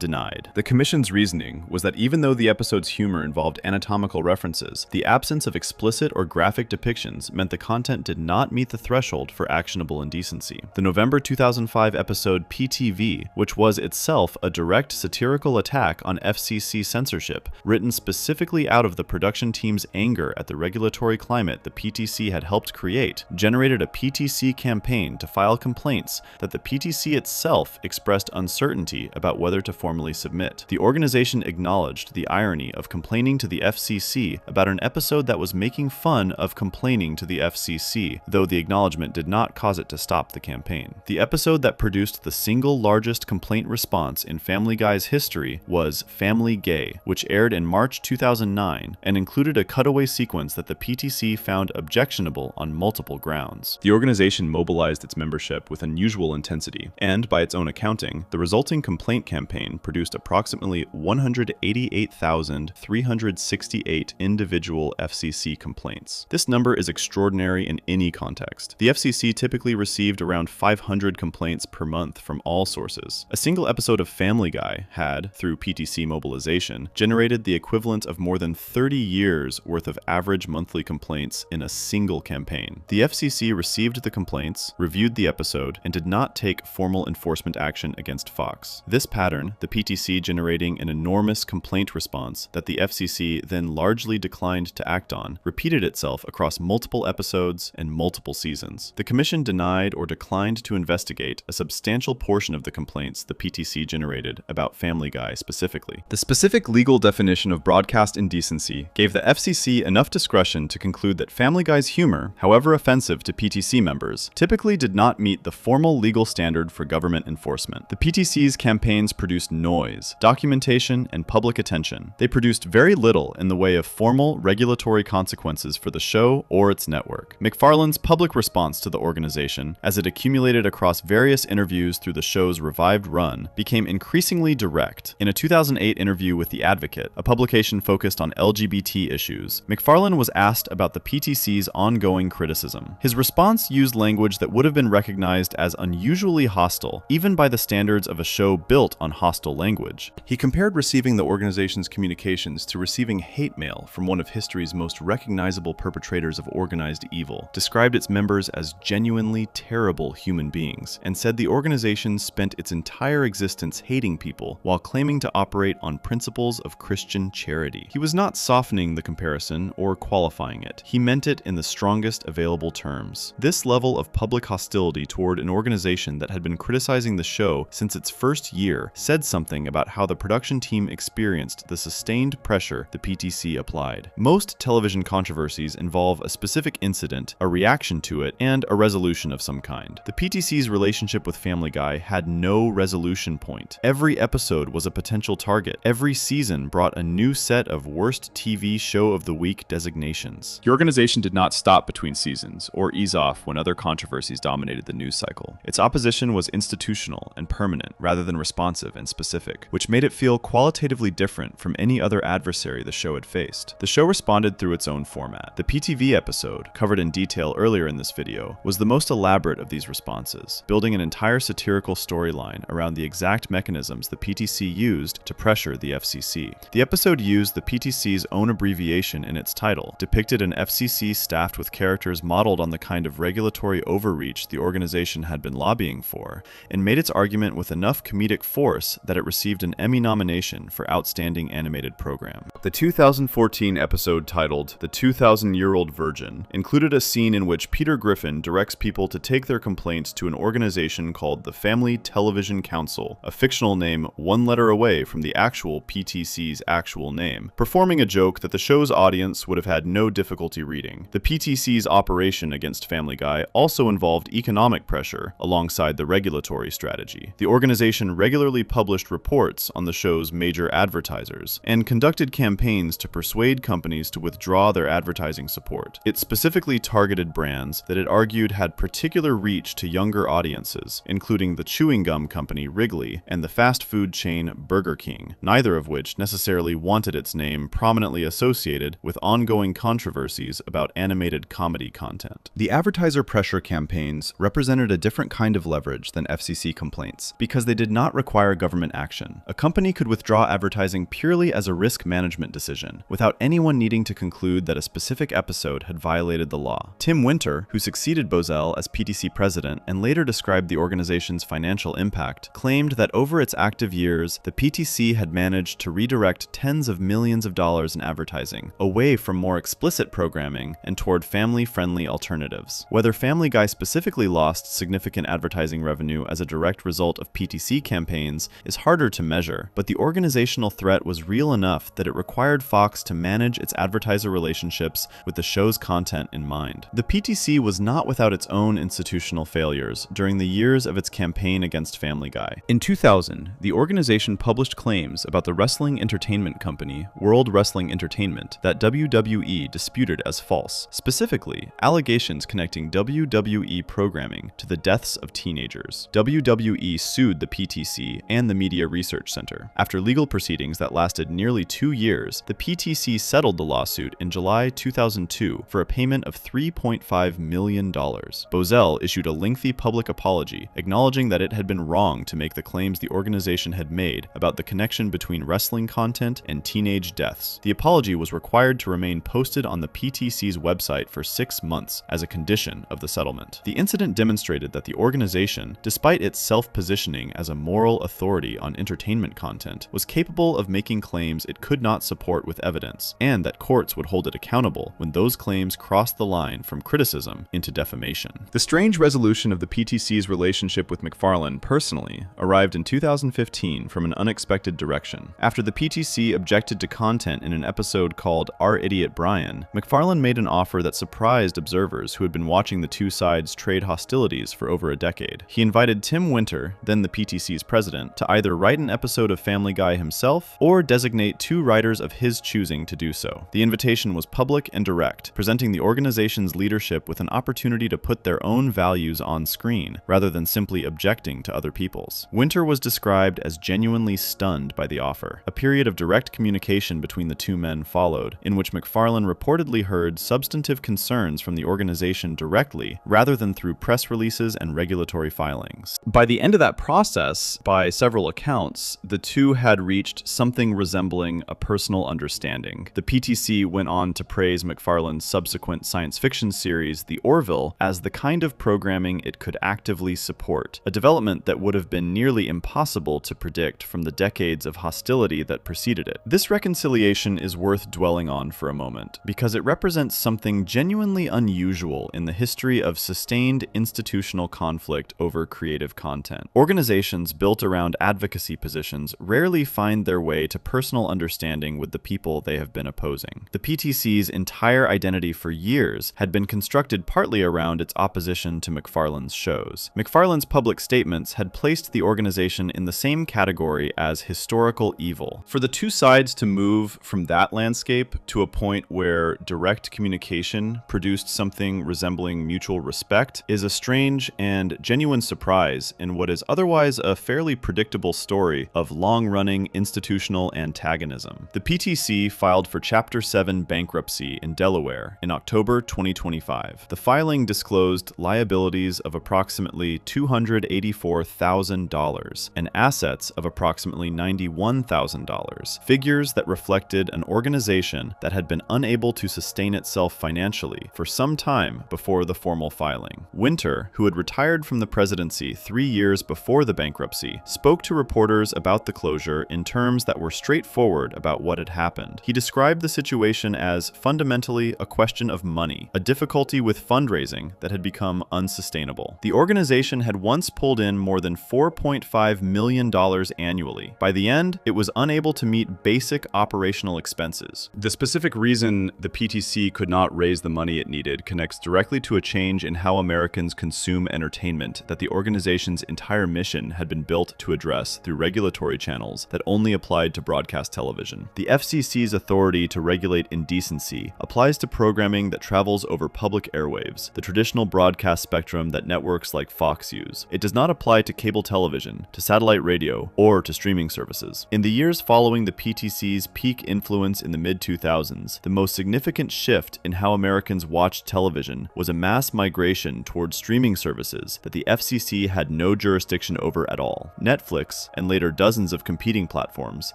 denied. The Commission's reasoning was that even though the episode's humor involved anatomical references, the absence of explicit or graphic depictions meant the content did not meet the threshold for actionable indecency. The November 2005 episode PTV, which was itself a direct satirical attack on FCC censorship, written specifically out of the production team's anger at the regulatory climate the PTC had helped create, generated a PTC campaign to file complaints that the PTC itself expressed uncertainty about whether to formally submit. The organization acknowledged the irony of complaining to the FCC about an episode that was making fun of complaining to the FCC, though the acknowledgement did not cause it to stop the campaign. The episode that produced the single largest complaint response in Family Guy's history was Family Gay, which aired in March 2009 and included a cutaway sequence that the PTC found objectionable on multiple grounds. The organization mobilized its membership with unusual intensity, and by its own accounting, the resulting complaint campaign produced approximately 188,368 individual FCC complaints. This number is extraordinary in any context. The FCC typically received around 500 complaints per month from all sources. A single episode of Family Guy had, through PTC mobilization, generated the equivalent of more than 30 years worth of average monthly complaints in a single campaign. The FCC received the complaints, reviewed the episode, and did not take formal enforcement action against Fox. This pattern, the PTC generating an enormous complaint response that the FCC then largely declined to act on, repeated itself across multiple episodes and multiple seasons. The Commission denied or declined to investigate a substantial portion of the complaints the PTC generated about Family Guy specifically. The specific legal definition of broadcast indecency gave the FCC enough discretion to conclude that Family Guy's humor, however offensive to PTC members, typically did not meet the formal legal standard for government enforcement. The PTC's campaigns produced noise, documentation, and public attention. They produced very little in the way of formal regulatory consequences for the show or its network. McFarlane's public response to the organization, as it accumulated across various interviews through the show's revived run, became increasingly direct. In a 2008 interview with The Advocate, a publication focused on LGBT issues, McFarlane was asked about the PTC's ongoing criticism. His response used language that would have been recognized as unusually hostile, even by the standards of a show built on hostile language. He compared receiving the organization's communications to receiving hate mail from one of history's most recognizable perpetrators of organized evil, described its members as genuinely terrible human beings, and said the organization spent its entire existence hating people while claiming to operate on principles of Christian charity. He was not softening the comparison or qualifying it. He meant it in the strongest available terms. This level of public hostility toward an organization that had been criticizing the show since its first year said something about how the production team experienced the sustained pressure the PTC applied. Most television controversies involve a specific incident, a reaction to it, and a resolution of some kind. The PTC's relationship with Family Guy had no resolution point. Every episode was a potential target. Every season brought a new set of worst TV show of the week designations. The organization did not stop between seasons or ease off when other controversies dominated the news cycle. Its opposition was institutional and permanent rather than responsive and specific, which made it feel qualitatively different from any other adversary the show had faced. The show responded through its own format. The PTV episode, covered in detail earlier in this video, was the most elaborate of these responses, building an entire satirical storyline around the exact mechanisms the PTC used to pressure the FCC. The episode used the PTC's own abbreviation in its title, depicted an FCC staffed with characters modeled on the kind of regulatory overreach the organization had been lobbying for, and made its argument with enough comedic force that it received an Emmy nomination for Outstanding Animated Program. The 2014 episode titled The 2,000-Year-Old Virgin included a scene in which Peter Griffin directs people to take their complaints to an organization called the Family Television Council, a fictional name one letter away from the actual PTC's actual name, performing a joke that the show's audience would have had no difficulty reading. The PTC's operation against Family Guy also involved economic pressure alongside the regulatory strategy. The organization regularly published reports on the show's major advertisers and conducted campaigns campaigns to persuade companies to withdraw their advertising support. It specifically targeted brands that it argued had particular reach to younger audiences, including the chewing gum company Wrigley and the fast food chain Burger King, neither of which necessarily wanted its name prominently associated with ongoing controversies about animated comedy content. The advertiser pressure campaigns represented a different kind of leverage than FCC complaints because they did not require government action. A company could withdraw advertising purely as a risk management decision, without anyone needing to conclude that a specific episode had violated the law. Tim Winter, who succeeded Bozell as PTC president and later described the organization's financial impact, claimed that over its active years, the PTC had managed to redirect tens of millions of dollars in advertising away from more explicit programming and toward family-friendly alternatives. Whether Family Guy specifically lost significant advertising revenue as a direct result of PTC campaigns is harder to measure, but the organizational threat was real enough that it required Fox to manage its advertiser relationships with the show's content in mind. The PTC was not without its own institutional failures during the years of its campaign against Family Guy. In 2000, the organization published claims about the wrestling entertainment company World Wrestling Entertainment that WWE disputed as false, specifically allegations connecting WWE programming to the deaths of teenagers. WWE sued the PTC and the Media Research Center. After legal proceedings that lasted nearly 2 years, the PTC settled the lawsuit in July 2002 for a payment of $3.5 million. Bozell issued a lengthy public apology, acknowledging that it had been wrong to make the claims the organization had made about the connection between wrestling content and teenage deaths. The apology was required to remain posted on the PTC's website for 6 months as a condition of the settlement. The incident demonstrated that the organization, despite its self-positioning as a moral authority on entertainment content, was capable of making claims it could not support with evidence, and that courts would hold it accountable when those claims crossed the line from criticism into defamation. The strange resolution of the PTC's relationship with McFarlane personally arrived in 2015 from an unexpected direction. After the PTC objected to content in an episode called Our Idiot Brian, McFarlane made an offer that surprised observers who had been watching the two sides trade hostilities for over a decade. He invited Tim Winter, then the PTC's president, to either write an episode of Family Guy himself or designate 2 writers of his choosing to do so. The invitation was public and direct, presenting the organization's leadership with an opportunity to put their own values on screen, rather than simply objecting to other people's. Winter was described as genuinely stunned by the offer. A period of direct communication between the two men followed, in which McFarlane reportedly heard substantive concerns from the organization directly, rather than through press releases and regulatory filings. By the end of that process, by several accounts, the two had reached something resembling a personal understanding. The PTC went on to praise McFarlane's subsequent science fiction series, The Orville, as the kind of programming it could actively support, a development that would have been nearly impossible to predict from the decades of hostility that preceded it. This reconciliation is worth dwelling on for a moment, because it represents something genuinely unusual in the history of sustained institutional conflict over creative content. Organizations built around advocacy positions rarely find their way to personal understanding with the people they have been opposing. The PTC's entire identity for years had been constructed partly around its opposition to McFarlane's shows. McFarlane's public statements had placed the organization in the same category as historical evil. For the two sides to move from that landscape to a point where direct communication produced something resembling mutual respect is a strange and genuine surprise in what is otherwise a fairly predictable story of long-running institutional antagonism. The PTC filed for Chapter 7 bankruptcy in Delaware in October 2025. The filing disclosed liabilities of approximately $284,000 and assets of approximately $91,000, figures that reflected an organization that had been unable to sustain itself financially for some time before the formal filing. Winter, who had retired from the presidency 3 years before the bankruptcy, spoke to reporters about the closure in terms that were straightforward about what had happened. He described the situation as fundamentally a question of money, a difficulty with fundraising that had become unsustainable. The organization had once pulled in more than $4.5 million annually. By the end, it was unable to meet basic operational expenses. The specific reason the PTC could not raise the money it needed connects directly to a change in how Americans consume entertainment that the organization's entire mission had been built to address through regulatory channels that only applied to broadcast television. The FCC's authority to regulate indecency applies to programming that travels over public airwaves, the traditional broadcast spectrum that networks like Fox use. It does not apply to cable television, to satellite radio, or to streaming services. In the years following the PTC's peak influence in the mid-2000s, the most significant shift in how Americans watched television was a mass migration towards streaming services that the FCC had no jurisdiction over at all. Netflix, and later dozens of competing platforms,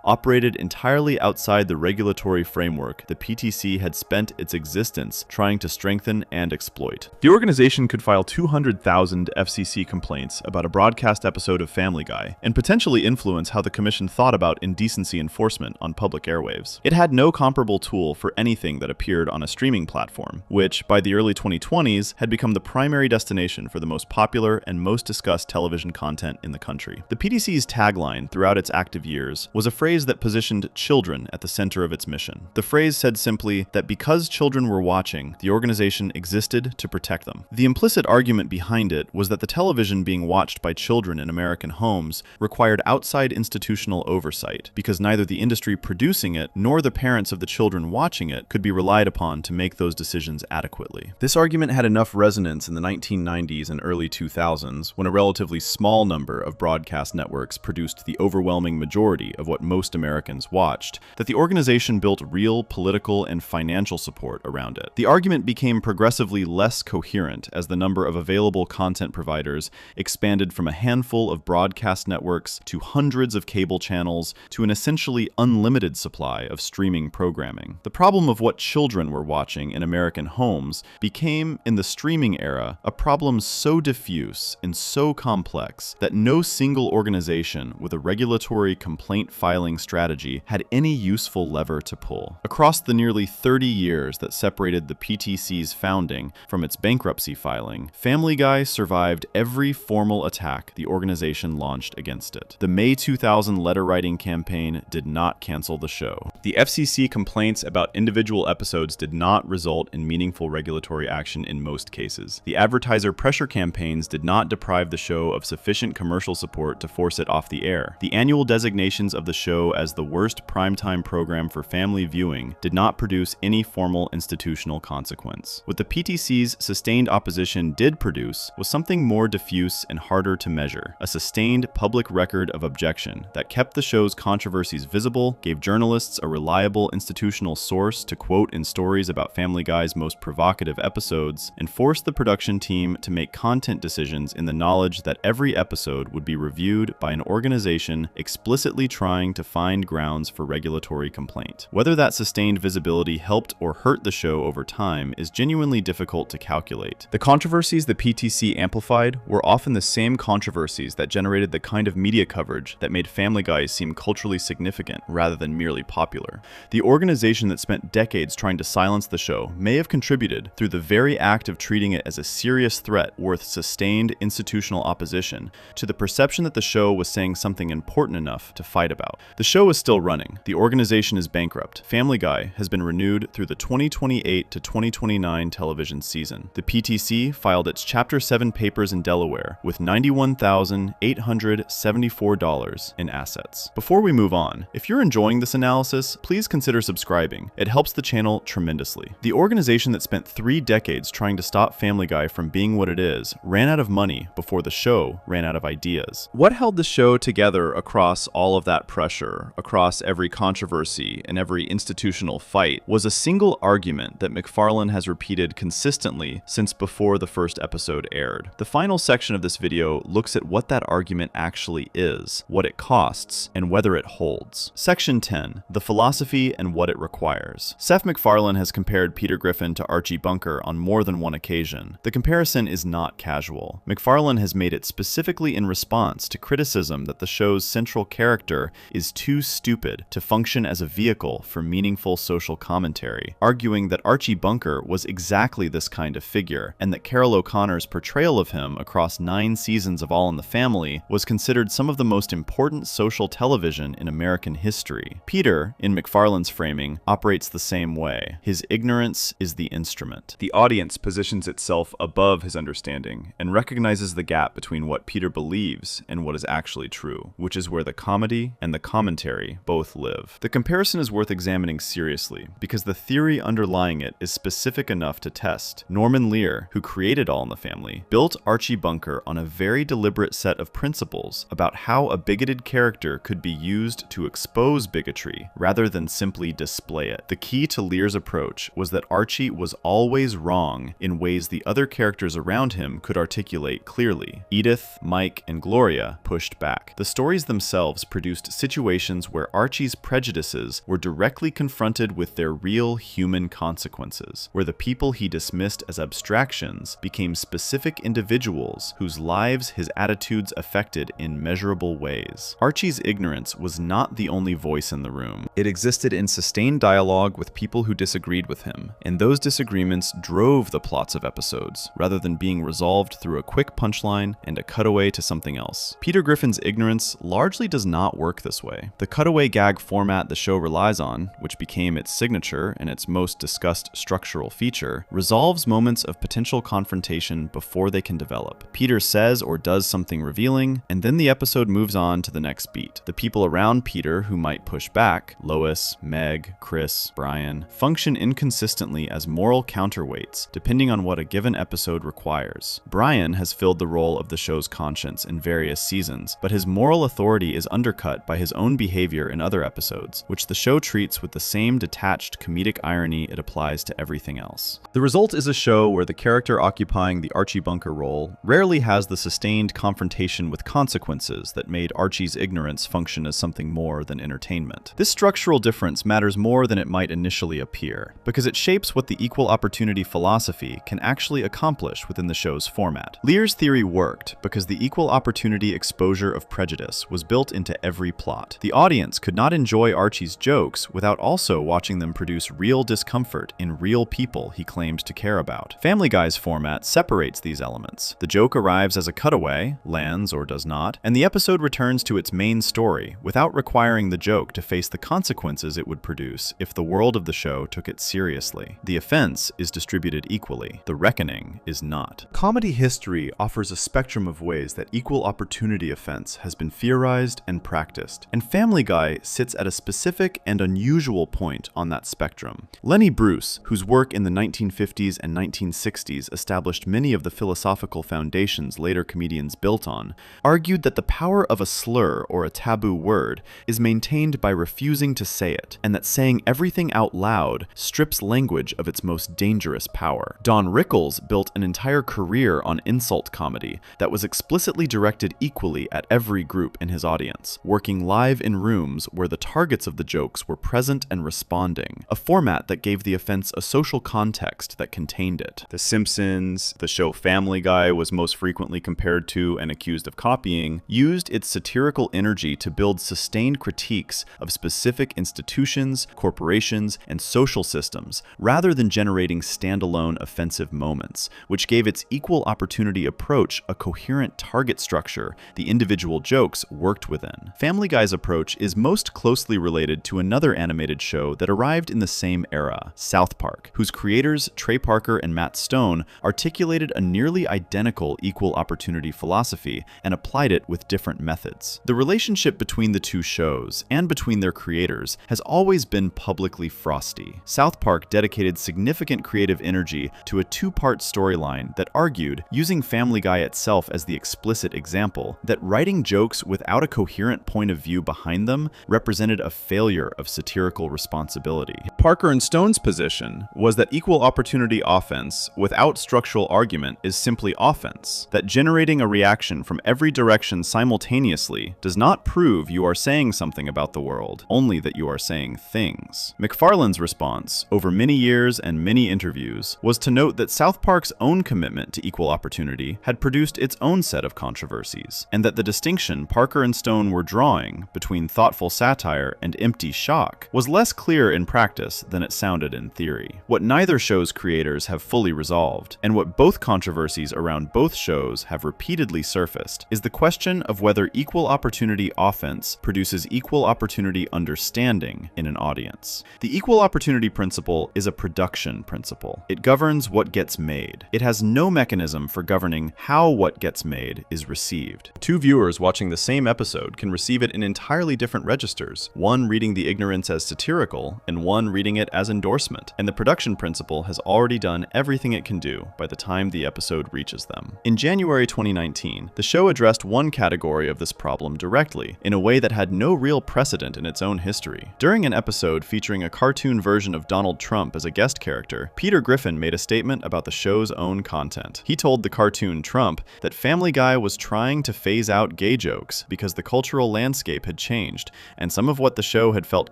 operated entirely outside the regulatory framework the PTC had spent its existence trying to strengthen and exploit. The organization could file 200,000 FCC complaints about a broadcast episode of Family Guy, and potentially influence how the commission thought about indecency enforcement on public airwaves. It had no comparable tool for anything that appeared on a streaming platform, which, by the early 2020s, had become the primary destination for the most popular and most discussed television content in the country. The PTC's tagline throughout its active years was a phrase that positioned children at the center of its mission. The phrase said simply that because children were watching, the organization existed to protect them. The implicit argument behind it was that the television being watched by children in American homes required outside institutional oversight, because neither the industry producing it nor the parents of the children watching it could be relied upon to make those decisions adequately. This argument had enough resonance in the 1990s and early 2000s, when a relatively small number of broadcast networks produced the overwhelming majority of what most Americans watched, that the organization built real political and financial support around it. The argument became progressively less coherent as the number of available content providers expanded from a handful of broadcast networks to hundreds of cable channels to an essentially unlimited supply of streaming programming. The problem of what children were watching in American homes became, in the streaming era, a problem so diffuse and so complex that no single organization with a regulatory complaint filing strategy had any useful lever to pull. Across the nearly 30 years that separated the PTC's founding from its bankruptcy filing, Family Guy survived every formal attack the organization launched against it. The May 2000 letter writing campaign did not cancel the show. The FCC complaints about individual episodes did not result in meaningful regulatory action in most cases. The advertiser pressure campaigns did not deprive the show of sufficient commercial support to force it off the air. The annual designations of the show as the worst primetime program for family viewing did not produce any formal institutional consequence. What the PTC's sustained opposition did produce was something more diffuse and harder to measure, a sustained public record of objection that kept the show's controversies visible, gave journalists a reliable institutional source to quote in stories about Family Guy's most provocative episodes, and forced the production team to make content decisions in the knowledge that every episode would be reviewed by an organization explicitly trying to find grounds for regulatory complaint. Whether that sustained visibility helped or hurt the show over time is genuinely difficult to calculate. The controversies the PTC amplified were often the same controversies that generated the kind of media coverage that made Family Guy seem culturally significant rather than merely popular. The organization that spent decades trying to silence the show may have contributed, through the very act of treating it as a serious threat worth sustained institutional opposition, to the perception that the show was saying something important enough to fight about. The show is still running. The organization is bankrupt. Family Guy has been renewed through the 2028 to 2029 television season. The PTC filed its Chapter 7 papers in Delaware with $91,874 in assets. Before we move on, if you're enjoying this analysis, please consider subscribing. It helps the channel tremendously. The organization that spent 3 decades trying to stop Family Guy from being what it is ran out of money before the show ran out of ideas. What held the show together across all of that pressure, across every controversy and every institutional fight, was a single argument that MacFarlane has repeated consistently since before the first episode aired. The final section of this video looks at what that argument actually is, what it costs, and whether it holds. Section 10, the philosophy and what it requires. Seth MacFarlane has compared Peter Griffin to Archie Bunker on more than one occasion. The comparison is not casual. MacFarlane has made it specifically in response to criticism that the show's central character is too stupid to function as a vehicle for meaningful social commentary, arguing that Archie Bunker was exactly this kind of figure, and that Carol O'Connor's portrayal of him across 9 seasons of All in the Family was considered some of the most important social television in American history. Peter, in MacFarlane's framing, operates the same way. His ignorance is the instrument. The audience positions itself above his understanding and recognizes the gap between what Peter believes and what is actually true, which is where the comedy and the commentary both live. have. The comparison is worth examining seriously, because the theory underlying it is specific enough to test. Norman Lear, who created All in the Family, built Archie Bunker on a very deliberate set of principles about how a bigoted character could be used to expose bigotry, rather than simply display it. The key to Lear's approach was that Archie was always wrong in ways the other characters around him could articulate clearly. Edith, Mike, and Gloria pushed back. The stories themselves produced situations where Archie's prejudices were directly confronted with their real human consequences, where the people he dismissed as abstractions became specific individuals whose lives his attitudes affected in measurable ways. Archie's ignorance was not the only voice in the room. It existed in sustained dialogue with people who disagreed with him, and those disagreements drove the plots of episodes, rather than being resolved through a quick punchline and a cutaway to something else. Peter Griffin's ignorance largely does not work this way. The cutaway gag format the show relies on, which became its signature and its most discussed structural feature, resolves moments of potential confrontation before they can develop. Peter says or does something revealing, and then the episode moves on to the next beat. The people around Peter who might push back, Lois, Meg, Chris, Brian, function inconsistently as moral counterweights, depending on what a given episode requires. Brian has filled the role of the show's conscience in various seasons, but his moral authority is undercut by his own behavior in other episodes, which the show treats with the same detached comedic irony it applies to everything else. The result is a show where the character occupying the Archie Bunker role rarely has the sustained confrontation with consequences that made Archie's ignorance function as something more than entertainment. This structural difference matters more than it might initially appear, because it shapes what the equal opportunity philosophy can actually accomplish within the show's format. Lear's theory worked because the equal opportunity exposure of prejudice was built into every plot. The audience could not enjoy Archie's jokes without also watching them produce real discomfort in real people he claimed to care about. Family Guy's format separates these elements. The joke arrives as a cutaway, lands or does not, and the episode returns to its main story without requiring the joke to face the consequences it would produce if the world of the show took it seriously. The offense is distributed equally. The reckoning is not. Comedy history offers a spectrum of ways that equal opportunity offense has been theorized and practiced, and Family Guy sits at a specific and unusual point on that spectrum. Lenny Bruce, whose work in the 1950s and 1960s established many of the philosophical foundations later comedians built on, argued that the power of a slur or a taboo word is maintained by refusing to say it, and that saying everything out loud strips language of its most dangerous power. Don Rickles built an entire career on insult comedy that was explicitly directed equally at every group in his audience, working live in rooms where the targets of the jokes were present and responding, a format that gave the offense a social context that contained it. The Simpsons, the show Family Guy was most frequently compared to and accused of copying, used its satirical energy to build sustained critiques of specific institutions, corporations, and social systems, rather than generating standalone offensive moments, which gave its equal opportunity approach a coherent target structure the individual jokes worked within. Family Guy's approach is most closely related to another animated show that arrived in the same era, South Park, whose creators Trey Parker and Matt Stone articulated a nearly identical equal opportunity philosophy and applied it with different methods. The relationship between the two shows and between their creators has always been publicly frosty. South Park dedicated significant creative energy to a two-part storyline that argued, using Family Guy itself as the explicit example, that writing jokes without a coherent point of view behind them represented a failure of satirical responsibility. Parker and Stone's position was that equal opportunity offense without structural argument is simply offense, that generating a reaction from every direction simultaneously does not prove you are saying something about the world, only that you are saying things. McFarlane's response, over many years and many interviews, was to note that South Park's own commitment to equal opportunity had produced its own set of controversies, and that the distinction Parker and Stone were drawing between thoughtful satire and empty shock was less clear in practice than it sounded in theory. What neither show's creators have fully resolved, and what both controversies around both shows have repeatedly surfaced, is the question of whether equal opportunity offense produces equal opportunity understanding in an audience. The equal opportunity principle is a production principle. It governs what gets made. It has no mechanism for governing how what gets made is received. Two viewers watching the same episode can receive it in entirely different registers. one reading the ignorance as satirical and one reading it as endorsement, and the production principal has already done everything it can do by the time the episode reaches them. In January 2019, the show addressed one category of this problem directly, in a way that had no real precedent in its own history. During an episode featuring a cartoon version of Donald Trump as a guest character, Peter Griffin made a statement about the show's own content. He told the cartoon Trump that Family Guy was trying to phase out gay jokes because the cultural landscape had changed, and some of what the show had felt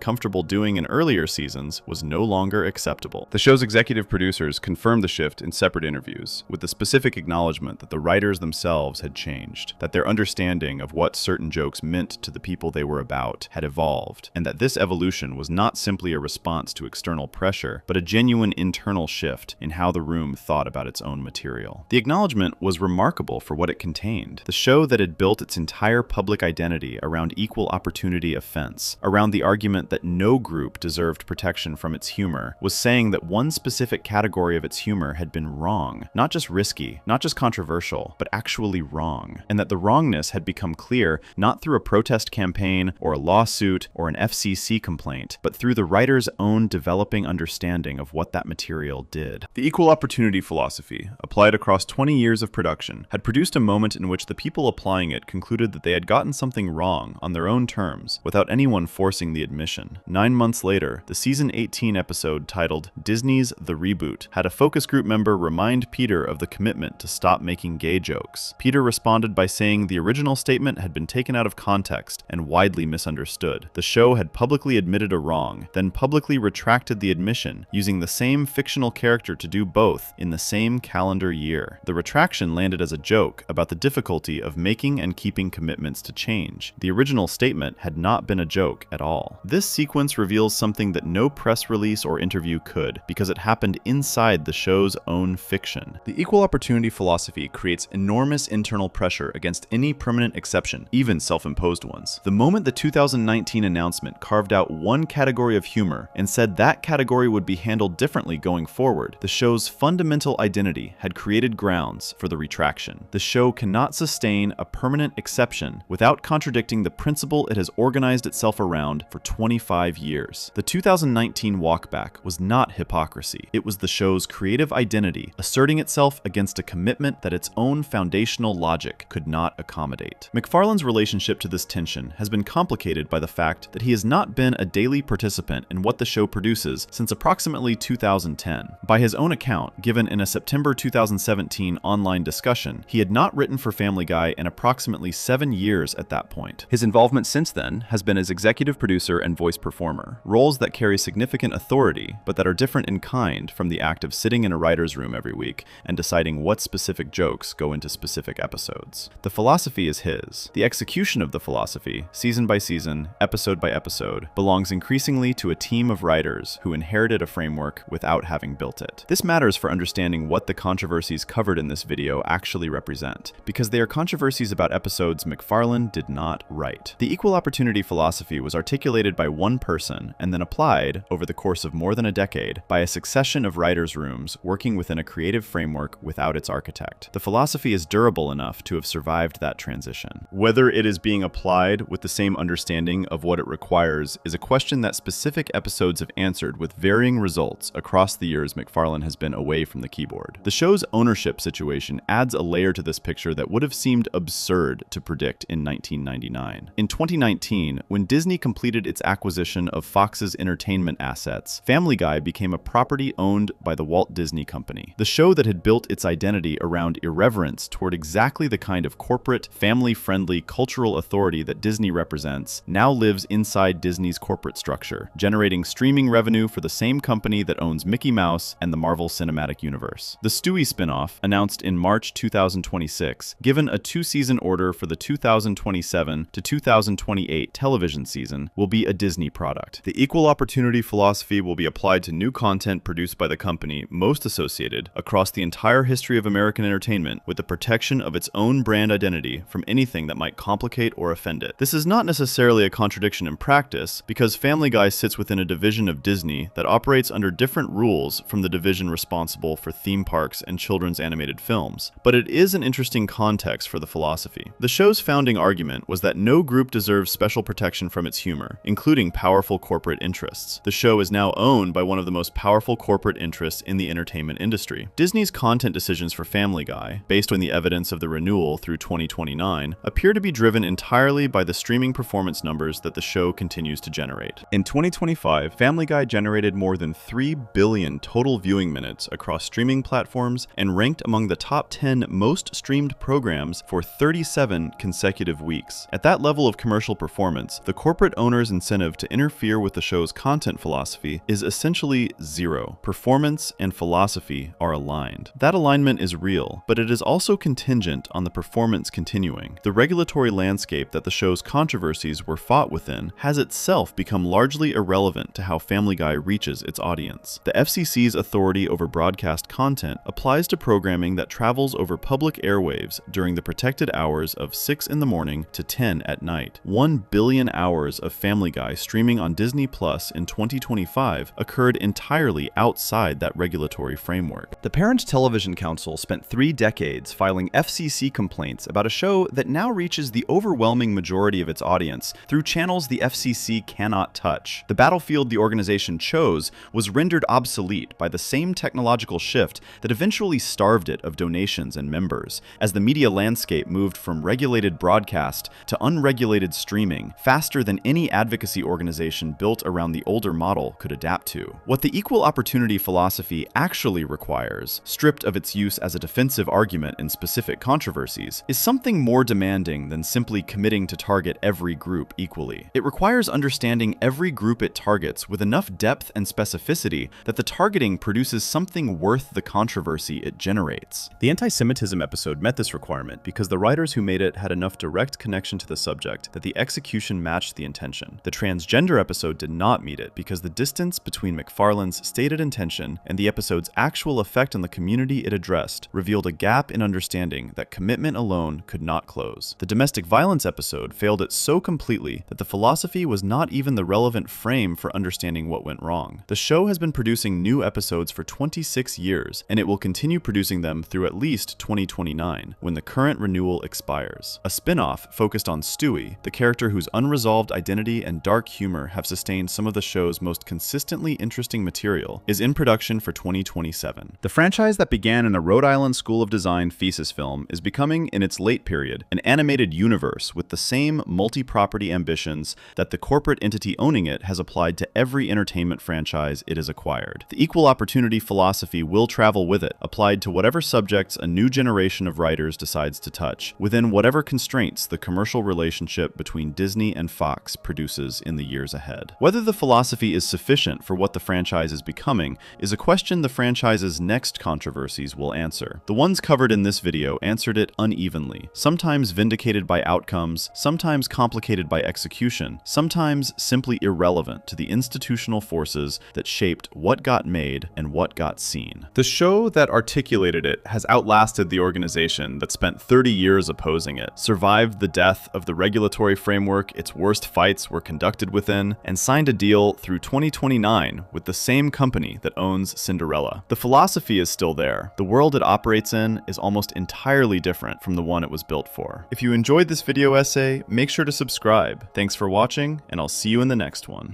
comfortable doing in earlier seasons was no longer acceptable. The show's executive producers confirmed the shift in separate interviews, with the specific acknowledgement that the writers themselves had changed, that their understanding of what certain jokes meant to the people they were about had evolved, and that this evolution was not simply a response to external pressure, but a genuine internal shift in how the room thought about its own material. The acknowledgement was remarkable for what it contained. The show that had built its entire public identity around equal opportunity offense, around the argument that no group deserved protection from its humor, was saying that one specific category of its humor had been wrong, not just risky, not just controversial, but actually wrong, and that the wrongness had become clear not through a protest campaign or a lawsuit or an FCC complaint, but through the writer's own developing understanding of what that material did. The equal opportunity philosophy, applied across 20 years of production, had produced a moment in which the people applying it concluded that they had gotten something wrong on their own terms, without anyone forcing the admission. 9 months later, the season 18 episode titled Disney's The Reboot had a focus group member remind Peter of the commitment to stop making gay jokes. Peter responded by saying the original statement had been taken out of context and widely misunderstood. The show had publicly admitted a wrong, then publicly retracted the admission, using the same fictional character to do both in the same calendar year. The retraction landed as a joke about the difficulty of making and keeping commitments to change. The original statement had not been a joke at all. This sequence reveals something that no press release or interview could, because it happened inside the show's own fiction. The equal opportunity philosophy creates enormous internal pressure against any permanent exception, even self-imposed ones. The moment the 2019 announcement carved out one category of humor and said that category would be handled differently going forward, the show's fundamental identity had created grounds for the retraction. The show cannot sustain a permanent exception without contradicting the principle it has organized itself around for 25 years. The 2019 walkback was not hypocrisy. It was the show's creative identity asserting itself against a commitment that its own foundational logic could not accommodate. MacFarlane's relationship to this tension has been complicated by the fact that he has not been a daily participant in what the show produces since approximately 2010. By his own account, given in a September 2017 online discussion, he had not written for Family Guy in approximately 7 years at that point. His involvement since then has been as executive producer and voice performer, roles that carry significant authority, but that are different in kind from the act of sitting in a writer's room every week and deciding what specific jokes go into specific episodes. The philosophy is his. The execution of the philosophy, season by season, episode by episode, belongs increasingly to a team of writers who inherited a framework without having built it. This matters for understanding what the controversies covered in this video actually represent, because they are controversies about episodes MacFarlane did not write. The equal opportunity philosophy was articulated by one person and then applied, over the course of more than a decade, by a succession of writers' rooms working within a creative framework without its architect. The philosophy is durable enough to have survived that transition. Whether it is being applied with the same understanding of what it requires is a question that specific episodes have answered with varying results across the years MacFarlane has been away from the keyboard. The show's ownership situation adds a layer to this picture that would have seemed absurd to predict in 1999. In 2019, when Disney completed its acquisition of Fox's entertainment assets, Family Guy became a property owned by the Walt Disney Company. The show that had built its identity around irreverence toward exactly the kind of corporate, family-friendly cultural authority that Disney represents now lives inside Disney's corporate structure, generating streaming revenue for the same company that owns Mickey Mouse and the Marvel Cinematic Universe. The Stewie spinoff, announced in March 2026, given a 2-season order for the 2027 to 2028 television season, will be a Disney product. The equal opportunity philosophy will be applied to new content produced by the company most associated across the entire history of American entertainment with the protection of its own brand identity from anything that might complicate or offend it. This is not necessarily a contradiction in practice, because Family Guy sits within a division of Disney that operates under different rules from the division responsible for theme parks and children's animated films, but it is an interesting context for the philosophy. The show's founding argument was that no group deserves special protection from its humor, including powerful corporate interests. The show is now owned by one of the most powerful corporate interests in the entertainment industry. Disney's content decisions for Family Guy, based on the evidence of the renewal through 2029, appear to be driven entirely by the streaming performance numbers that the show continues to generate. In 2025, Family Guy generated more than 3 billion total viewing minutes across streaming platforms and ranked among the top 10 most streamed programs for 37 consecutive weeks. At that level of commercial performance, the corporate owner's incentive to interfere with the show's content philosophy is essentially zero. Performance and philosophy are aligned. That alignment is real, but it is also contingent on the performance continuing. The regulatory landscape that the show's controversies were fought within has itself become largely irrelevant to how Family Guy reaches its audience. The FCC's authority over broadcast content applies to programming that travels over public airwaves during the protected hours of 6 in the morning to 10 at night. 1 billion hours of Family Guy streaming on Disney Plus in 2025 occurred entirely outside that regulatory framework. The Parent Television Council spent 3 decades filing FCC complaints about a show that now reaches the overwhelming majority of its audience through channels the FCC cannot touch. The battlefield the organization chose was rendered obsolete by the same technological shift that eventually starved it of donations and members, as the media landscape moved from regulated broadcast to unregulated streaming faster than any advocacy organization built around the older model could adapt to. What the equal opportunity philosophy actually requires, stripped of its use as a defensive argument in specific controversies, is something more demanding than simply committing to target every group equally. It requires understanding every group it targets with enough depth and specificity that the targeting produces something worth the controversy it generates. The anti-Semitism episode met this requirement because the writers who made it had enough direct connection to the subject that the execution matched the intention. The transgender episode did not meet it because the distance between McFarlane's stated intention and the episode's actual effect on the community it addressed revealed a gap in understanding that commitment alone could not close. The domestic violence episode failed it so completely that the philosophy was not even the relevant frame for understanding what went wrong. The show has been producing new episodes for 26 years, and it will continue producing them through at least 2029, when the current renewal expires. A spin-off focused on Stewie, the character whose unresolved identity and dark humor have sustained some of the show's most consistently interesting material, is in production for 2027. The franchise that began in a Rhode Island School of Design thesis film is becoming, in its late period, an animated universe with the same multi-property ambitions that the corporate entity owning it has applied to every entertainment franchise it has acquired. The equal opportunity philosophy will travel with it, applied to whatever subjects a new generation of writers decides to touch, within whatever constraints the commercial relationship between Disney and Fox produces in the years ahead. Whether the philosophy is sufficient for what the franchise is becoming is a question the franchise's next controversies will answer. The ones covered in this video answered it unevenly, sometimes vindicated by outcomes, sometimes complicated by execution, sometimes simply irrelevant to the institutional forces that shaped what got made and what got seen. The show that articulated it has outlasted the organization that spent 30 years opposing it, survived the death of the regulatory framework its worst fights were conducted within, and signed a deal through 2029 with the same company that owns Cinderella. The philosophy is still there. The world it operates in is almost entirely different from the one it was built for. If you enjoyed this video essay, make sure to subscribe. Thanks for watching, and I'll see you in the next one.